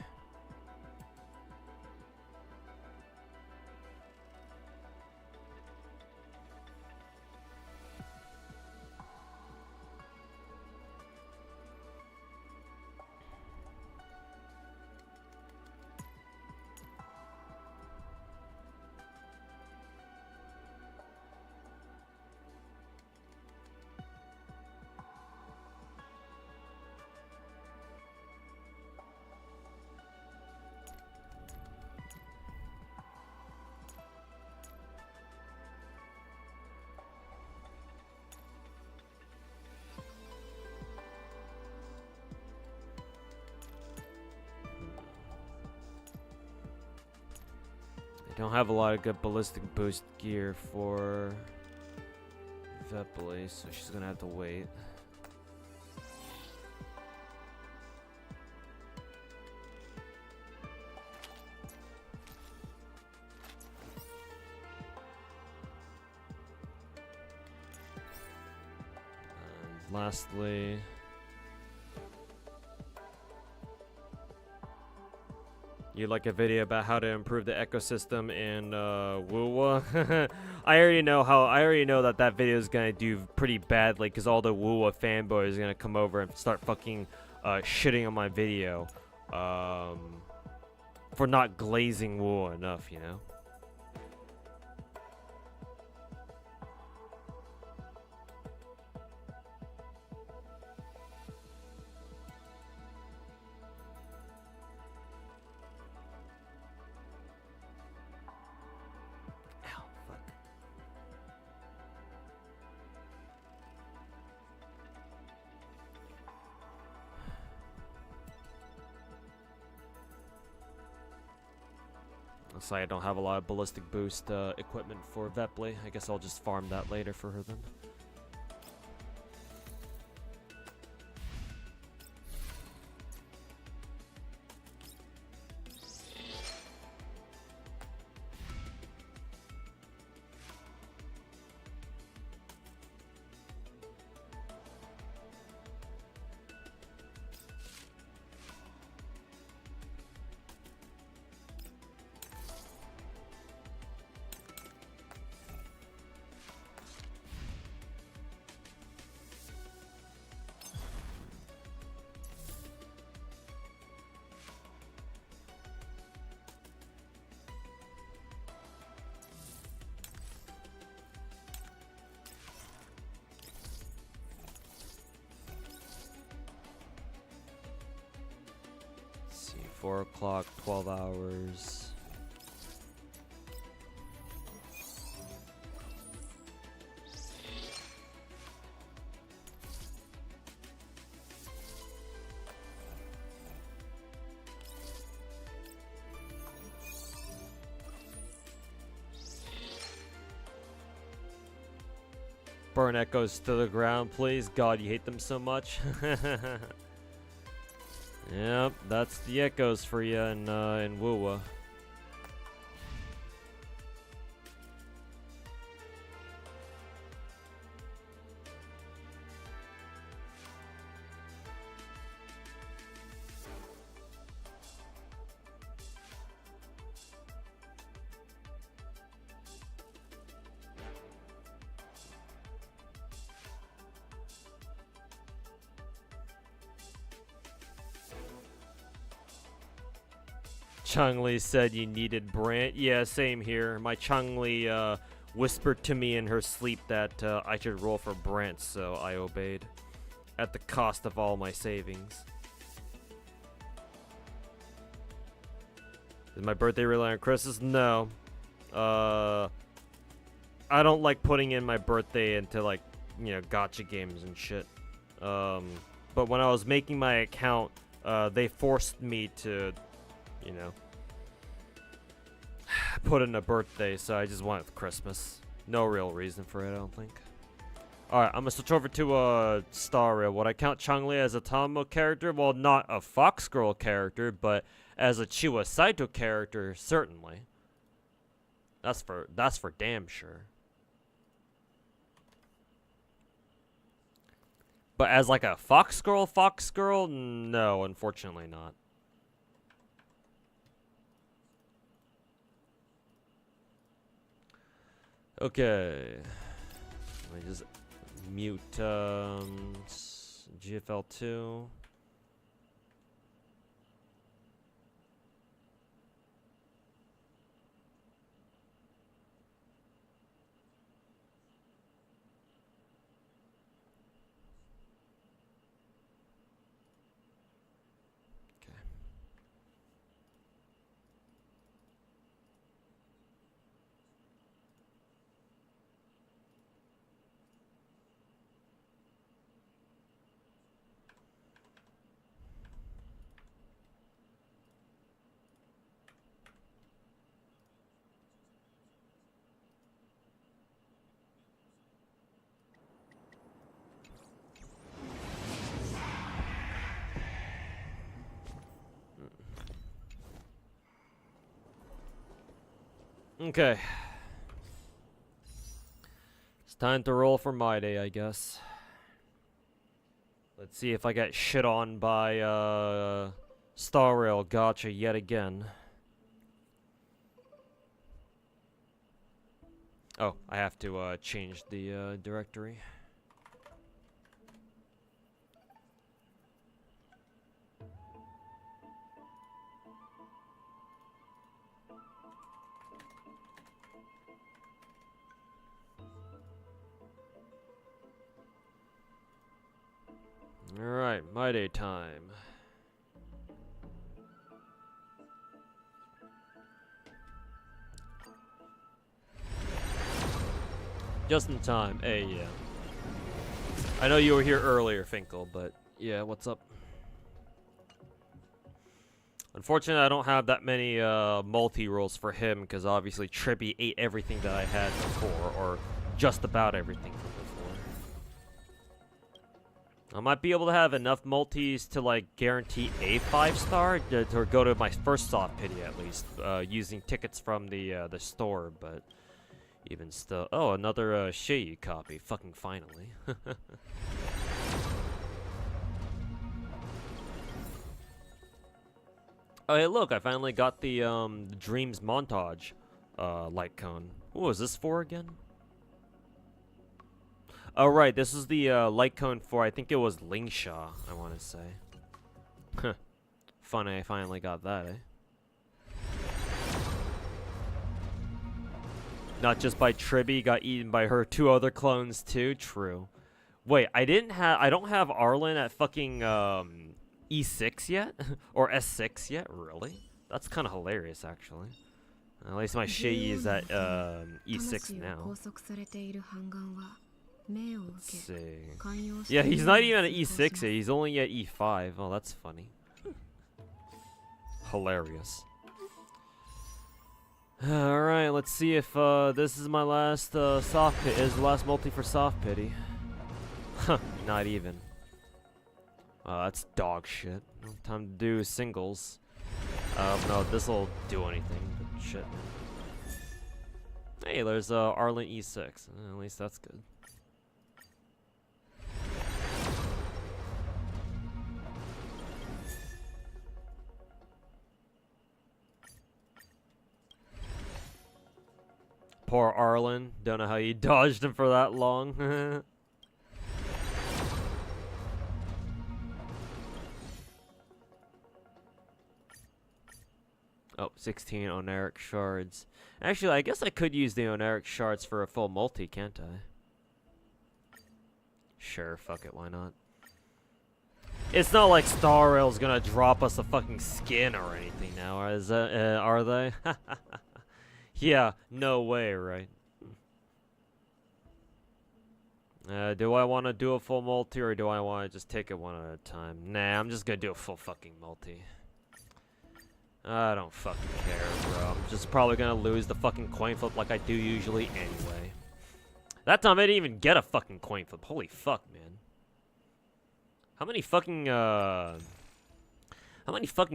don't have a lot of good ballistic boost gear for Vepley, so she's gonna have to wait. And lastly, you'd like a video about how to improve the ecosystem in Wuwa? I already know that video is gonna do pretty badly because all the Wuwa fanboys are gonna come over and start fucking shitting on my video for not glazing Wuwa enough, you know? So I don't have a lot of ballistic boost equipment for Vepley. I guess I'll just farm that later for her then. See, 4 o'clock, 12 hours. Burn echoes to the ground, please. God, you hate them so much. Yep, that's the echoes for you in Wuwa. Changli said you needed Brant. Yeah, same here. My Changli whispered to me in her sleep that I should roll for Brant, so I obeyed. At the cost of all my savings. Is my birthday really on Christmas? No. I don't like putting in my birthday into, like, you know, gacha games and shit. But when I was making my account, they forced me to, you know, put in a birthday, so I just went with Christmas. No real reason for it, I don't think. Alright, I'm gonna switch over to Star Rail. Would I count Changli as a Tamo character? Well, not a Fox Girl character, but as a Chiwa Saito character, certainly. That's for damn sure. But as like a Fox Girl, no, unfortunately not. Okay. Let me just mute GFL2. Okay. It's time to roll for Mydei, I guess. Let's see if I get shit on by, Star Rail Gacha yet again. Oh, I have to, change the, directory. Alright, Mydei time. Just in time. Hey, yeah. I know you were here earlier, Finkel, but yeah, what's up? Unfortunately, I don't have that many multi-rolls for him, because obviously Tribby ate everything that I had before, or just about everything from before. I might be able to have enough multis to, like, guarantee a 5-star, or go to my first soft pity at least, using tickets from the store, but even still. Oh, another Shei copy, fucking finally. Oh, hey, look, I finally got the Dreams montage light cone. What was this for again? Oh, right, this is the light cone for, I think it was Lingsha, I want to say. Huh. Funny, I finally got that, eh? Not just by Tribby, got eaten by her 2 other clones too? True. Wait, I don't have Arlen at fucking, E6 yet? Or S6 yet? Really? That's kind of hilarious, actually. At least my Shei is at, E6 now. Let's see. Yeah, he's not even at E6 yet, he's only at E5. Oh, that's funny. Hilarious. Alright, let's see if this is my last soft pit. Is the last multi for soft pity. Huh, not even. That's dog shit. Time to do singles. No, this'll do anything, but shit. Hey, there's Arlen E6. At least that's good. Poor Arlen. Don't know how you dodged him for that long. Oh, 16 Oneric shards. Actually, I guess I could use the Oneric shards for a full multi, can't I? Sure, fuck it, why not? It's not like Star Rail's gonna drop us a fucking skin or anything now, are they? Yeah, no way, right? Do I want to do a full multi, or do I want to just take it one at a time? Nah, I'm just gonna do a full fucking multi. I don't fucking care, bro. I'm just probably gonna lose the fucking coin flip like I do usually anyway. That time I didn't even get a fucking coin flip. Holy fuck, man. How many fucking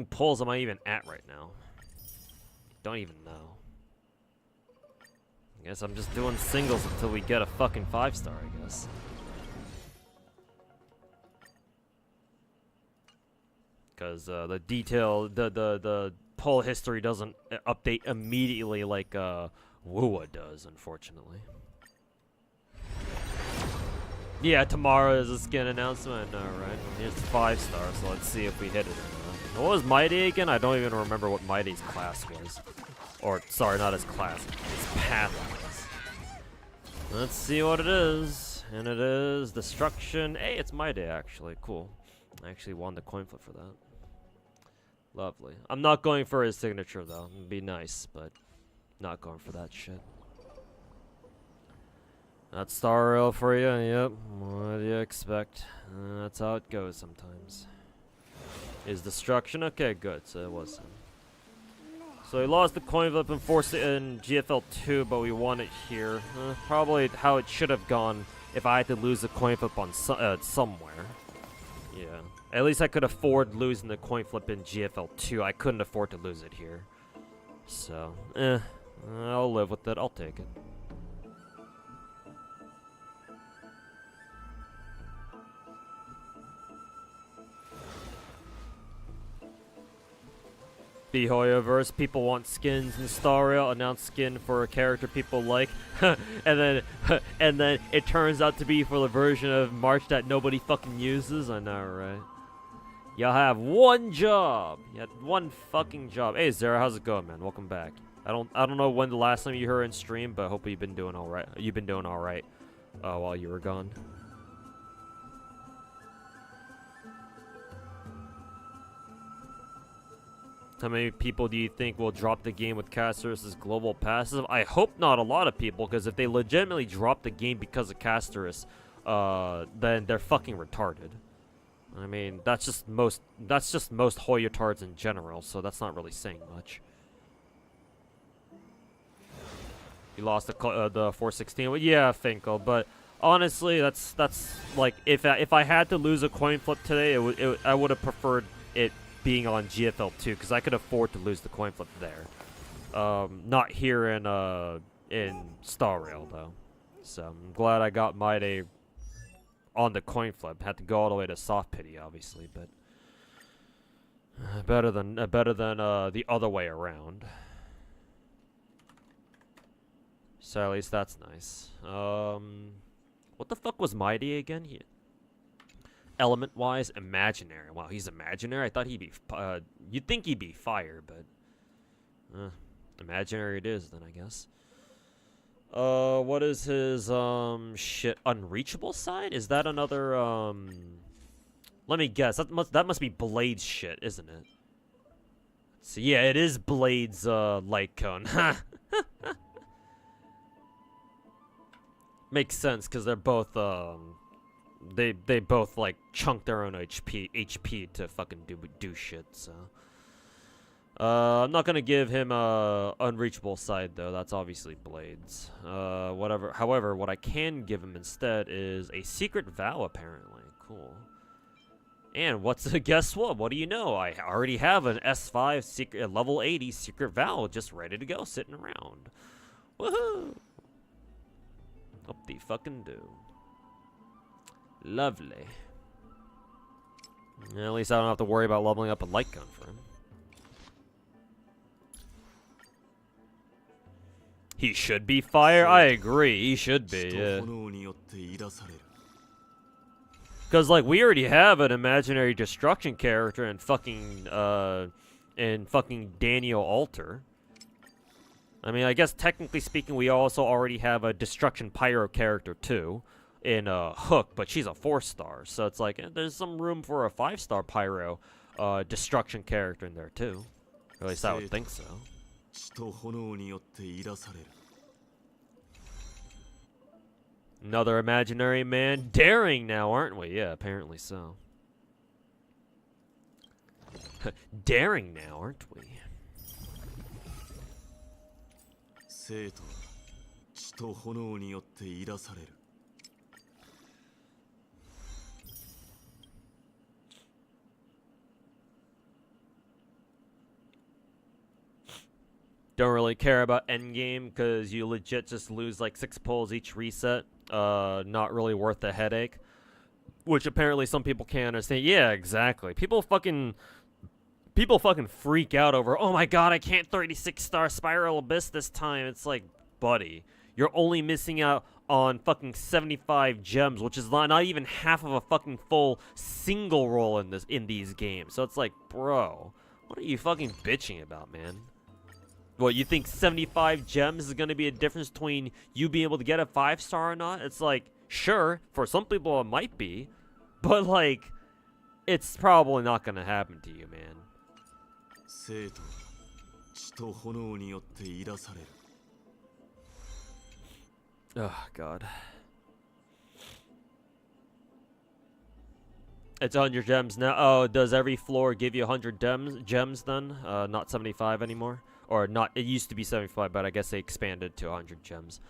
pulls am I even at right now? Don't even know. I guess I'm just doing singles until we get a fucking 5-star, I guess. Because the pull history doesn't update immediately like Wuwa does, unfortunately. Yeah, tomorrow is a skin announcement. Alright, well, here's 5-star, so let's see if we hit it or not. What was Mydei again? I don't even remember what Mydei's class was. Or, sorry, not his class. His path was. Let's see what it is. And it is Destruction. Hey, it's Mydei, actually. Cool. I actually won the coin flip for that. Lovely. I'm not going for his signature, though. It'd be nice, but not going for that shit. That's Star Rail for you, yep. What do you expect? That's how it goes sometimes. Is Destruction? Okay, good. So it was him. So he lost the coin flip and forced it in GFL 2, but we won it here. Probably how it should have gone if I had to lose the coin flip on somewhere. Yeah. At least I could afford losing the coin flip in GFL 2. I couldn't afford to lose it here. So, I'll live with it. I'll take it. The Hoyoverse, people want skins in Star Rail, announce skin for a character people like, and then and then it turns out to be for the version of March that nobody fucking uses. I know, right? Y'all have one job. You had one fucking job. Hey Zara, how's it going, man? Welcome back. I don't know when the last time you heard in stream, but hopefully you've been doing all right. You've been doing all right while you were gone. How many people do you think will drop the game with Castorus's global passive? I hope not a lot of people, because if they legitimately drop the game because of Castorus, then they're fucking retarded. I mean, that's just most Hoyotards in general, so that's not really saying much. You lost the 416. Well, yeah, Finkel, but honestly, that's like if I had to lose a coin flip today, I would have preferred it being on GFL 2, because I could afford to lose the coin flip there. Not here in Star Rail though. So I'm glad I got Mydei on the coin flip. Had to go all the way to soft pity, obviously, but better than the other way around. So at least that's nice. What the fuck was Mydei again? Element-wise, imaginary. Wow, he's imaginary? I thought he'd be... you'd think he'd be fire, but... imaginary it is, then, I guess. What is his, shit, unreachable side? Is that another, Let me guess. That must be Blade's shit, isn't it? So, yeah, it is Blade's, light cone. Makes sense, because they're both, They both like chunk their own HP to fucking do shit. So I'm not gonna give him a unreachable side though. That's obviously Blades. Whatever. However, what I can give him instead is a secret vow. Apparently, cool. And guess what? What do you know? I already have an S5 secret level 80 secret vow just ready to go, sitting around. Woohoo! Up the fucking do. Lovely. Yeah, at least I don't have to worry about leveling up a light gun for him. He should be fire? I agree, he should be, yeah. Because, like, we already have an imaginary destruction character in fucking Daniel Alter. I mean, I guess technically speaking, we also already have a destruction pyro character, too. In Hook, but she's a 4-star, so it's like there's some room for a 5-star pyro destruction character in there too. Or at least I would think so. Another imaginary man, daring now, aren't we? Yeah, apparently so. Daring now, aren't we? Don't really care about endgame because you legit just lose like 6 pulls each reset. Not really worth the headache. Which apparently some people can't understand. Yeah, exactly. People fucking freak out over, oh my god, I can't 36-star Spiral Abyss this time. It's like, buddy, you're only missing out on fucking 75 gems, which is not even half of a fucking full single roll in these games. So it's like, bro, what are you fucking bitching about, man? What, you think 75 gems is going to be a difference between you being able to get a 5-star or not? It's like, sure, for some people it might be, but like, it's probably not going to happen to you, man. Oh, God. It's 100 gems now. Oh, does every floor give you 100 gems then? Not 75 anymore? Or not, it used to be 75, but I guess they expanded to 100 gems.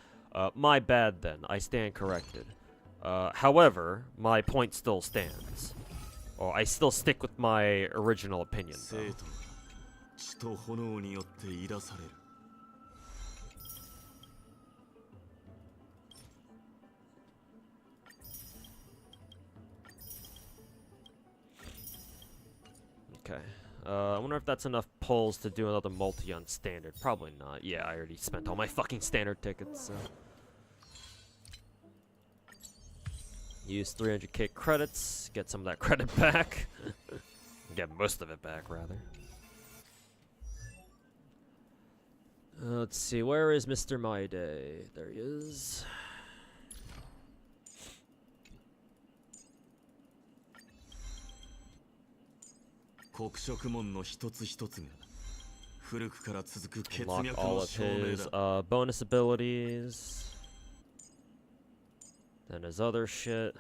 My bad then, I stand corrected. However, my point still stands. Or I still stick with my original opinion, though. Okay. I wonder if that's enough pulls to do another multi on standard. Probably not. Yeah, I already spent all my fucking standard tickets, so. Use 300k credits, get some of that credit back. Get most of it back, rather. Let's see, where is Mr. Mydei? There he is. Unlock all of his bonus abilities. Then his other shit.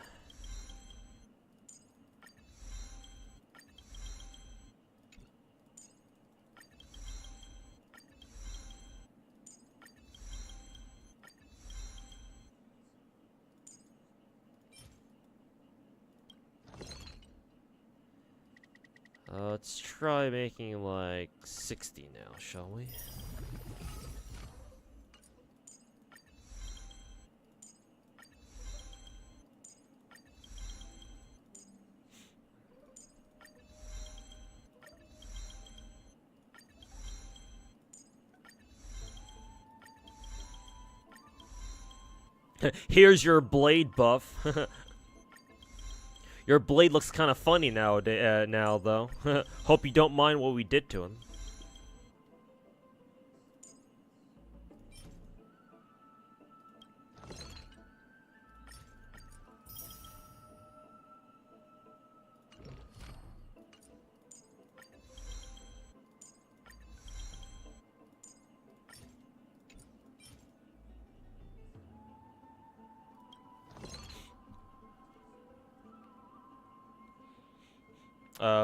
Let's try making like 60 now, shall we? Here's your blade buff. Your blade looks kind of funny now, though. Hope you don't mind what we did to him.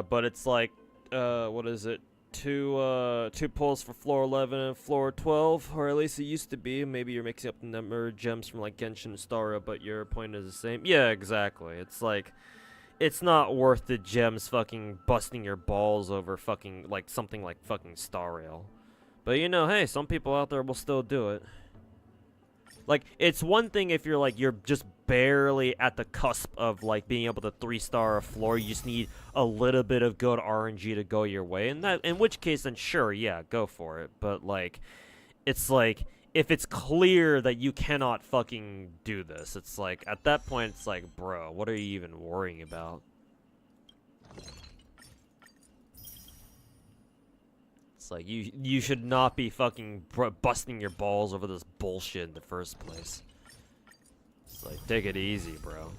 But it's like, what is it? Two pulls for floor 11 and floor 12, or at least it used to be. Maybe you're mixing up the number of gems from like Genshin and Staria, but your point is the same. Yeah, exactly. It's like, it's not worth the gems fucking busting your balls over fucking, like, something like fucking Staria. But you know, hey, some people out there will still do it. Like, it's one thing if you're like, you're just barely at the cusp of like being able to 3-star a floor. You just need a little bit of good RNG to go your way, and that, in which case, then sure, yeah, go for it. But like, it's like, if it's clear that you cannot fucking do this, it's like, at that point, it's like, bro, what are you even worrying about? It's like, you should not be fucking busting your balls over this bullshit in the first place. It's like, take it easy, bro.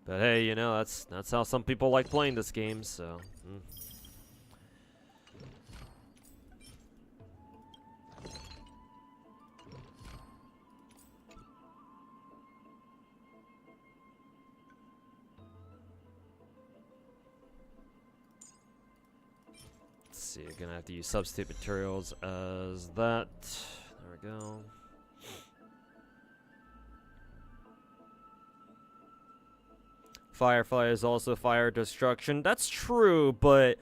But hey, you know, that's how some people like playing this game, so. Let's see, you're gonna have to use substitute materials as that. There we go. Firefly is also fire destruction. That's true, but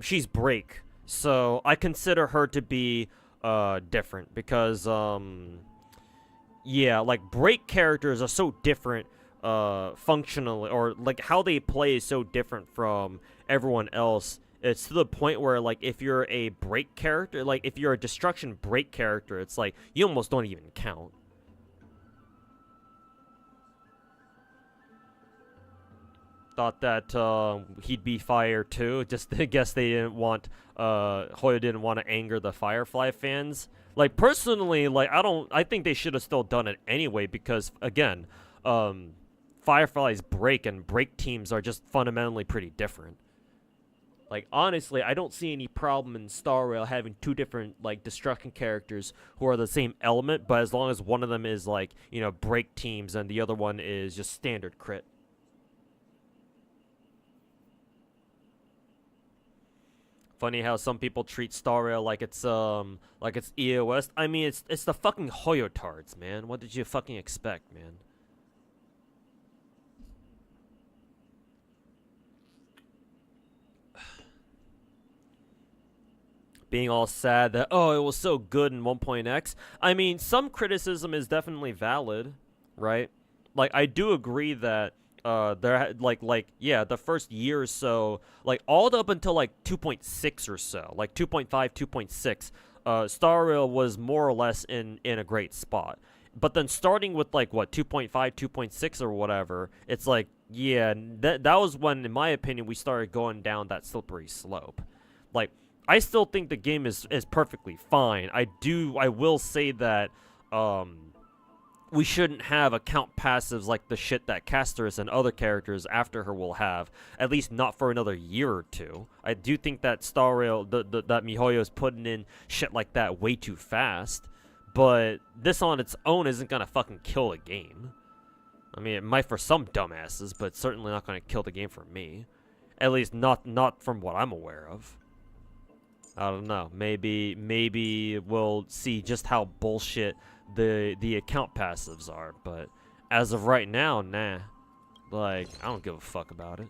she's break, so I consider her to be different because yeah, like break characters are so different functionally, or like how they play is so different from everyone else. It's to the point where like if you're a break character, like if you're a destruction break character, it's like you almost don't even count. Thought that he'd be fire too. Just I guess they didn't want Hoyo didn't want to anger the Firefly fans. Like personally, like I think they should have still done it anyway because again, Firefly's break and break teams are just fundamentally pretty different. Like honestly, I don't see any problem in Star Rail having two different like destruction characters who are the same element, but as long as one of them is like, you know, break teams and the other one is just standard crit. Funny how some people treat Star Rail like it's EOS. I mean, it's the fucking Hoyo tards, man. What did you fucking expect, man? Being all sad that, oh, it was so good in 1.x. I mean, some criticism is definitely valid, right? Like, I do agree that yeah, the first year or so, like all the up until like 2.6 or so, like 2.5, 2.6, Star Rail was more or less in a great spot. But then starting with like what 2.5, 2.6 or whatever, it's like yeah, that was when, in my opinion, we started going down that slippery slope. Like I still think the game is perfectly fine. I will say that we shouldn't have account passives like the shit that Casters and other characters after her will have, at least not for another year or two. I do think that Star Rail, that Mihoyo is putting in shit like that way too fast, but this on its own isn't gonna fucking kill a game. I mean, it might for some dumbasses, but it's certainly not gonna kill the game for me. At least not from what I'm aware of. I don't know. Maybe we'll see just how bullshit the account passives are, but as of right now, nah. Like, I don't give a fuck about it.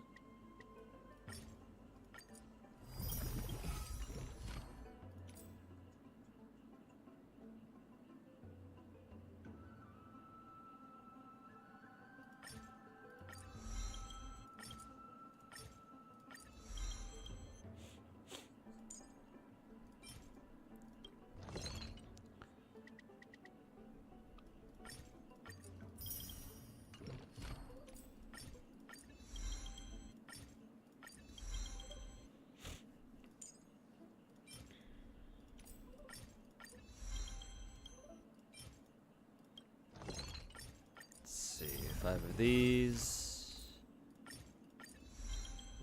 See, 5 of these.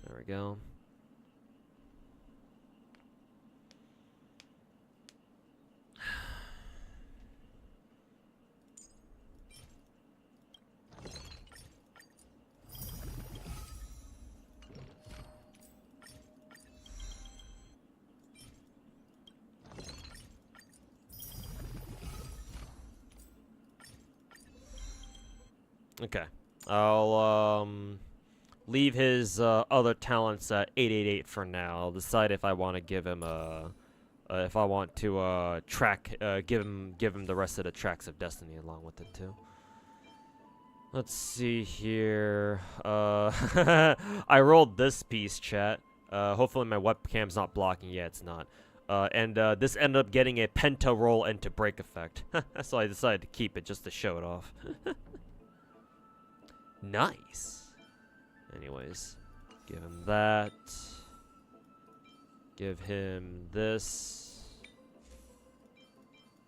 There we go. Okay. I'll leave his other talents at 888 for now. I'll decide if I want to give him if I want to give him the rest of the tracks of Destiny along with it too. Let's see here. I rolled this piece, chat. Hopefully my webcam's not blocking. Yeah, it's not. And this ended up getting a penta roll into break effect. So I decided to keep it just to show it off. Nice. Anyways, give him that. Give him this.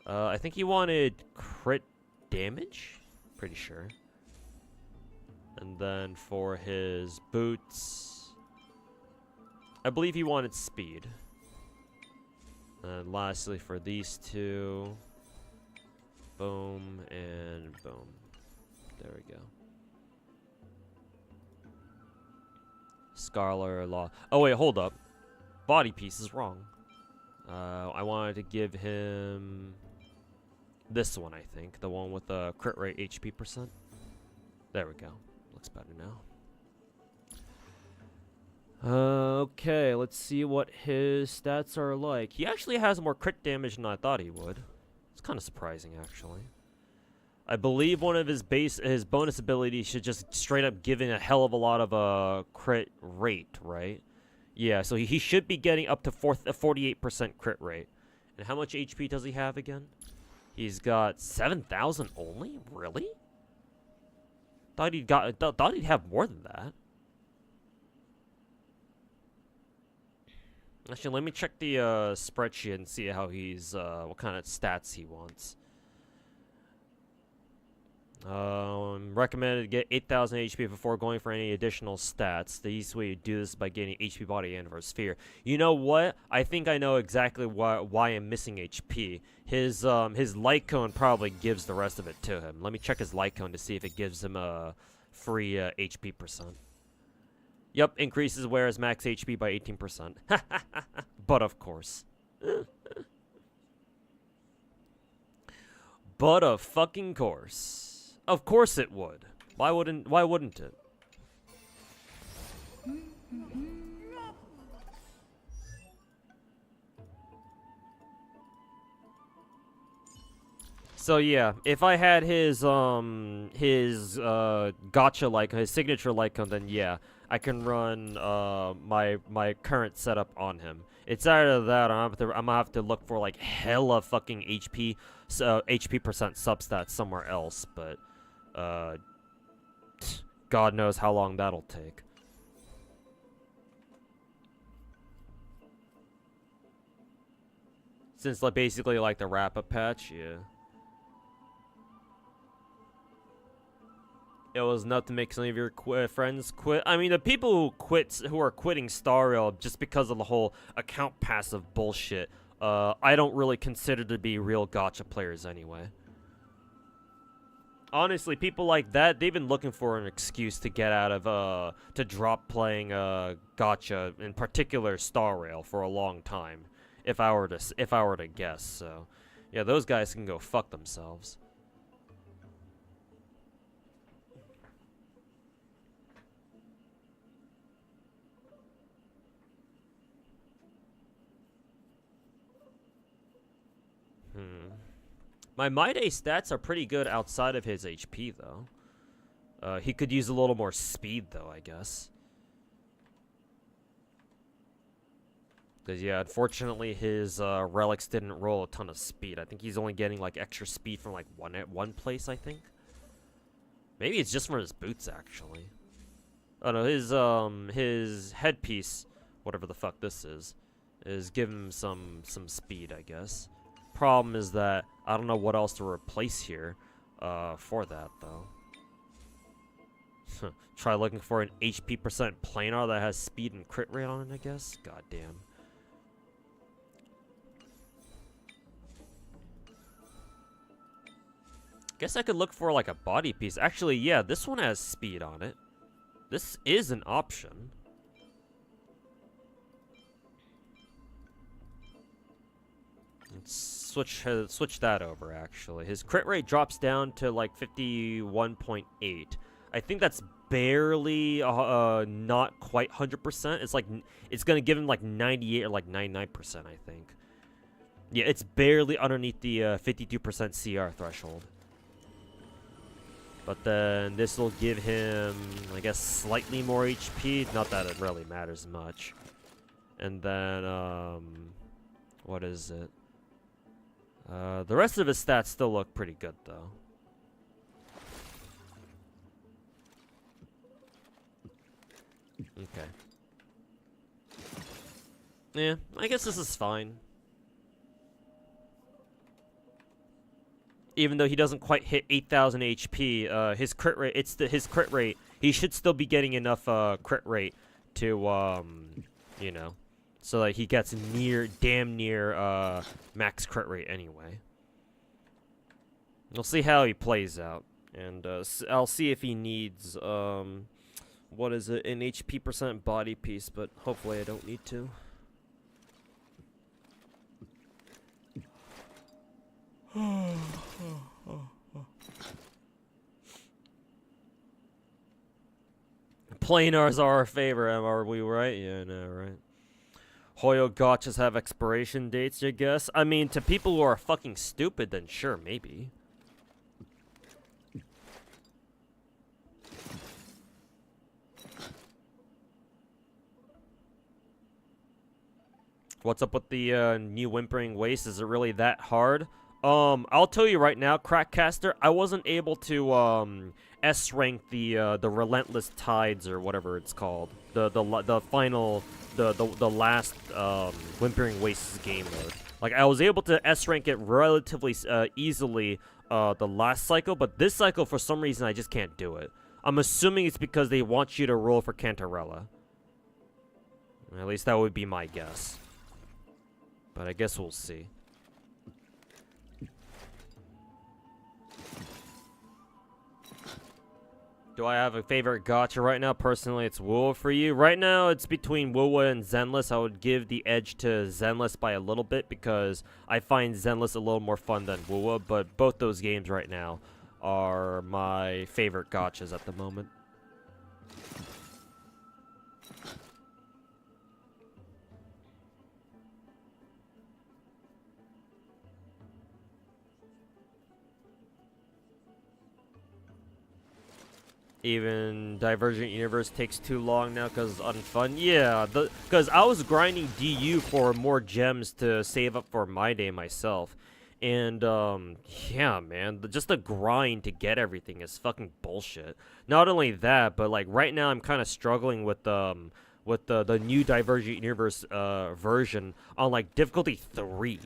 I think he wanted crit damage. Pretty sure. And then for his boots, I believe he wanted speed. And lastly for these two, boom and boom. There we go. Scarlet Law. Oh wait, hold up. Body piece is wrong. I wanted to give him this one, I think. The one with the crit rate HP %. There we go. Looks better now. Okay, let's see what his stats are like. He actually has more crit damage than I thought he would. It's kind of surprising, actually. I believe one of his bonus abilities should just straight up give him a hell of a lot of crit rate, right? Yeah, so he should be getting up to 48% crit rate. And how much HP does he have again? He's got 7,000 only? Really? Thought he'd have more than that. Actually, let me check the spreadsheet and see how he's what kind of stats he wants. Recommended to get 8,000 HP before going for any additional stats. The easiest way to do this is by getting HP body and or sphere. You know what? I think I know exactly why I'm missing HP. His light cone probably gives the rest of it to him. Let me check his light cone to see if it gives him a free HP %. Yep, increases wearer's max HP by 18%. But of course. But of fucking course. Of course it would. Why wouldn't it? So yeah, if I had his gotcha like his signature icon, then yeah, I can run my current setup on him. It's either that or I'm gonna have to look for like hella fucking HP, HP percent substats somewhere else, but uh God knows how long that'll take. Since like basically like the wrap-up patch, yeah. It was enough to make some of your friends quit. I mean, the people who are quitting Star Rail just because of the whole account passive bullshit, I don't really consider to be real gacha players anyway. Honestly, people like that, they've been looking for an excuse to get out of, to drop playing, gacha, in particular Star Rail, for a long time. If I were to guess, so. Yeah, those guys can go fuck themselves. My Mydei stats are pretty good outside of his HP, though. He could use a little more speed, though, I guess. Because, yeah, unfortunately, his relics didn't roll a ton of speed. I think he's only getting, like, extra speed from, like, one place, I think. Maybe it's just from his boots, actually. Oh, no, his headpiece, whatever the fuck this is giving him some speed, I guess. Problem is that I don't know what else to replace here for that, though. Try looking for an HP percent planar that has speed and crit rate on it, I guess. God damn. Guess I could look for like a body piece. Actually, yeah, this one has speed on it. This is an option. Let's switch that over, actually. His crit rate drops down to like 51.8. I think that's barely not quite 100%. It's like it's gonna give him like 98 or like 99%, I think. Yeah, it's barely underneath the 52% CR threshold. But then this will give him, I guess, slightly more HP. Not that it really matters much. And then what is it? The rest of his stats still look pretty good, though. Okay. Yeah, I guess this is fine. Even though he doesn't quite hit 8,000 HP, his crit rate, his crit rate, he should still be getting enough crit rate to, you know, so that he gets damn near max crit rate anyway. We'll see how he plays out, and I'll see if he needs what is it, an HP percent body piece, but hopefully I don't need to. Planars are our favorite, are we right? Yeah, no, right. Hoyo gachas have expiration dates, I guess. I mean, to people who are fucking stupid, then sure, maybe. What's up with the new Whimpering Waste? Is it really that hard? I'll tell you right now, Crackcaster, I wasn't able to S rank the Relentless Tides or whatever it's called. The last Whimpering Wastes game mode. Like, I was able to S rank it relatively easily the last cycle, but this cycle for some reason I just can't do it. I'm assuming it's because they want you to roll for Cantarella. At least that would be my guess. But I guess we'll see. Do I have a favorite gacha right now? Personally, it's Wuwa for you. Right now, it's between Wuwa and Zenless. I would give the edge to Zenless by a little bit because I find Zenless a little more fun than Wuwa, but both those games right now are my favorite gachas at the moment. Even Divergent Universe takes too long now because it's unfun. Yeah, because I was grinding DU for more gems to save up for Mydei myself. And, yeah, man, just the grind to get everything is fucking bullshit. Not only that, but, like, right now I'm kind of struggling with the new Divergent Universe, version on, like, difficulty 3.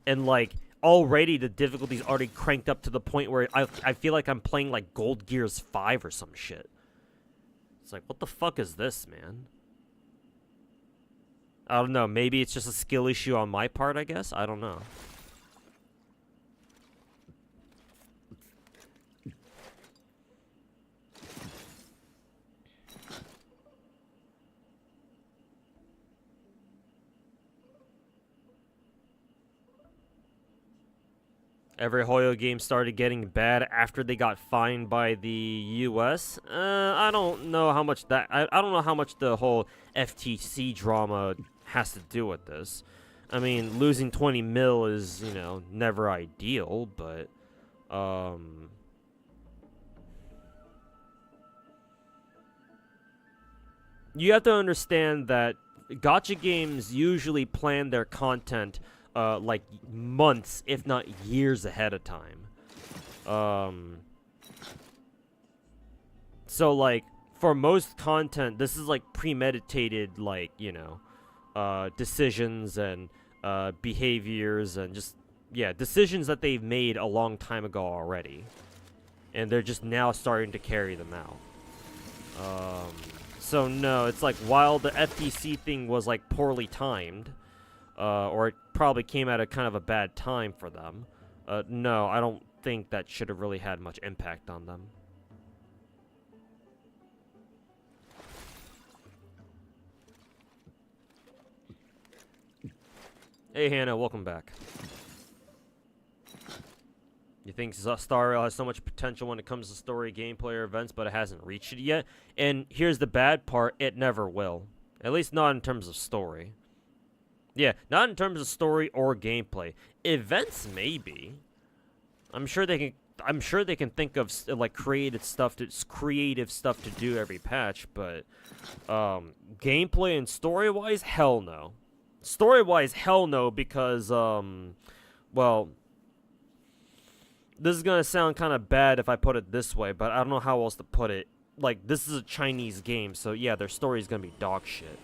And, like, already the difficulty's already cranked up to the point where I feel like I'm playing like Gold Gears 5 or some shit. It's like, what the fuck is this, man? I don't know, maybe it's just a skill issue on my part, I guess? I don't know. Every Hoyo game started getting bad after they got fined by the U.S. I don't know how much that. I don't know how much the whole FTC drama has to do with this. I mean, losing 20 mil is, you know, never ideal, but you have to understand that gacha games usually plan their content like months, if not years ahead of time. So like for most content, this is like premeditated, like, you know, decisions and behaviors and just, yeah, decisions that they've made a long time ago already, and they're just now starting to carry them out. So no, it's like while the FTC thing was like poorly timed, or it probably came at a kind of a bad time for them. No, I don't think that should have really had much impact on them. Hey Hannah, welcome back. You think Star Rail has so much potential when it comes to story, gameplay, or events, but it hasn't reached it yet? And here's the bad part, it never will. At least not in terms of story. Yeah, not in terms of story or gameplay. Events, maybe. I'm sure they can think of like creative stuff to do every patch, but gameplay and story-wise, hell no. Story-wise, hell no, because well, this is gonna sound kind of bad if I put it this way, but I don't know how else to put it. Like, this is a Chinese game, so yeah, their story is gonna be dog shit.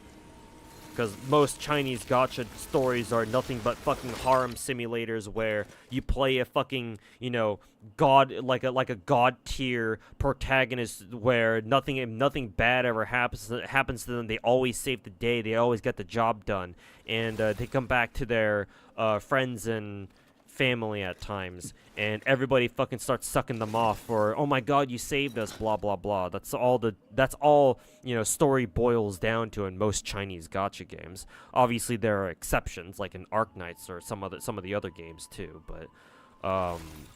Because most Chinese gacha stories are nothing but fucking harem simulators where you play a fucking, you know, god, like a god tier protagonist where nothing bad ever happens to them. They always save the day. They always get the job done, and they come back to their friends and family at times, and everybody fucking starts sucking them off for, oh my god, you saved us, blah blah blah. That's all you know, story boils down to in most Chinese gacha games. Obviously there are exceptions, like in Arknights or some of the other games too, but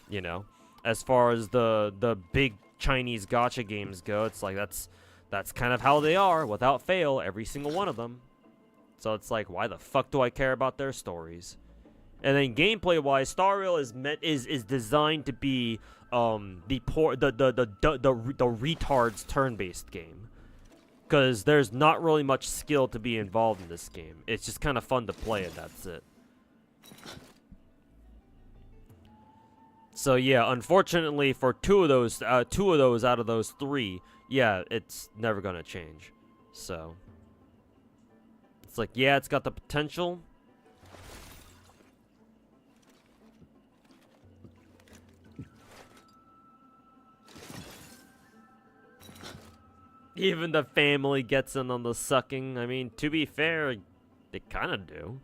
you know, as far as the big Chinese gacha games go, it's like that's kind of how they are, without fail, every single one of them. So it's like, why the fuck do I care about their stories? And then gameplay-wise, Star Rail is designed to be the retard's turn-based game, because there's not really much skill to be involved in this game. It's just kind of fun to play, and that's it. So yeah, unfortunately for two of those out of those three, yeah, it's never gonna change. So it's like, yeah, it's got the potential. Even the family gets in on the sucking. I mean, to be fair, they kind of do.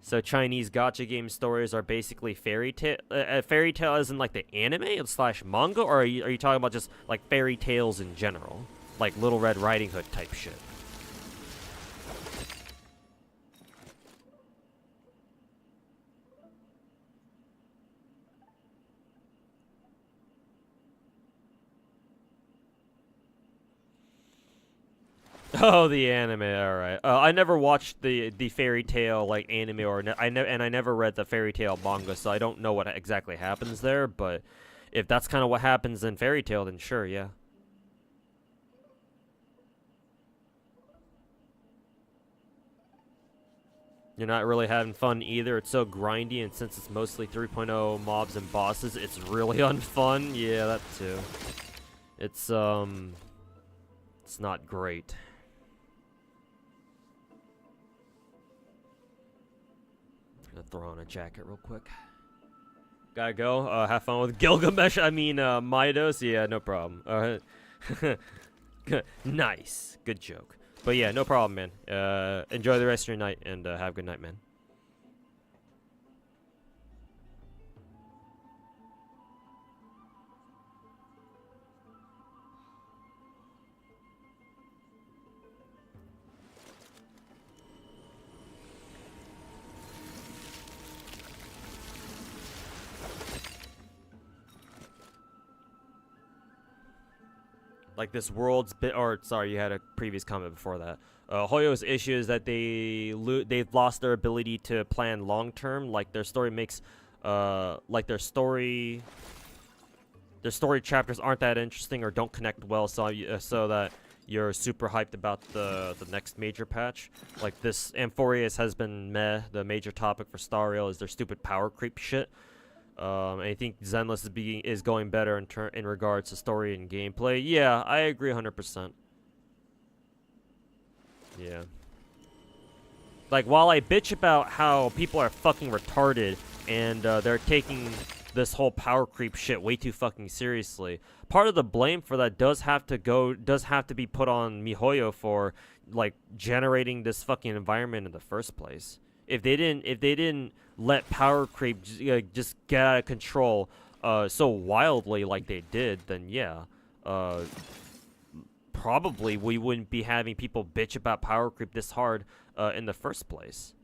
So Chinese gacha game stories are basically fairy tale. Fairy tale as in like the anime / manga, or are you talking about just like fairy tales in general, like Little Red Riding Hood type shit? Oh, the anime. All right. I never watched the fairy tale like anime, or I never read the fairy tale manga, so I don't know what exactly happens there. But if that's kind of what happens in Fairy Tail, then sure, yeah. You're not really having fun either. It's so grindy, and since it's mostly 3.0 mobs and bosses, it's really unfun. Yeah, that too. It's not great. I'm gonna throw on a jacket real quick. Gotta go. Have fun with Gilgamesh. I mean, Mydei. Yeah, no problem. Nice. Good joke. But yeah, no problem, man. Enjoy the rest of your night, and have a good night, man. Like this world's bit, or sorry, you had a previous comment before that. Hoyo's issue is that they've lost their ability to plan long term. Like their story makes, like their story chapters aren't that interesting or don't connect well. So that you're super hyped about the next major patch. Like this, Amphorius has been meh. The major topic for Star Rail is their stupid power creep shit. And I think Zenless is going better in regards to story and gameplay. Yeah, I agree 100%. Yeah. Like, while I bitch about how people are fucking retarded and they're taking this whole power creep shit way too fucking seriously, part of the blame for that does have to be put on Mihoyo for like generating this fucking environment in the first place. If they didn't let power creep just get out of control so wildly like they did, then yeah, probably we wouldn't be having people bitch about power creep this hard in the first place.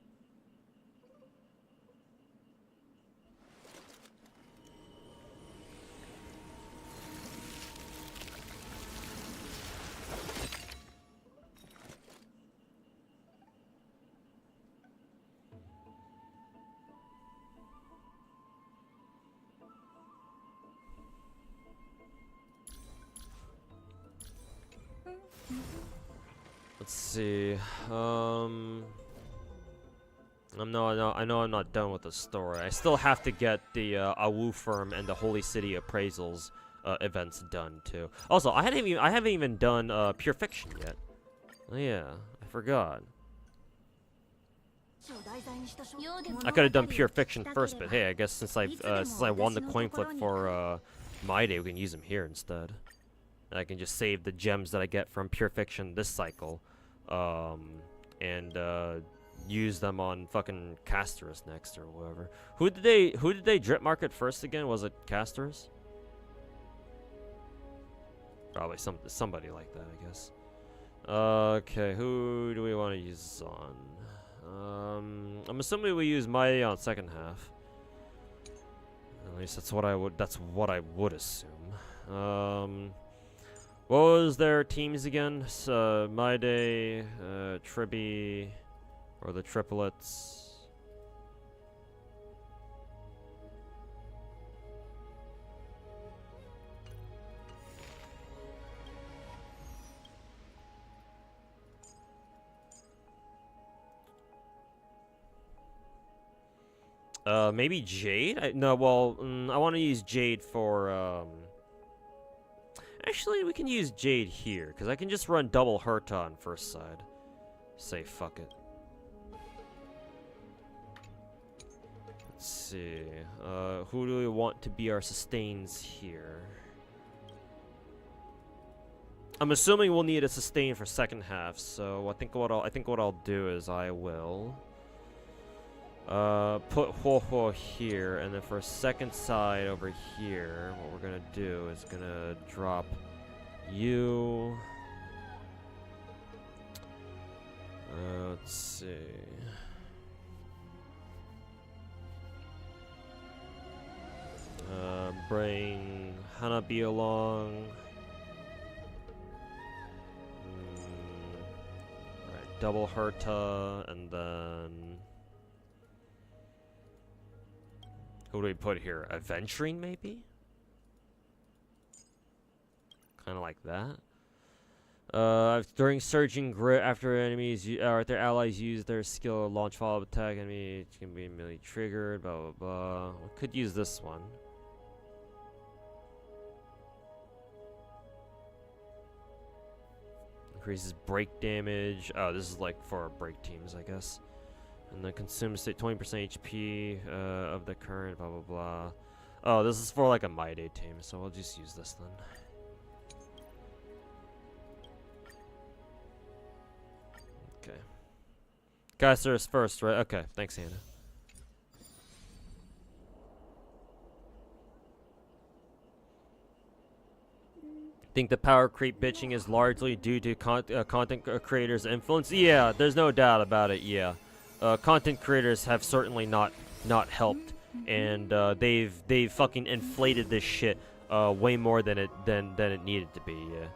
Let's see. I know I'm not done with the story. I still have to get the Awu firm and the Holy City appraisals events done too. Also, I haven't even done Pure Fiction yet. Oh yeah, I forgot. I could have done Pure Fiction first, but hey, I guess since I won the coin flip for Mydei, we can use them here instead. And I can just save the gems that I get from Pure Fiction this cycle, and use them on fucking Castorus next or whatever. Who did they drip market first again? Was it Castorus? Probably somebody like that, I guess. Okay, who do we want to use this on? I'm assuming we use Mydei on second half. At least that's what I would assume. What was their teams again? Mydei, Tribi, or the triplets. Maybe Jade? No, well, I want to use Jade for, Actually, we can use Jade here, because I can just run double Herta on first side. Say fuck it. Let's see. Who do we want to be our sustains here? I'm assuming we'll need a sustain for second half, so I think what I'll do is I will put Hoyo here, and then for second side over here, what we're gonna do is gonna drop you. Let's see. Bring Hanabi along. Alright, double Herta, and then who do we put here? Aventurine, maybe? kind of like that. During surging grit, after enemies or their allies use their skill or launch follow-up attack, enemy it can be immediately triggered. Blah blah blah. We could use this one. Increases break damage. Oh, this is like for break teams, I guess. And then consumes 20% HP of the current. Blah blah blah. Oh, this is for like a Mydei team, so we'll just use this then. Okay. Kaiser is first, right? Okay, thanks, Hannah. Think the power creep bitching is largely due to content creators' influence? Yeah, there's no doubt about it. Yeah, content creators have certainly not helped, and they've fucking inflated this shit way more than it needed to be. Yeah.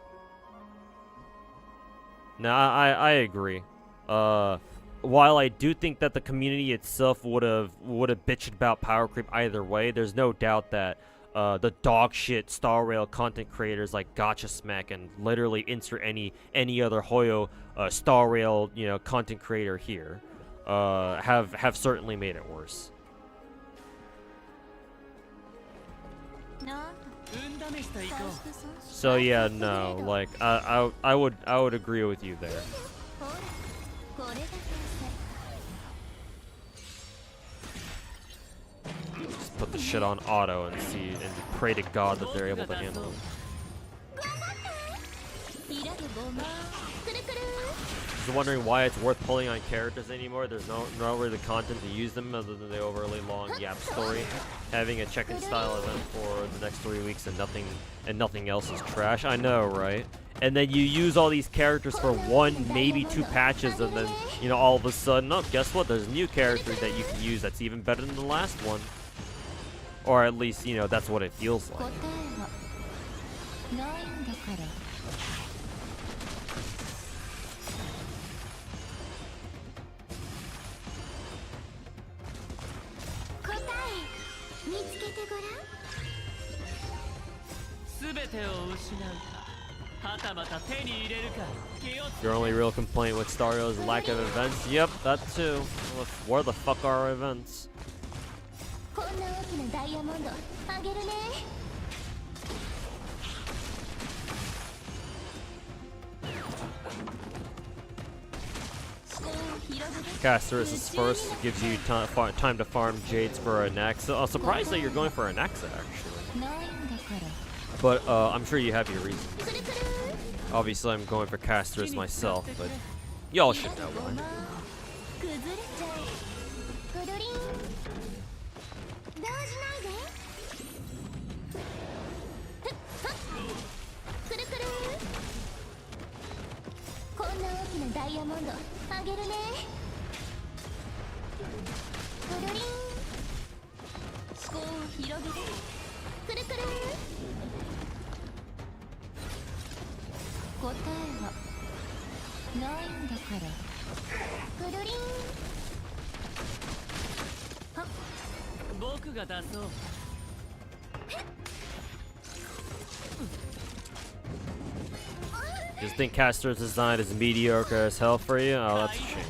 No, I agree. While I do think that the community itself would have bitched about power creep either way, there's no doubt that the dog shit Star Rail content creators like Gacha Smack and literally insert any other Hoyo Star Rail content creator here have certainly made it worse. So yeah, no, like I would agree with you there. Just put the shit on auto and see and pray to God that they're able to handle it. Just wondering why it's worth pulling on characters anymore. There's no really content to use them other than the overly long Yap story. Having a check-in style event for the next 3 weeks and nothing else is trash. I know, right? And then you use all these characters for 1, maybe 2 patches, and then all of a sudden, oh, guess what? There's a new character that you can use that's even better than the last one. Or at least, that's what it feels like. Your only real complaint with Star Rail is the lack of events? Yep, that too. Where the fuck are our events? Caster's first gives you time to farm Jades for a Nexa. I'm surprised that you're going for a Nexa, actually. But I'm sure you have your reasons. Obviously, I'm going for Casters myself, but y'all should know why. Just think Caster's design is mediocre as hell for you? Oh, that's a shame.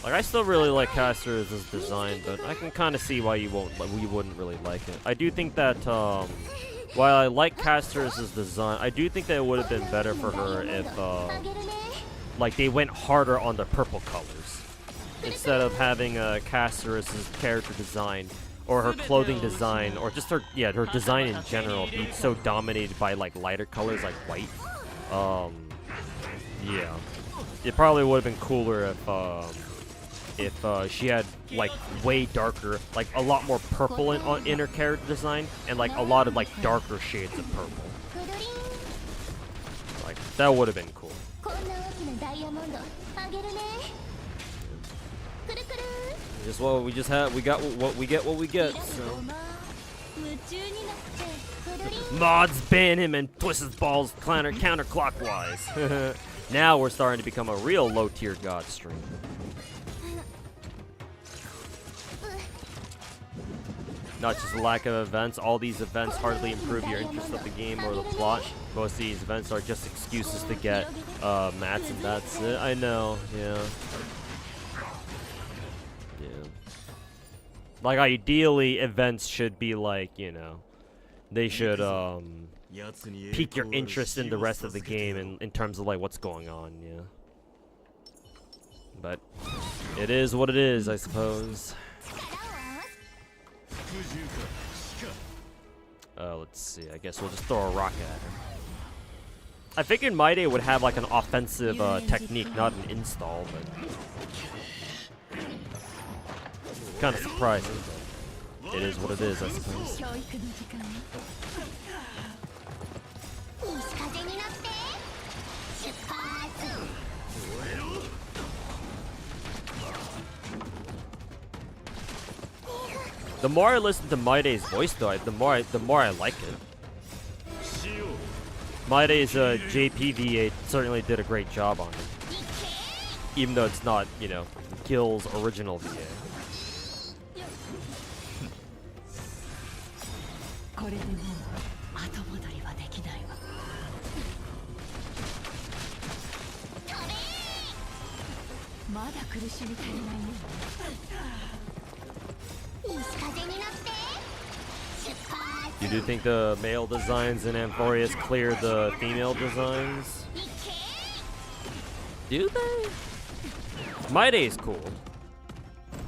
Like, I still really like Caster's design, but I can kind of see why you wouldn't really like it. I do think that, while I like Caster's design, I do think that it would have been better for her if, like, they went harder on the purple colors. Instead of having Caster's character design, or her clothing design, or just her design in general be so dominated by, like, lighter colors like white. Yeah. It probably would have been cooler if she had, like, way darker, like, a lot more purple in her character design, and, like, a lot of, like, darker shades of purple. Like, that would have been cool. Just what we just had, we got what we get, so. Mods ban him and twist his balls counterclockwise. Now we're starting to become a real low-tier god stream. not just a lack of events. All these events hardly improve your interest of the game or the plot. Most of these events are just excuses to get mats, and that's it. I know, yeah. Yeah. Like, ideally, events should be like, you know, they should pique your interest in the rest of the game in terms of like what's going on, yeah. But it is what it is, I suppose. Let's see. I guess we'll just throw a rocket at her. I figured Mydei would have like an offensive technique, not an install, but kind of surprising. But it is what it is, I suppose. The more I listen to Mydei's voice, though, the more I like it. Mydei's JPVA certainly did a great job on it, even though it's not, you know, Gil's original VA. You do think the male designs in Amphorius clear the female designs? Do they? Mydei is cool.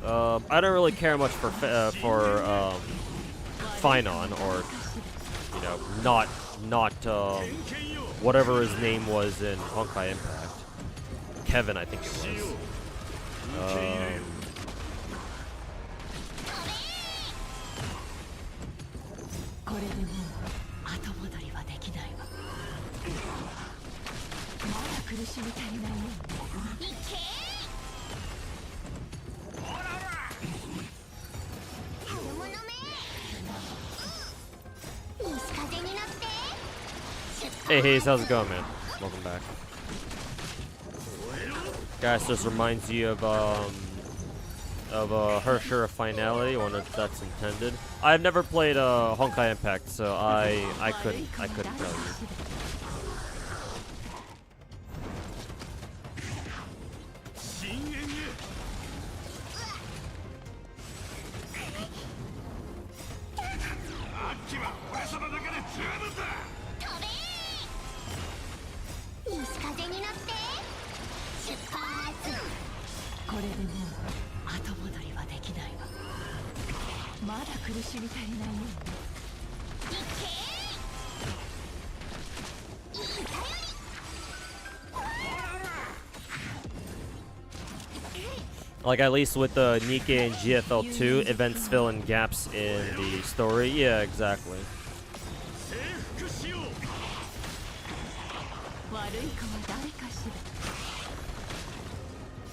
I don't really care much for Finon, or you know, not whatever his name was in Honkai Impact. Kevin, I think it was. Hey Hayes, how's it going, man? Welcome back. Guys, this reminds you of Hershura Finality, or if that's intended. I've never played Honkai Impact, so I couldn't tell you. Like, at least with the Nikkei and GFL2, events fill in gaps in the story. Yeah, exactly.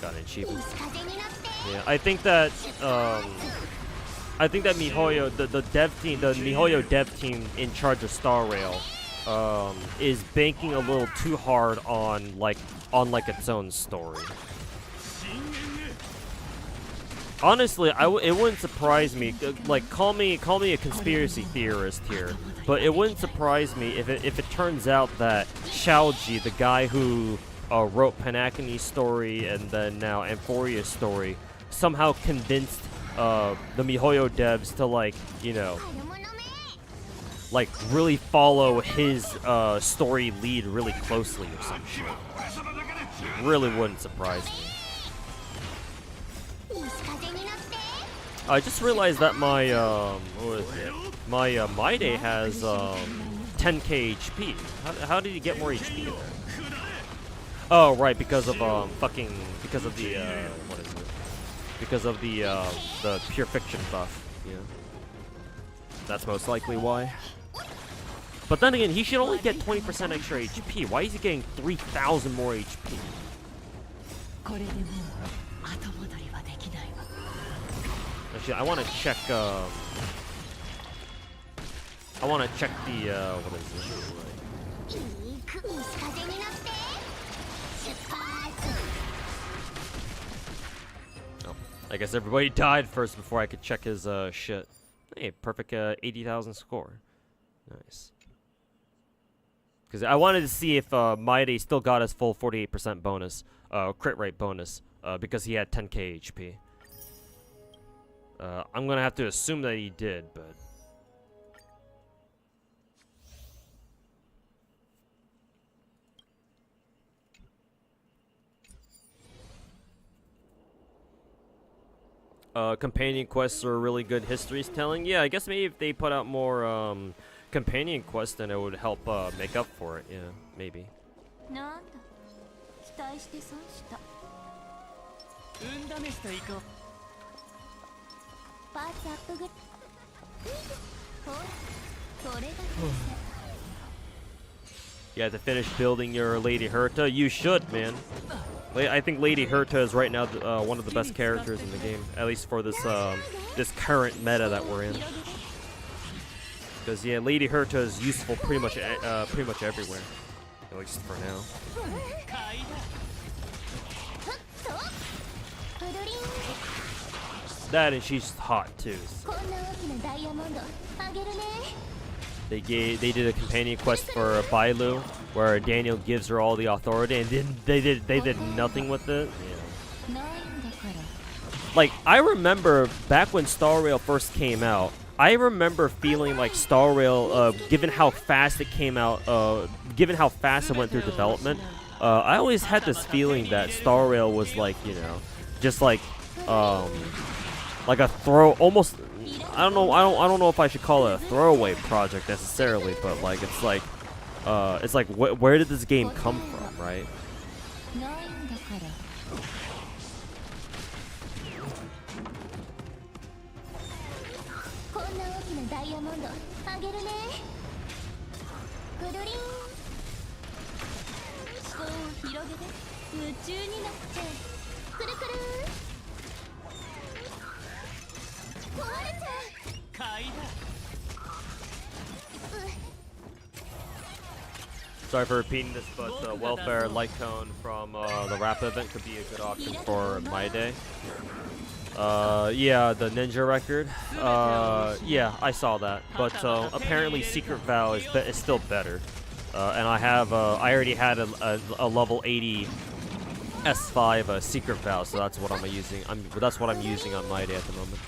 Got an achievement. Yeah, I think that Mihoyo, the dev team, the Mihoyo dev team in charge of Star Rail, is banking a little too hard on its own story. Honestly, it wouldn't surprise me. Like, call me a conspiracy theorist here, but it wouldn't surprise me if it turns out that Shaoji, the guy who wrote Panakini's story and then now Amphoria's story, somehow convinced the Mihoyo devs to, like, you know, like, really follow his story lead really closely or some shit. Really wouldn't surprise me. I just realized that my what is it? My Mydei has 10k HP. How did he get more HP there? Oh, right, because of because of the what is it? Because of the pure fiction buff. Yeah, that's most likely why. But then again, he should only get 20% extra HP. Why is he getting 3,000 more HP? Actually, I want to check. I want to check the what is this? Oh, I guess everybody died first before I could check his shit. Hey, perfect 80,000 score. Nice. Because I wanted to see if Mydei still got his full 48% bonus, crit rate bonus, because he had 10k HP. I'm gonna have to assume that he did, but... companion quests are really good histories telling. Yeah, I guess maybe if they put out more companion quests, then it would help make up for it. Yeah, maybe. Yeah, to finish building your Lady Herta, you should, man. I think Lady Herta is right now one of the best characters in the game, at least for this this current meta that we're in. Because yeah, Lady Herta is useful pretty much everywhere, at least for now. That and she's hot too. So. They did a companion quest for Bailu, where Daniel gives her all the authority, and they did nothing with it. Yeah. Like, I remember back when Star Rail first came out, I remember feeling like Star Rail, given how fast it came out, given how fast it went through development, I always had this feeling that Star Rail was like, you know, just like a almost. I don't know if I should call it a throwaway project necessarily, but like it's like where did this game come from, right? Sorry for repeating this, but Welfare Light Cone from the rap event could be a good option for Mydei. Yeah, the Ninja record. Yeah, I saw that, but apparently Secret Vow is still better. And I already had a level 80 S5 Secret Vow, so that's what I'm using. That's what I'm using on Mydei at the moment.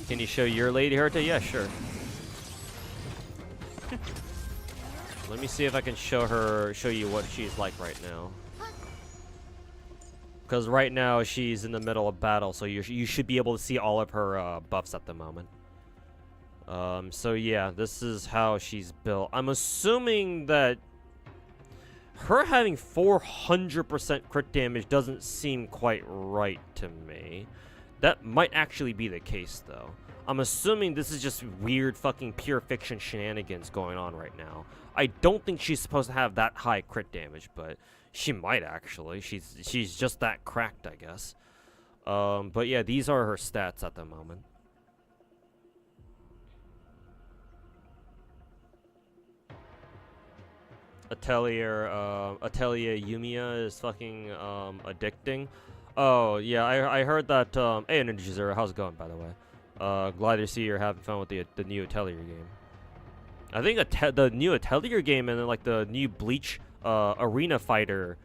Can you show your Lady Herta? Yeah, sure. Let me see if I can show you what she's like right now. Because right now she's in the middle of battle, so you should be able to see all of her buffs at the moment. So yeah, this is how she's built. I'm assuming that her having 400% crit damage doesn't seem quite right to me. That might actually be the case, though. I'm assuming this is just weird fucking pure fiction shenanigans going on right now. I don't think she's supposed to have that high crit damage, but she might actually. She's just that cracked, I guess. But yeah, these are her stats at the moment. Atelier Yumiya is fucking addicting. Oh yeah, I heard that. Hey Ninja Zero, how's it going, by the way? Glad to see you're having fun with the new Atelier game. I think the new Atelier game and then like the new Bleach Arena Fighter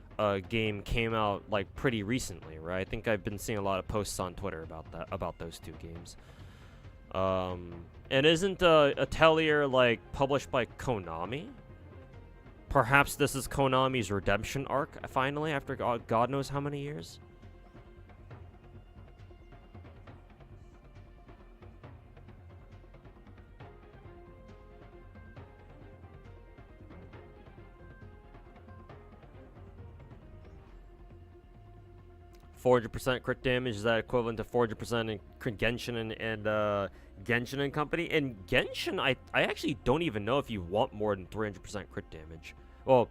game came out like pretty recently, right? I think I've been seeing a lot of posts on Twitter about those two games. And isn't Atelier like published by Konami? Perhaps this is Konami's redemption arc finally after God knows how many years. 400% crit damage, is that equivalent to 400% in Genshin and Genshin and company? And Genshin, I actually don't even know if you want more than 300% crit damage. Well,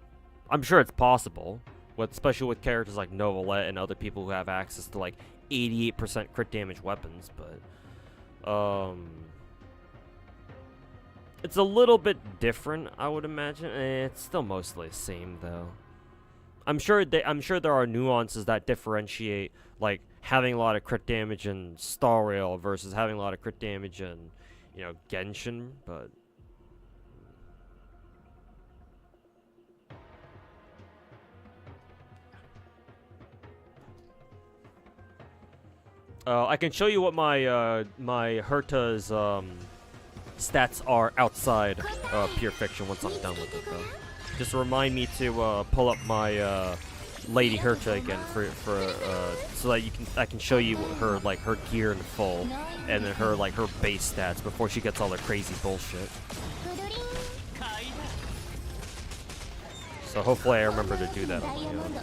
I'm sure it's possible, especially with characters like Novelette and other people who have access to like 88% crit damage weapons, but it's a little bit different, I would imagine. It's still mostly the same though. I'm sure there are nuances that differentiate like having a lot of crit damage in Star Rail versus having a lot of crit damage in, you know, Genshin, but I can show you what my my Herta's stats are outside Pure Fiction once I'm done with it, though. Just remind me to pull up my Lady Herta again so that I can show you her her gear in full, and then her her base stats before she gets all the crazy bullshit. So hopefully I remember to do that on my own.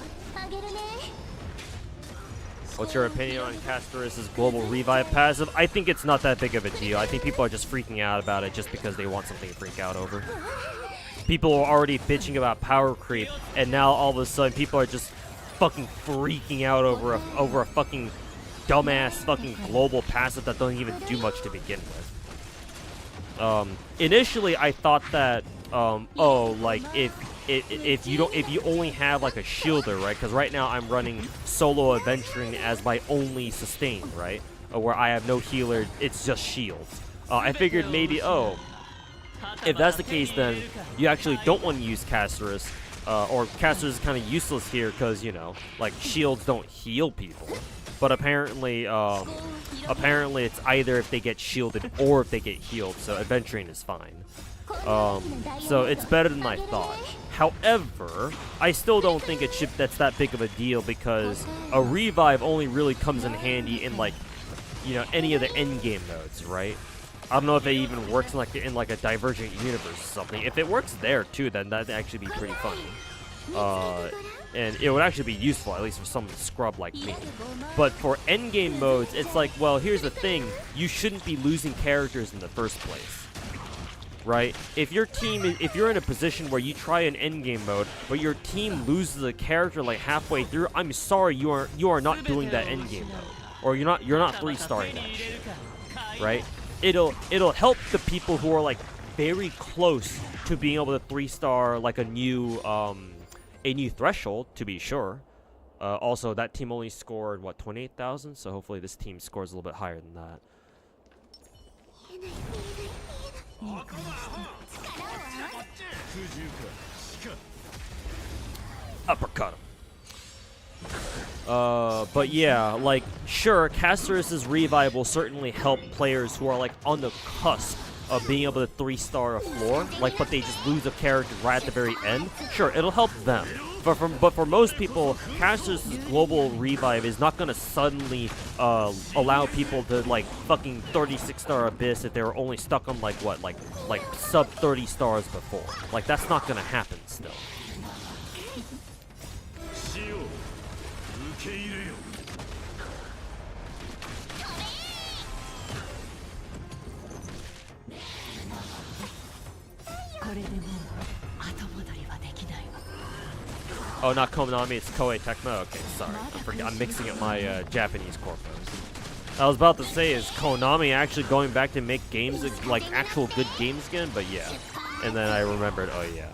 What's your opinion on Castorus' global revive passive? I think it's not that big of a deal. I think people are just freaking out about it just because they want something to freak out over. People are already bitching about power creep, and now all of a sudden people are just fucking freaking out over a fucking dumbass fucking global passive that doesn't even do much to begin with. Initially I thought that oh, like if you only have like a shielder, right? Because right now I'm running solo adventuring as my only sustain, right? Where I have no healer, it's just shields. I figured maybe, oh, if that's the case, then you actually don't want to use Castorus, or Castorus is kind of useless here because, you know, like shields don't heal people. But apparently it's either if they get shielded or if they get healed. So adventuring is fine. So it's better than I thought. However, I still don't think that's that big of a deal because a revive only really comes in handy in like, you know, any of the endgame modes, right? I don't know if it even works in like a Divergent universe or something. If it works there too, then that'd actually be pretty funny. And it would actually be useful, at least for some scrub like me. But for endgame modes, it's like, well, here's the thing: you shouldn't be losing characters in the first place, right? If you're in a position where you try an endgame mode, but your team loses a character like halfway through, I'm sorry, you are not doing that endgame mode, or you're not 3-starring that shit, right? It'll help the people who are like very close to being able to 3-star like a new threshold, to be sure. Also, that team only scored what, 28,000, so hopefully this team scores a little bit higher than that. Uppercut him. But yeah, like, sure, Castorus' revive will certainly help players who are like on the cusp of being able to 3-star a floor, like, but they just lose a character right at the very end. Sure, it'll help them. But for most people, Castorus' global revive is not gonna suddenly allow people to like fucking 36-star Abyss if they were only stuck on like what, like sub 30 stars before. Like, that's not gonna happen still. Oh, not Konami, it's Koei Tecmo. Okay, sorry. I'm mixing up my Japanese corpos. I was about to say, is Konami actually going back to make games, like actual good games again? But yeah. And then I remembered, oh yeah.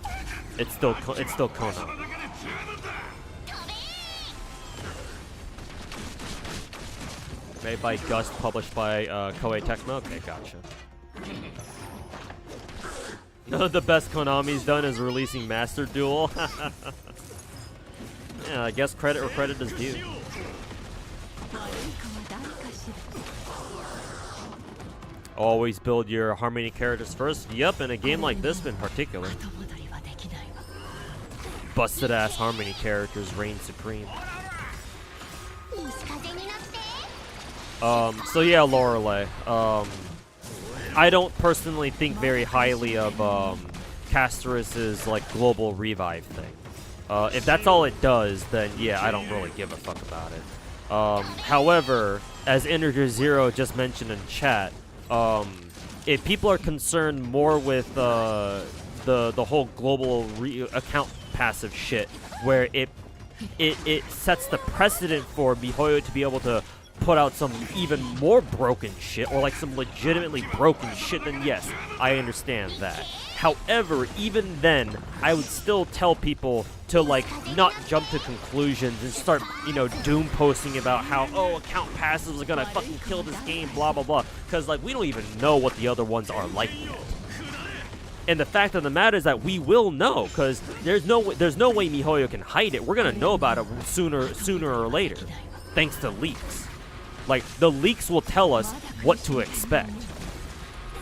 It's still Konami. Made by Gust, published by Koei Tecmo. Okay, gotcha. None of the best Konami's done is releasing Master Duel. Yeah, I guess credit where credit is due. Always build your Harmony characters first. Yep, in a game like this in particular. Busted ass Harmony characters reign supreme. So yeah, Lorelei. I don't personally think very highly of Castorus' like global revive thing. If that's all it does, then yeah, I don't really give a fuck about it. However, as Integer Zero just mentioned in chat, if people are concerned more with the whole global account passive shit where it sets the precedent for Mihoyo to be able to put out some even more broken shit, or like some legitimately broken shit, then yes, I understand that. However, even then, I would still tell people to, like, not jump to conclusions and start, you know, doom posting about how, oh, account passives are gonna fucking kill this game, blah, blah, blah. Because, like, we don't even know what the other ones are like yet. And the fact of the matter is that we will know, because there's no way Mihoyo can hide it. We're gonna know about it sooner or later, thanks to leaks. Like, the leaks will tell us what to expect.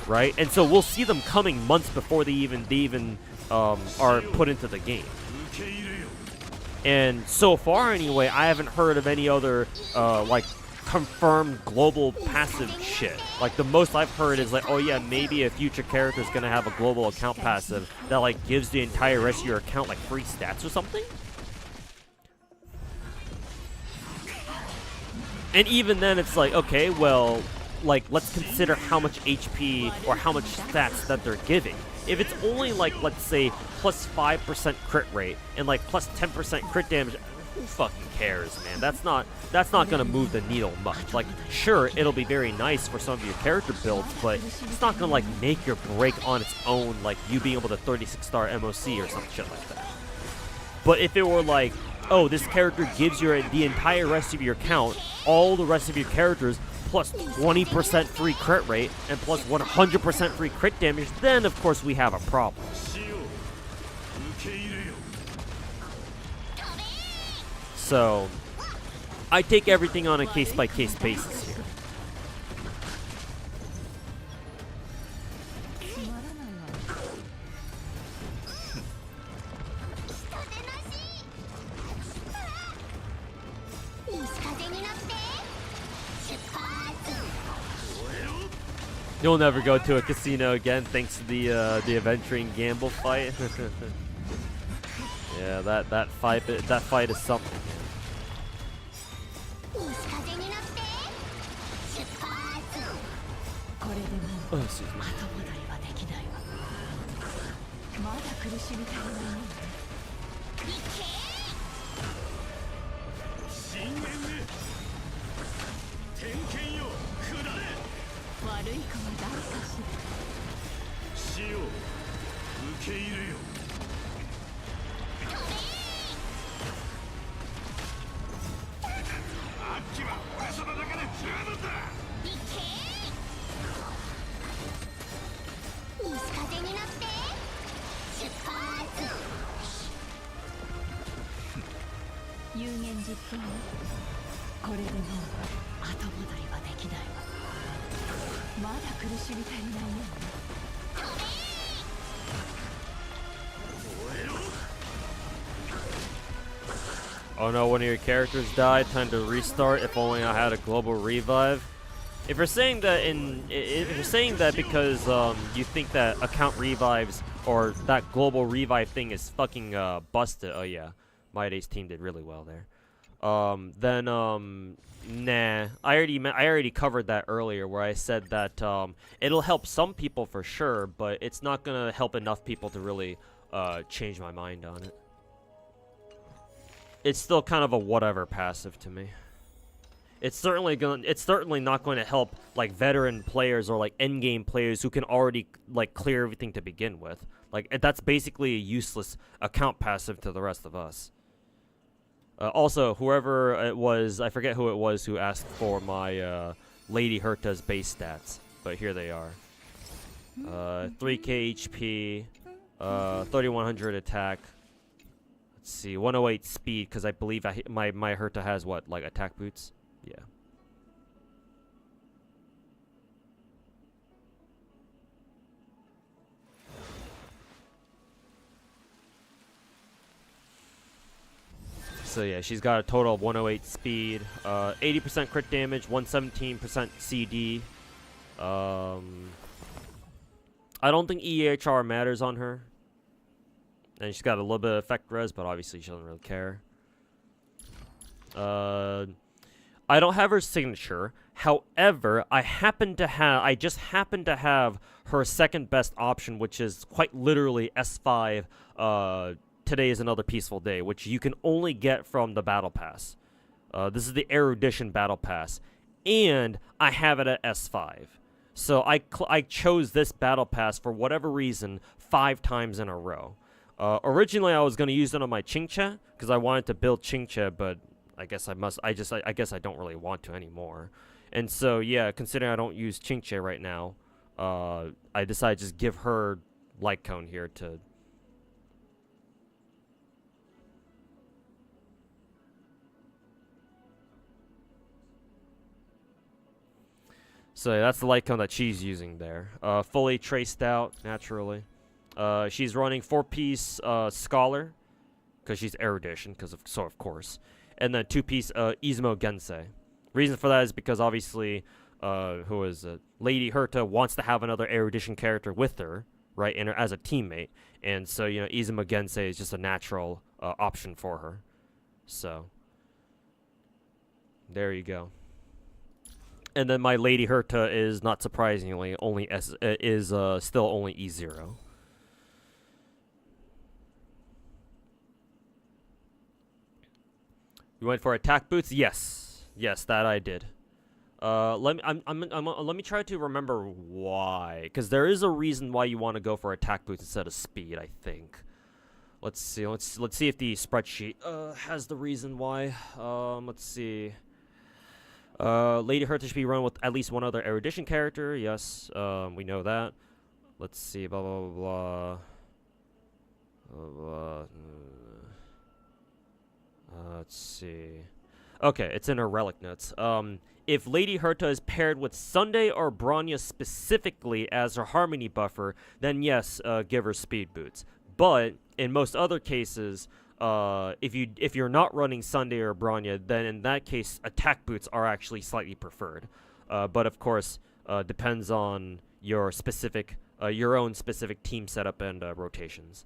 Right? And so we'll see them coming months before they even are put into the game. And so far, anyway, I haven't heard of any other, like, confirmed global passive shit. Like, the most I've heard is, like, oh yeah, maybe a future character is going to have a global account passive that, like, gives the entire rest of your account, like, free stats or something? And even then, it's like, okay, well, like, let's consider how much HP or how much stats that they're giving. If it's only, like, let's say, plus 5% crit rate and, like, plus 10% crit damage, who fucking cares, man? That's not gonna move the needle much. Like, sure, it'll be very nice for some of your character builds, but it's not gonna, like, make or break on its own, like, you being able to 36-star MOC or some shit like that. But if it were like, oh, this character gives you the entire rest of your account, all the rest of your characters, plus 20% free crit rate, and plus 100% free crit damage, then of course we have a problem. So, I take everything on a case-by-case basis here. You'll never go to a casino again thanks to the adventuring gamble fight. Yeah, that fight is something. Oh, excuse me. Oh no, one of your characters died. Time to restart. If only I had a global revive. If you're saying that because you think that account revives or that global revive thing is fucking busted. Oh yeah, Mydei's team did really well there. Then nah. I already covered that earlier, where I said that it'll help some people for sure, but it's not gonna help enough people to really change my mind on it. It's still kind of a whatever passive to me. It's certainly not going to help like veteran players or like endgame players who can already like clear everything to begin with. Like that's basically a useless account passive to the rest of us. Also, whoever it was, I forget who it was who asked for my Lady Herta's base stats, but here they are. 3k HP, 3100 attack. Let's see, 108 speed, because I believe my Herta has what, like attack boots? Yeah. So yeah, she's got a total of 108 speed, 80% crit damage, 117% CD. I don't think EHR matters on her. And she's got a little bit of effect res, but obviously she doesn't really care. I don't have her signature. However, I just happen to have her second best option, which is quite literally S5 Today is Another Peaceful Day, which you can only get from the Battle Pass. This is the Erudition Battle Pass, and I have it at S5. So I chose this Battle Pass for whatever reason 5 times in a row. Originally, I was going to use it on my Chingche, because I wanted to build Chingche, but I guess I guess I don't really want to anymore. And so, yeah, considering I don't use Chingche right now, I decided to just give her Light Cone here to... So yeah, that's the Light Cone that she's using there. Fully traced out, naturally. She's running 4-piece Scholar, because she's Erudition, of course. And then 2-piece Izumo Gensei. Reason for that is because obviously, who is it? Lady Herta wants to have another Erudition character with her, right, as a teammate. And so, you know, Izumo Gensei is just a natural option for her. So, there you go. And then my Lady Herta is, not surprisingly, still only E0. You went for attack boots? Yes, that I did. Let me try to remember why, because there is a reason why you want to go for attack boots instead of speed. I think. Let's see. Let's see if the spreadsheet has the reason why. Let's see. Lady Herta should be run with at least one other Erudition character. Yes, we know that. Let's see. Blah blah blah blah. Let's see. Okay, it's in her relic notes. If Lady Herta is paired with Sunday or Bronya specifically as her harmony buffer, then yes, give her speed boots. But in most other cases, if you're not running Sunday or Bronya, then in that case, attack boots are actually slightly preferred. But of course, depends on your own specific team setup and rotations.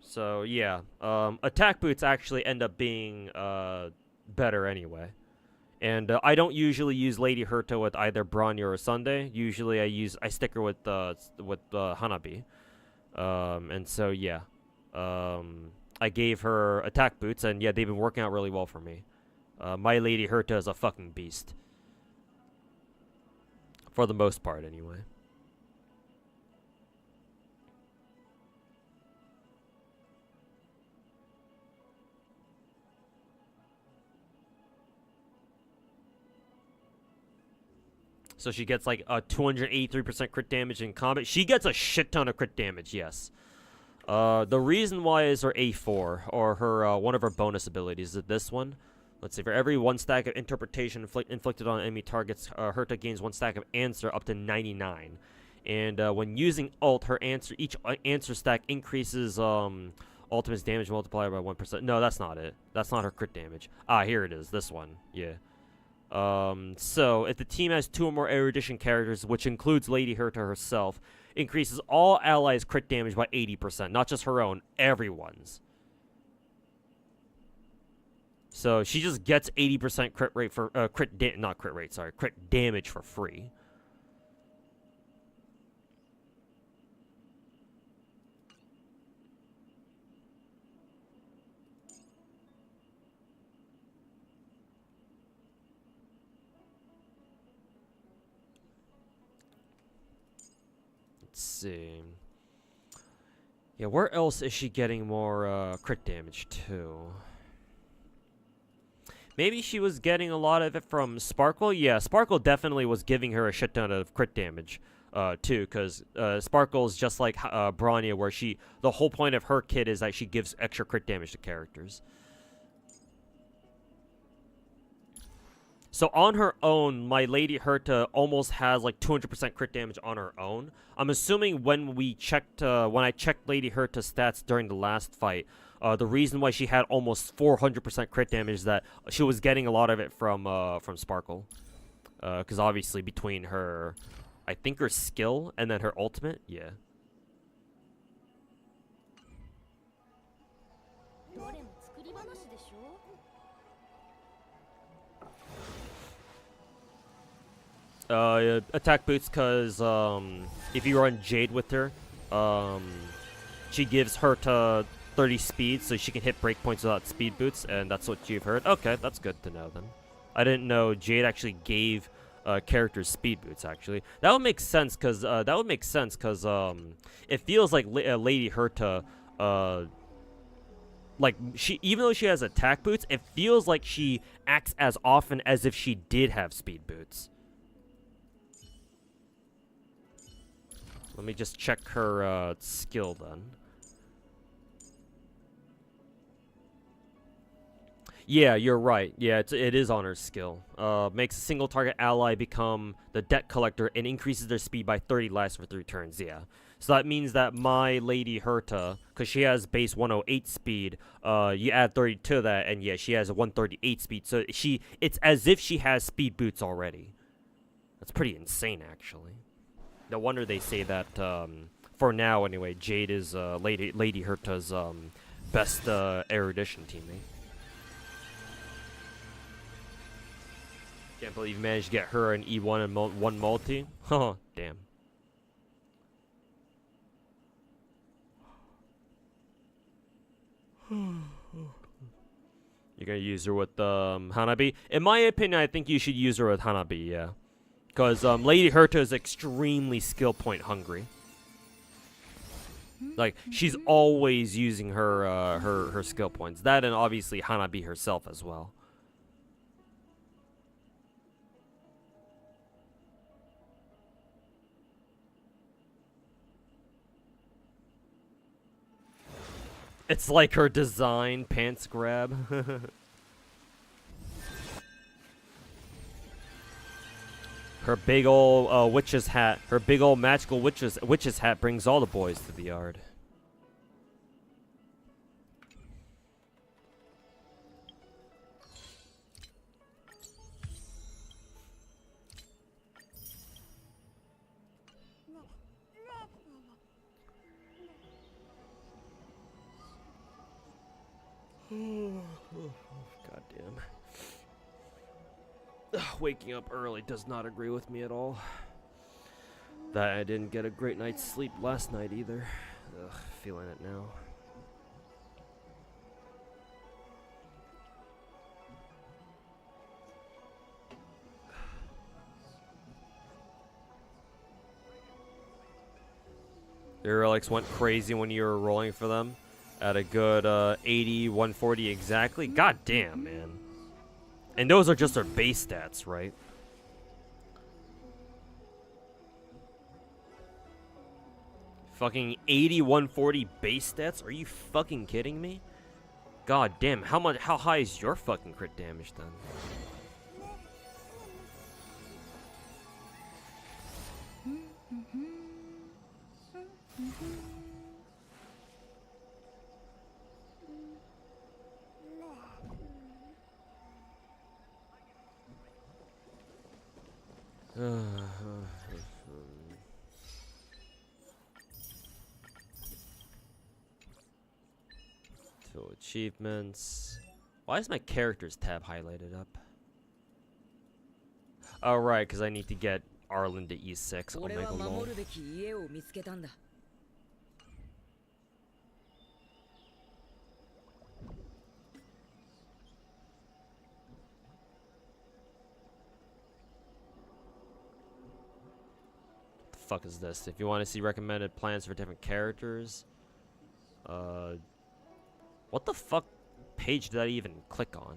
So yeah, attack boots actually end up being better anyway. And I don't usually use Lady Herta with either Bronya or Sunday. Usually I stick her with Hanabi. And so yeah, I gave her attack boots, and yeah, they've been working out really well for me. My Lady Herta is a fucking beast, for the most part, anyway. So she gets like a 283% crit damage in combat. She gets a shit ton of crit damage, yes. The reason why is her A4, or her one of her bonus abilities. Is this one? Let's see. For every 1 stack of interpretation inflicted on enemy targets, Herta gains 1 stack of answer up to 99. And when using ult, her each answer stack increases ultimate's damage multiplier by 1%. No, that's not it. That's not her crit damage. Ah, here it is. This one. Yeah. So, if the team has 2 or more Erudition characters, which includes Lady Herta herself, increases all allies' crit damage by 80%. Not just her own, everyone's. So, she just gets 80% crit rate for, crit damage for free. Let's see. Yeah, where else is she getting more crit damage to? Maybe she was getting a lot of it from Sparkle? Yeah, Sparkle definitely was giving her a shit ton of crit damage, too, because Sparkle is just like Bronya, where the whole point of her kit is that she gives extra crit damage to characters. So on her own, my Lady Herta almost has like 200% crit damage on her own. I'm assuming when I checked Lady Herta's stats during the last fight, the reason why she had almost 400% crit damage is that she was getting a lot of it from Sparkle. Because obviously between her, I think her skill and then her ultimate, yeah. Attack boots, because if you run Jade with her, she gives her to 30 speed so she can hit breakpoints without speed boots, and that's what you've heard. Okay, that's good to know then. I didn't know Jade actually gave characters speed boots. Actually, that would make sense because it feels like Lady Herta, like she, even though she has attack boots, it feels like she acts as often as if she did have speed boots. Let me just check her skill then. Yeah, you're right. Yeah, it is on her skill. Makes a single target ally become the debt collector and increases their speed by 30 lasts for 3 turns. Yeah. So that means that my Lady Herta, because she has base 108 speed, you add 30 to that, and yeah, she has a 138 speed. So it's as if she has speed boots already. That's pretty insane, actually. No wonder they say that, for now anyway, Jade is Lady Herta's best erudition teammate. Can't believe you managed to get her an E1 and 1 multi. Huh, damn. You're gonna use her with Hanabi? In my opinion, I think you should use her with Hanabi, yeah. Because Lady Herta is extremely skill point hungry. Like, she's always using her her skill points. That and obviously Hanabi herself as well. It's like her design pants grab. Her big ol' witch's hat. Her big ol' magical witch's hat brings all the boys to the yard. Goddamn. Waking up early does not agree with me at all. That I didn't get a great night's sleep last night either. Ugh, feeling it now. Your relics went crazy when you were rolling for them at a good 80, 140 exactly. God damn, man. And those are just their base stats, right? Fucking 80, 140 base stats? Are you fucking kidding me? God damn, how high is your fucking crit damage then? Two achievements. Why is my characters tab highlighted up? Oh, right, because I need to get Arlen to E6. Omega lol. Fuck is this? If you want to see recommended plans for different characters, what the fuck page did I even click on?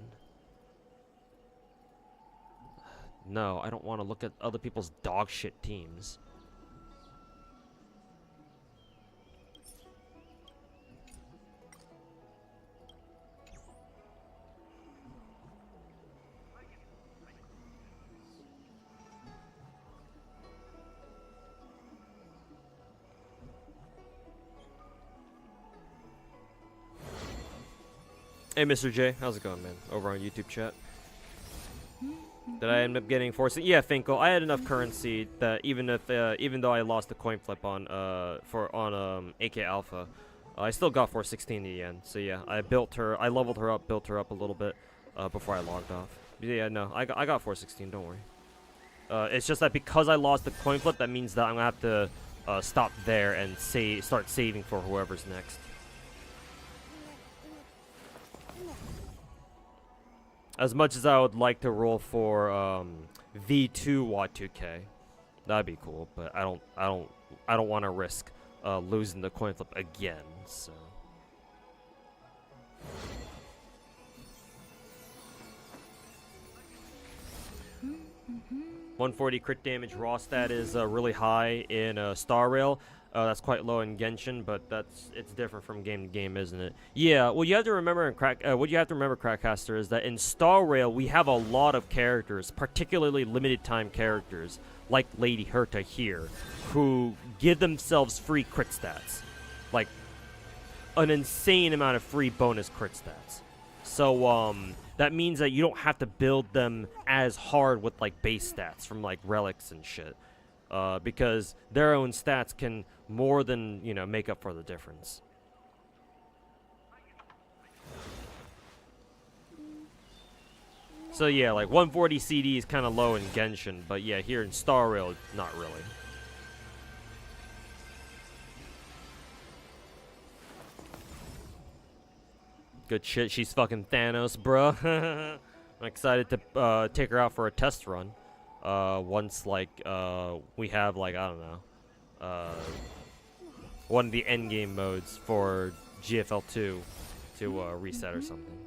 No, I don't want to look at other people's dog shit teams. Hey, Mr. J, how's it going, man? Over on YouTube chat. Did I end up getting forced? Yeah, Finkel, I had enough currency that even though I lost the coin flip on AK Alpha, I still got 416 in the end. So yeah, I leveled her up, built her up a little bit before I logged off. Yeah, no, I got 416. Don't worry. It's just that because I lost the coin flip, that means that I'm gonna have to stop there and start saving for whoever's next. As much as I would like to roll for V2 Y2K, that'd be cool. But I don't want to risk losing the coin flip again. So. 140 crit damage raw stat is really high in Star Rail. That's quite low in Genshin, but it's different from game to game, isn't it? Yeah. Well, you have to remember what you have to remember, Crackcaster, is that in Star Rail we have a lot of characters, particularly limited time characters like Lady Herta here, who give themselves free crit stats, like an insane amount of free bonus crit stats. So that means that you don't have to build them as hard with like base stats from like relics and shit, because their own stats can more than make up for the difference. So yeah, like 140 CD is kind of low in Genshin, but yeah, here in Star Rail, not really. Good shit, she's fucking Thanos, bro. I'm excited to take her out for a test run. Once, like, we have, like, I don't know, one of the endgame modes for GFL2 to reset or something.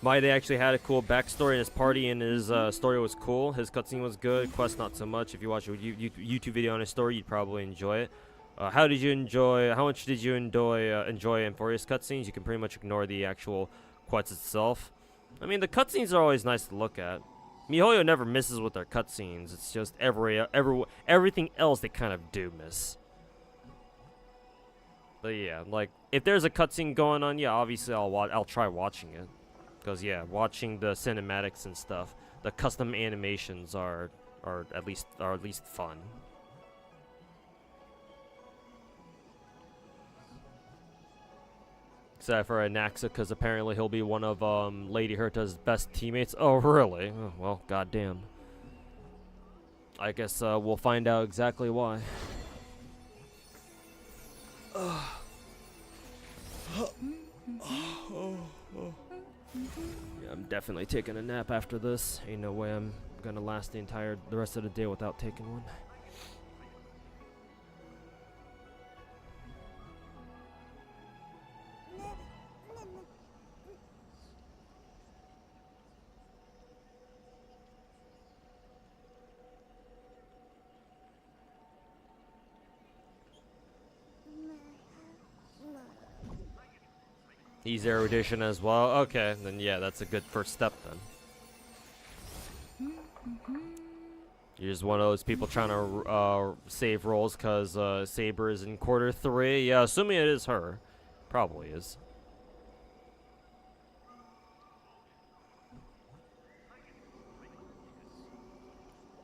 Mydei actually had a cool backstory in his party, and his story was cool. His cutscene was good. Quest not so much. If you watch a YouTube video on his story, you'd probably enjoy it. How much did you enjoy Amphoria's cutscenes? You can pretty much ignore the actual quest itself. I mean, the cutscenes are always nice to look at. Hoyo never misses with their cutscenes. It's just everything else they kind of do miss. But yeah, like if there's a cutscene going on, yeah, obviously I'll try watching it. Because yeah, watching the cinematics and stuff, the custom animations are at least fun. Except for Anaxa, because apparently he'll be one of Lady Herta's best teammates. Oh really? Oh, well, goddamn. I guess we'll find out exactly why. Yeah, I'm definitely taking a nap after this. Ain't no way I'm gonna last the rest of the day without taking one. He's erudition as well. Okay, then yeah, that's a good first step then. You're just one of those people trying to save rolls because Saber is in quarter 3. Yeah, assuming it is her. Probably is.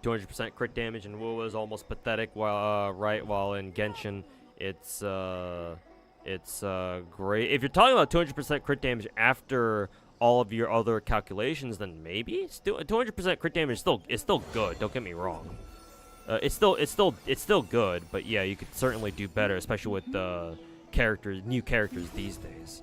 %200% crit damage in WoW is almost pathetic, while in Genshin it's great. If you're talking about 200% crit damage after all of your other calculations, then maybe 200% crit damage is still good. Don't get me wrong. It's still good, but yeah, you could certainly do better, especially with new characters these days.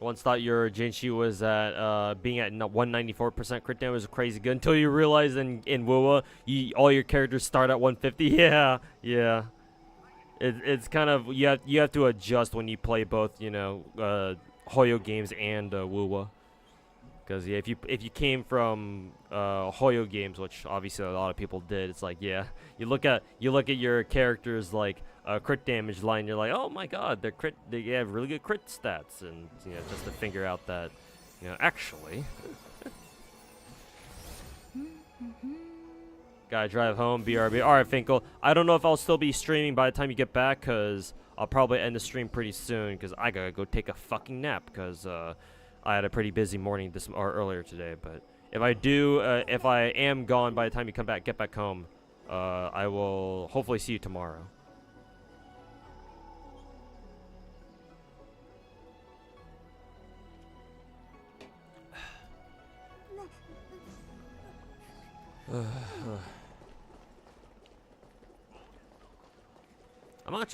Once thought your Jinshi was at being at 194% crit damage was crazy good until you realize in WoW all your characters start at 150. Yeah. It's kind of you have to adjust when you play both Hoyo games and WoW. Because yeah, if you came from Hoyo games, which obviously a lot of people did, it's like yeah, you look at your character's like crit damage line, you're like, oh my god, they have really good crit stats, and you know, just to figure out that, you know, actually. Gotta drive home, BRB. Alright, Finkel. I don't know if I'll still be streaming by the time you get back, because I'll probably end the stream pretty soon, because I gotta go take a fucking nap, because I had a pretty busy morning earlier today. But if I am gone by the time you get back home, I will hopefully see you tomorrow.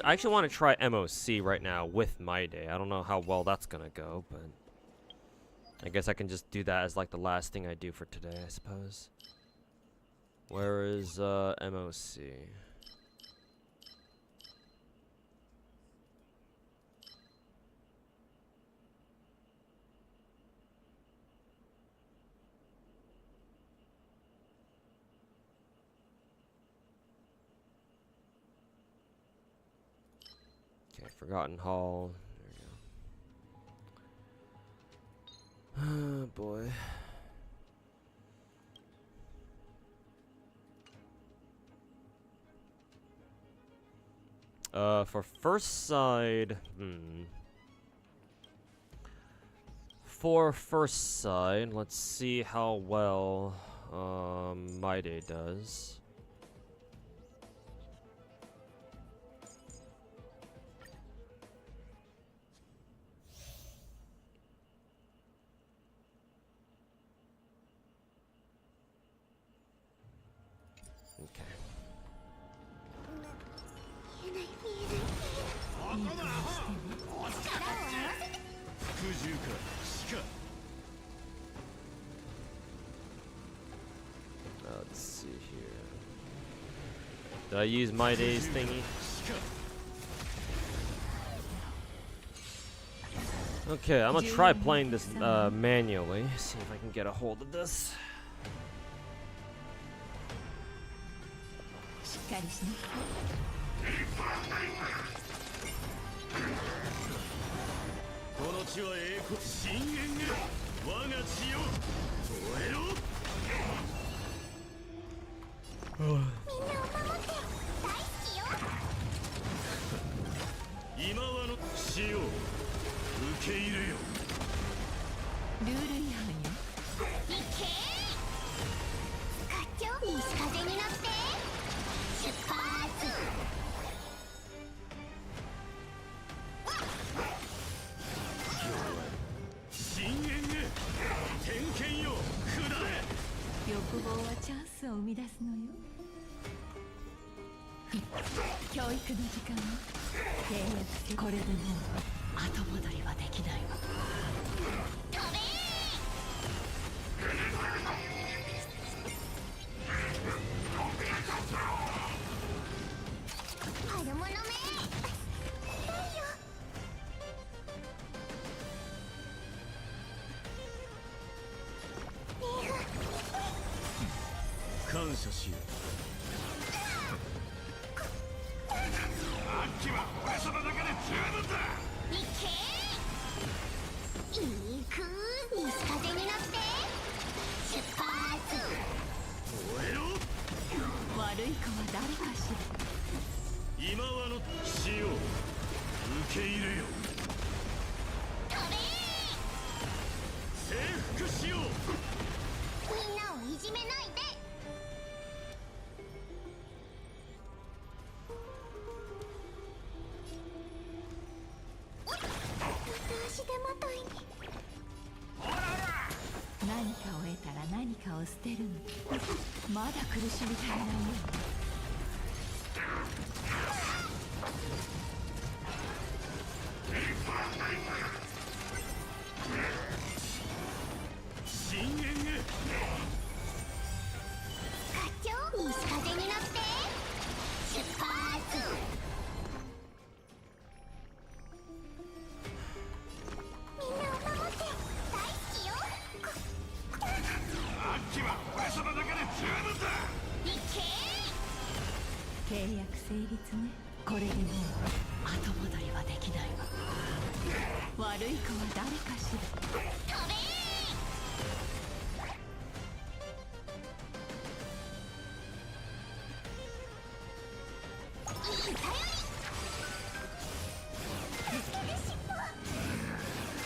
I actually want to try MOC right now with Mydei. I don't know how well that's gonna go, but I guess I can just do that as like the last thing I do for today, I suppose. Where is MOC? Okay, Forgotten Hall. There we go. Oh boy. For first side, For first side, let's see how well Mydei does. Okay. Let's see here. Did I use Mydei's thingy? Okay, I'm gonna try playing this manually. See if I can get a hold of this. ね。これでもう後戻りはできないわ。悪い子は誰かしら。飛べ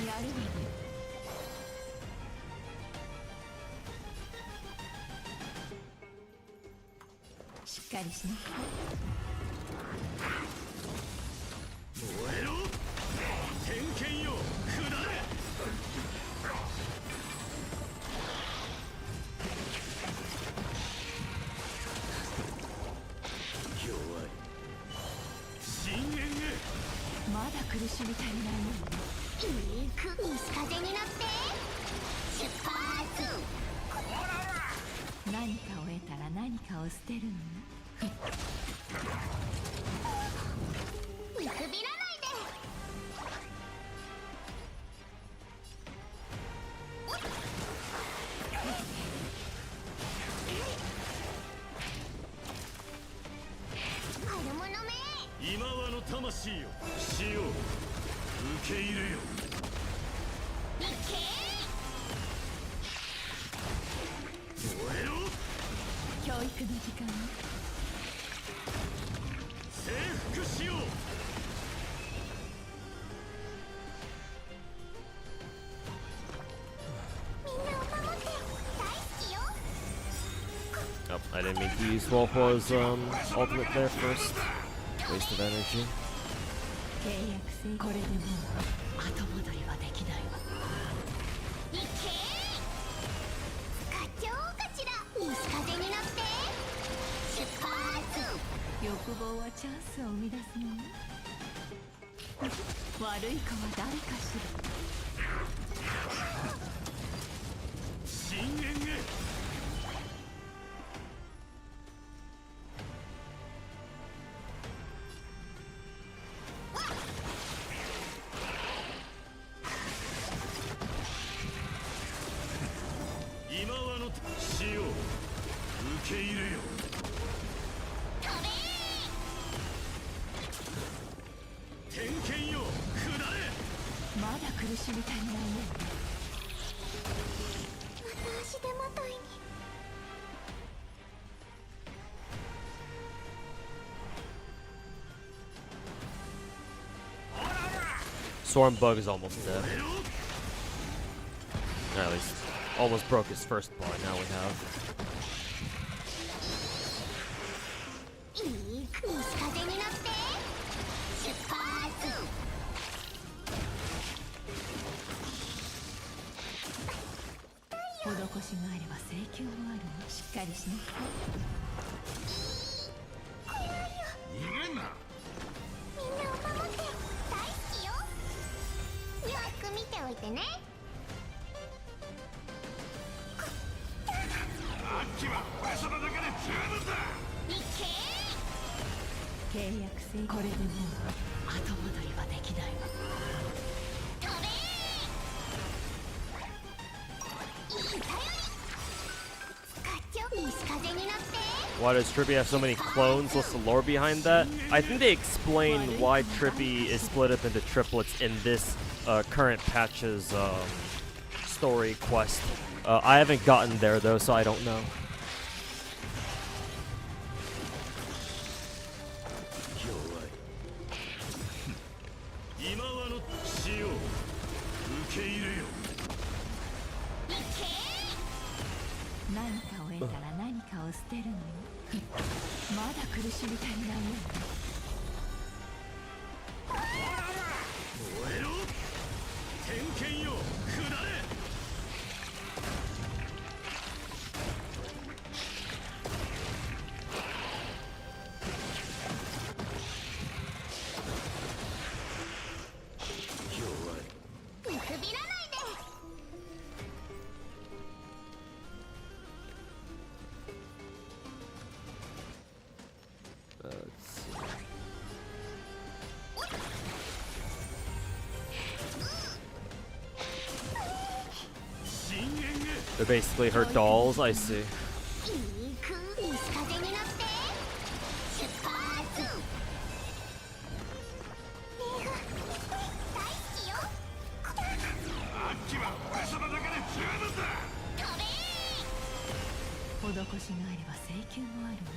やるわね。しっかりしなさい。燃えろ天剣よ下れ。弱い深淵へ。まだ苦しみ足りないよ。いく西風になって出発。何かを得たら何かを捨てるのね。見くびらないで。悪者め。今はの魂よ死を受け入れよ。いけ燃えろ教育の時間ね。征服しよう。みんなを守って大好きよ。 Oh, I didn't mean to use Wolfo's ultimate there first. Waste of energy. 契約制。これでもう後戻りはできないわ。いけ課長かしら。西風になって出発。欲望はチャンスを生み出すのね。悪い子は誰かしら。深淵へ。今はの死を受け入れよ。飛べ天剣よ下れ。まだ苦しみ足りないよ。また足手まといに。 Swarm Bug is almost dead. At least, almost broke his first paw. Now we have. いく西風になって出発。施しがあれば請求もあるの。しっかりしなさい。逃げんな。みんなを守って大好きよ。よく見ておいてね。あっちは俺様だけで十分だ。いけ契約制。これでもう後戻りはできないわ。飛べいい頼り。課長西風になって Why does Trippy have so many clones? What's the lore behind that? I think they explain why Trippy is split up into triplets in this current patch's story quest. I haven't gotten there though, so I don't know. 今はの死を受け入れよ。いけ何かを得たら何かを捨てるのよ。まだ苦しみ足りないよ。燃えろ天剣よ下れ。見くびらないで。 Let's see. They're basically her dolls, I see. いく西風になって出発。気は俺様だけで十分だ。施しがあれば請求もあるわ。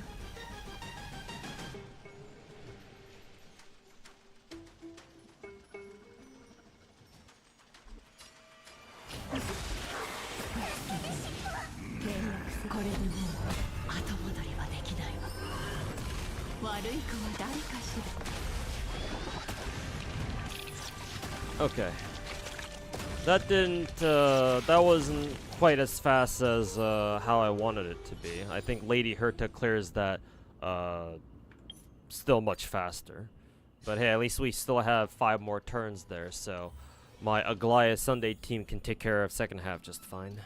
これでもう後戻りはできないわ。悪い子は誰かしら。 Okay. That didn't, that wasn't quite as fast as, how I wanted it to be. I think Lady Herta clears that, still much faster. But hey, at least we still have 5 more turns there, so my Aglaya Sunday team can take care of second half just fine.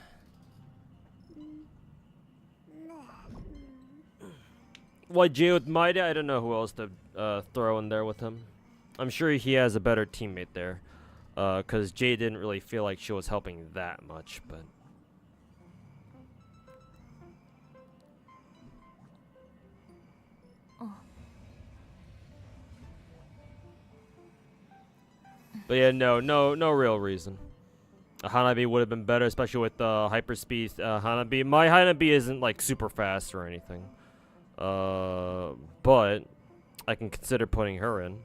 Why Jay with Mydei? I don't know who else to, throw in there with him. I'm sure he has a better teammate there. Because Jay didn't really feel like she was helping that much, but... But yeah, no real reason. A Hanabi would have been better, especially with hyperspeed Hanabi. My Hanabi isn't like super fast or anything. But I can consider putting her in.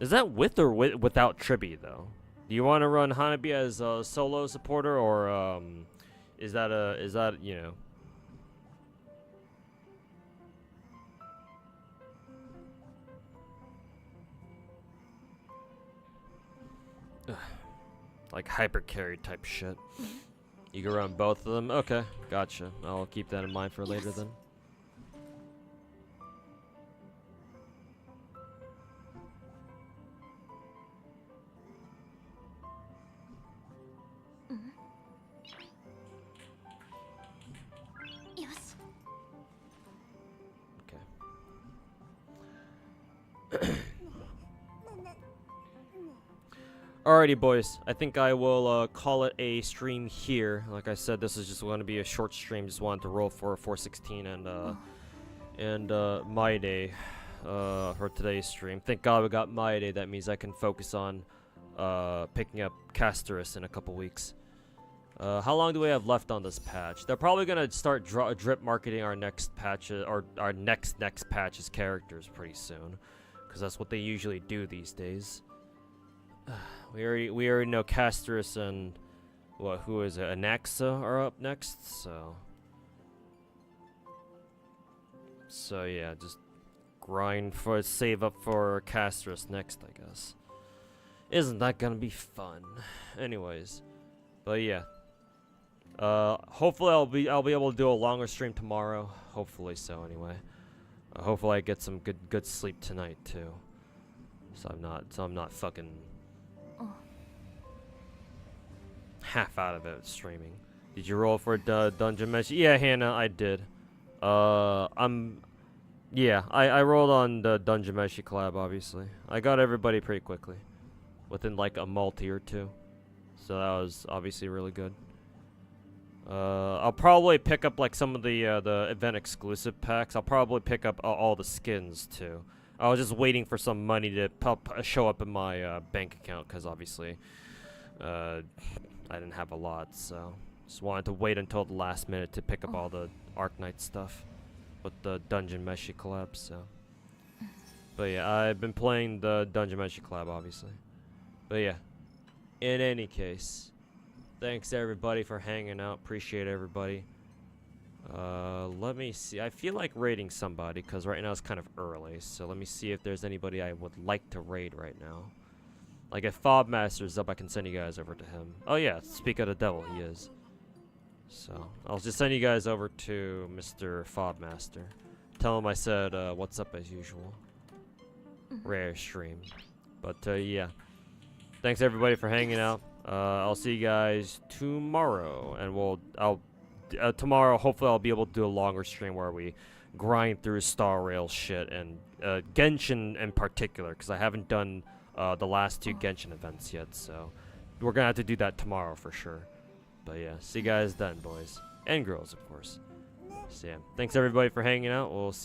Is that with or without Tribi though? Do you want to run Hanabi as a solo supporter, or is that you know? Like hyper carry type shit. You can run both of them? Okay, gotcha. I'll keep that in mind for later then. Alrighty, boys. I think I will call it a stream here. Like I said, this is just going to be a short stream. Just wanted to roll for 416 and Mydei for today's stream. Thank God we got Mydei. That means I can focus on picking up Casterus in a couple weeks. How long do we have left on this patch? They're probably gonna start drip marketing our next patch or our next patch's characters pretty soon, because that's what they usually do these days. We already know Casterus and who is it? Anaxa are up next, so yeah, just save up for Casterus next, I guess. Isn't that gonna be fun? Anyways, but yeah. Hopefully I'll be able to do a longer stream tomorrow. Hopefully so, anyway. Hopefully I get some good sleep tonight too. So I'm not fucking half out of it streaming. Did you roll for dungeon mesh? Yeah, Hannah, I did. I rolled on the dungeon mesh collab, obviously. I got everybody pretty quickly, within like a multi or two. So that was obviously really good. I'll probably pick up like some of the event exclusive packs. I'll probably pick up all the skins too. I was just waiting for some money to show up in my bank account, because obviously I didn't have a lot, so just wanted to wait until the last minute to pick up all the Arknight stuff with the Dungeon Meshi collab. So, but yeah, I've been playing the Dungeon Meshi collab, obviously. But yeah, in any case, thanks everybody for hanging out. Appreciate everybody. Let me see. I feel like raiding somebody, because right now it's kind of early. So let me see if there's anybody I would like to raid right now. Like if Fobmaster's up, I can send you guys over to him. Oh yeah, speak of the devil, he is. So I'll just send you guys over to Mr. Fobmaster. Tell him I said what's up as usual. Rare stream. But yeah. Thanks everybody for hanging out. I'll see you guys tomorrow, and tomorrow hopefully I'll be able to do a longer stream where we grind through Star Rail shit and Genshin in particular, because I haven't done the last 2 Genshin events yet, so we're gonna have to do that tomorrow for sure. But yeah, see you guys then, boys and girls, of course. So yeah, thanks everybody for hanging out. We'll see